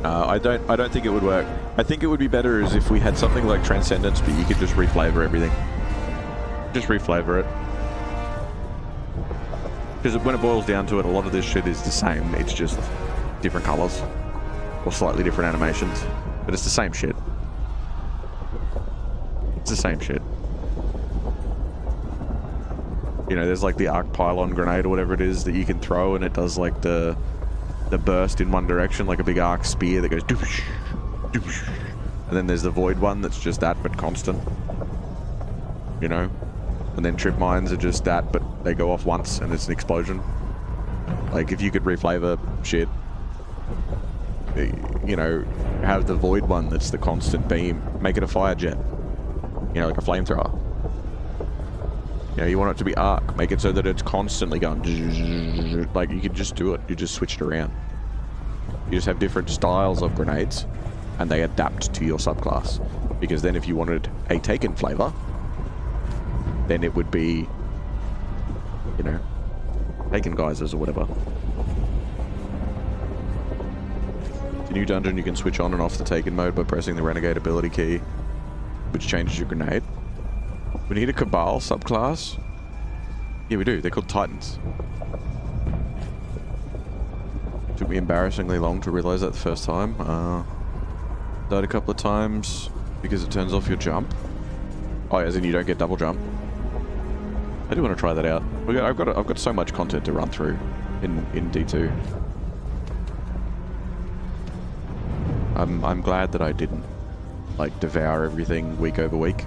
I don't think it would work. I think it would be better as if we had something like Transcendence, but you could just reflavor everything. Just reflavor it. Because when it boils down to it, a lot of this shit is the same. It's just different colors or slightly different animations, but it's the same shit. It's the same shit. You know, there's like the arc pylon grenade or whatever it is that you can throw, and it does like the burst in one direction, like a big arc spear that goes doosh, doosh. And then there's the void one that's just that but constant. You know? And then trip mines are just that, but they go off once and it's an explosion. Like, if you could reflavor shit, you know, have the void one that's the constant beam, make it a fire jet. You know, like a flamethrower. You know, you want it to be arc. Make it so that it's constantly going. Like, you can just do it. You just switch it around. You just have different styles of grenades, and they adapt to your subclass. Because then if you wanted a Taken flavor, then it would be, you know, Taken geysers or whatever. The new dungeon, you can switch on and off the Taken mode by pressing the Renegade ability key, which changes your grenade. We need a Cabal subclass. Yeah, we do. They're called Titans. Took me embarrassingly long to realize that the first time. Died a couple of times because it turns off your jump. Oh, as in you don't get double jump. I do want to try that out. I've got so much content to run through in D2. I'm glad that I didn't like devour everything week over week.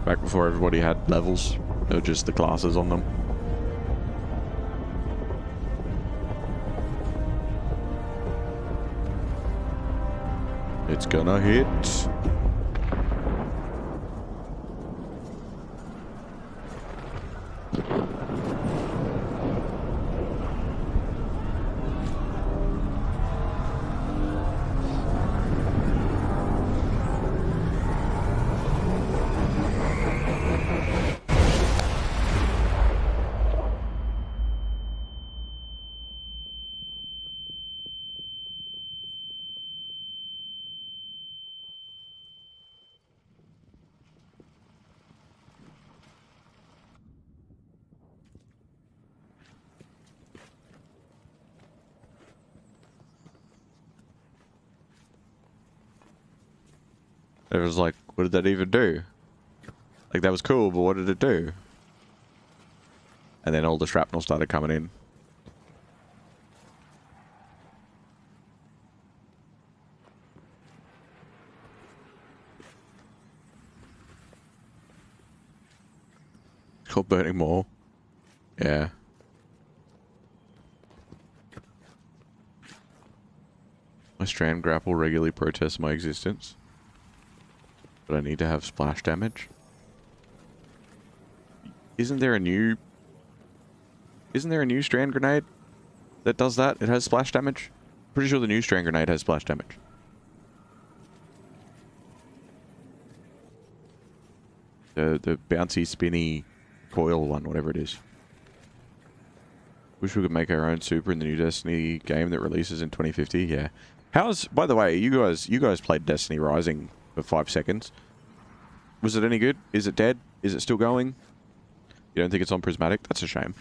Back before everybody had levels, or just the classes on them. It's gonna hit. It was like, what did that even do? Like, that was cool, but what did it do? And then all the shrapnel started coming in. It's called Burning More. Yeah. My strand grapple regularly protests my existence. But I need to have splash damage. Isn't there a new strand grenade that does that? It has splash damage? Pretty sure the new strand grenade has splash damage. The bouncy, spinny coil one, whatever it is. Wish we could make our own super in the new Destiny game that releases in 2050. Yeah. By the way, you guys played Destiny Rising for 5 seconds. Was it any good? Is it dead? Is it still going? You don't think it's on Prismatic? That's a shame.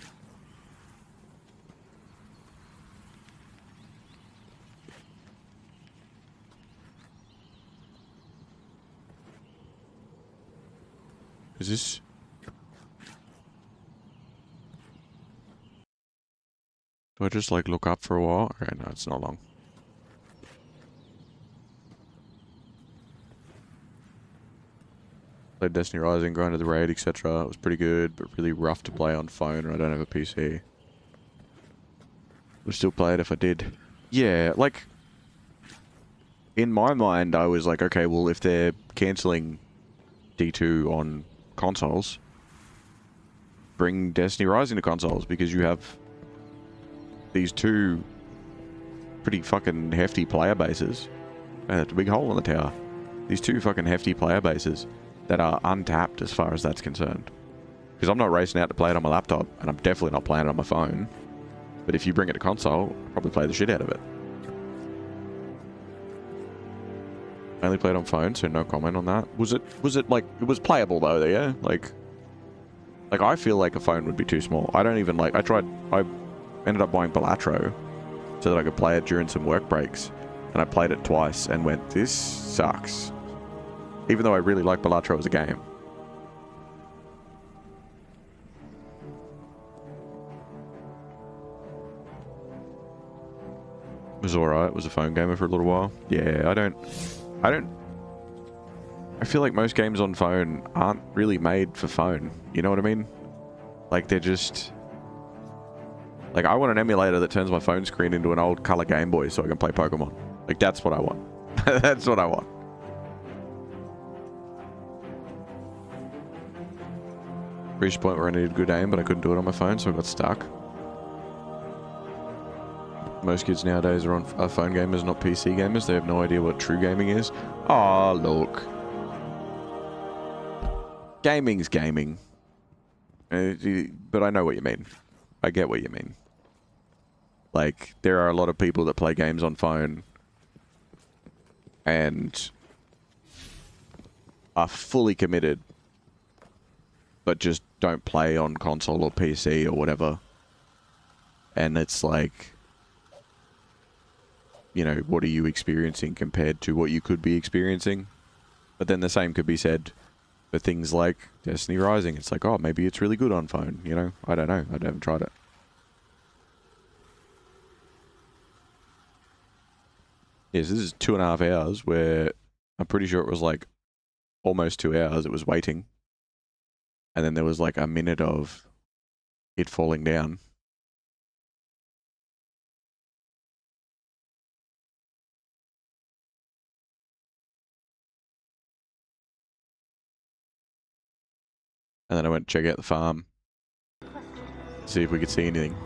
Is this... Do I just like look up for a while? Okay, no, it's not long. Played Destiny Rising, grinded the raid, etc. It was pretty good, but really rough to play on phone, and I don't have a PC. Would still play it if I did. Yeah, like... In my mind, I was like, okay, well, if they're cancelling D2 on consoles, bring Destiny Rising to consoles, because you have these two pretty fucking hefty player bases. And that's a big hole in the tower. These two fucking hefty player bases that are untapped as far as that's concerned. Because I'm not racing out to play it on my laptop, and I'm definitely not playing it on my phone. But if you bring it to console, I'll probably play the shit out of it. I only played on phone, so no comment on that. Was it like, it was playable though, yeah? Like I feel like a phone would be too small. I don't even like, I ended up buying Balatro so that I could play it during some work breaks. And I played it twice and went, this sucks. Even though I really like Balatro as a game. It was alright. It was a phone gamer for a little while. Yeah, I feel like most games on phone aren't really made for phone. You know what I mean? Like, they're just... Like, I want an emulator that turns my phone screen into an old color Game Boy so I can play Pokemon. Like, that's what I want. That's what I want. Reached a point where I needed good aim, but I couldn't do it on my phone, so I got stuck. Most kids nowadays are phone gamers, not PC gamers. They have no idea what true gaming is. Oh, look. Gaming's gaming. But I know what you mean. I get what you mean. Like, there are a lot of people that play games on phone and are fully committed, but just don't play on console or PC or whatever. And it's like, you know, what are you experiencing compared to what you could be experiencing? But then the same could be said for things like Destiny Rising. It's like, oh, maybe it's really good on phone, you know? I don't know. I haven't tried it. Yes, this is 2.5 hours where I'm pretty sure it was like almost 2 hours. It was waiting. And then there was like a minute of it falling down. And then I went to check out the farm. See if we could see anything.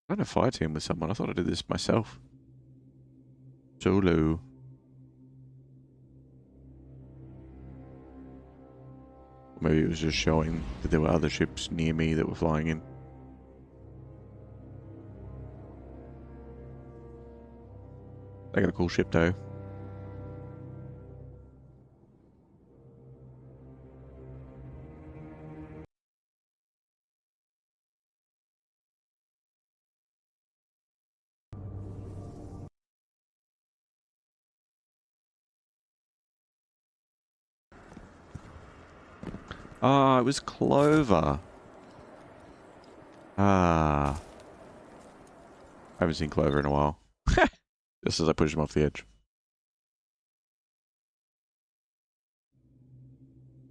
I'm trying to fight him with someone. I thought I did this myself. Solo. Maybe it was just showing that there were other ships near me that were flying in. They got a cool ship though. Ah, it was Clover. Ah. I haven't seen Clover in a while. Just as I push him off the edge.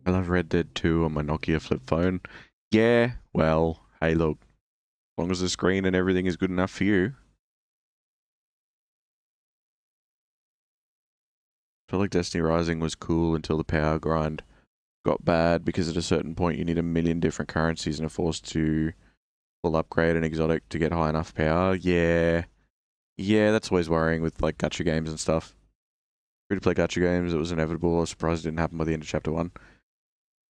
I love Red Dead 2 on my Nokia flip phone. Yeah, well, hey look. As long as the screen and everything is good enough for you. I feel like Destiny Rising was cool until the power grind got bad, because at a certain point you need a million different currencies and are forced to full upgrade an exotic to get high enough power. Yeah. Yeah, that's always worrying with like gacha games and stuff. Free-to-play gacha games, it was inevitable. I was surprised it didn't happen by the end of Chapter 1.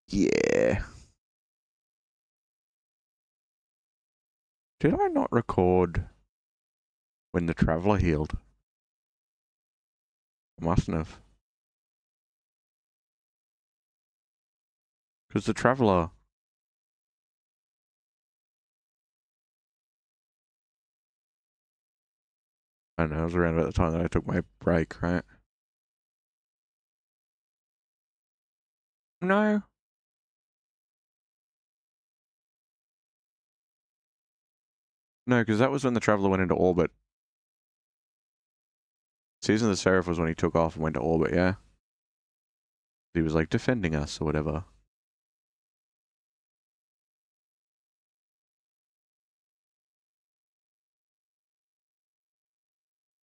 Yeah. Did I not record when the Traveller healed? I mustn't have. Because the Traveller... I don't know, it was around about the time that I took my break, right? No. No, because that was when the Traveller went into orbit. Season of the Seraph was when he took off and went to orbit, yeah? He was like defending us or whatever.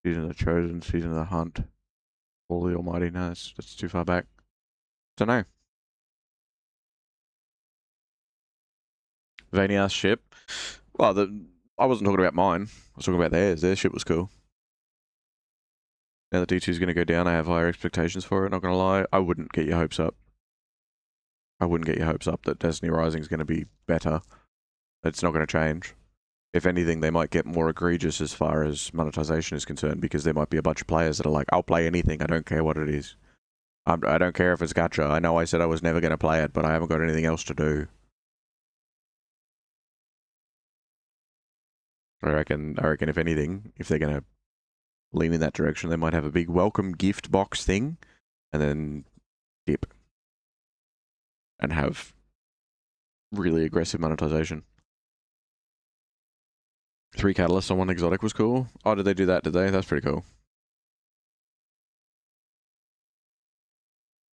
Season of the Chosen, Season of the Hunt. All the Almighty, no, that's too far back. Don't know. Vanias ship. Well, I wasn't talking about mine. I was talking about theirs. Their ship was cool. Now that D2 is going to go down, I have higher expectations for it. Not going to lie, I wouldn't get your hopes up. I wouldn't get your hopes up that Destiny Rising is going to be better. It's not going to change. If anything, they might get more egregious as far as monetization is concerned, because there might be a bunch of players that are like, I'll play anything, I don't care what it is. I don't care if it's gacha. I know I said I was never going to play it, but I haven't got anything else to do. I reckon if anything, if they're going to lean in that direction, they might have a big welcome gift box thing, and then dip. And have really aggressive monetization. 3 catalysts on 1 exotic was cool. Oh, did they do that? Did they? That's pretty cool.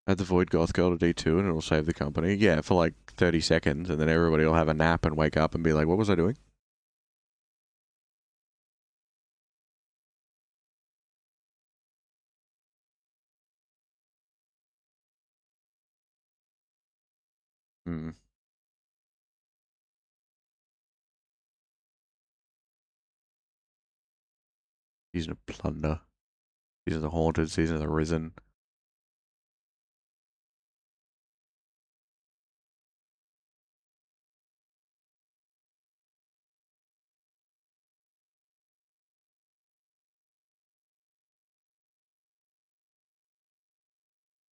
Add the Void Goth Girl to D2 and it'll save the company. Yeah, for like 30 seconds, and then everybody will have a nap and wake up and be like, what was I doing? Hmm. Season of Plunder. Season of the Haunted. Season of the Risen.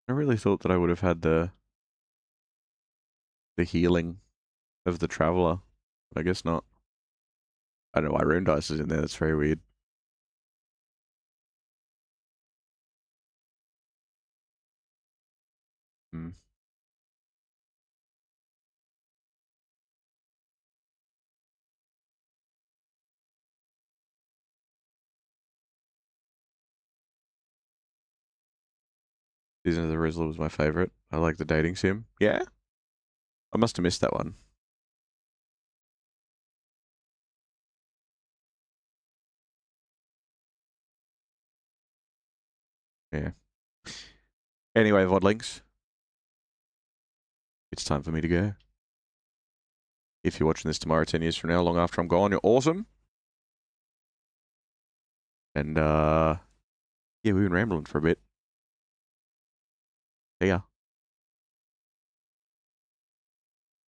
I really thought that I would have had the healing of the Traveler. But I guess not. I don't know why Rune Dice is in there. That's very weird. Hmm. Season of the Rizzler was my favorite. I like the dating sim. Yeah? I must have missed that one. Yeah. Anyway, Vodlings. It's time for me to go. If you're watching this tomorrow, 10 years from now, long after I'm gone, you're awesome. And, yeah, we've been rambling for a bit. See ya.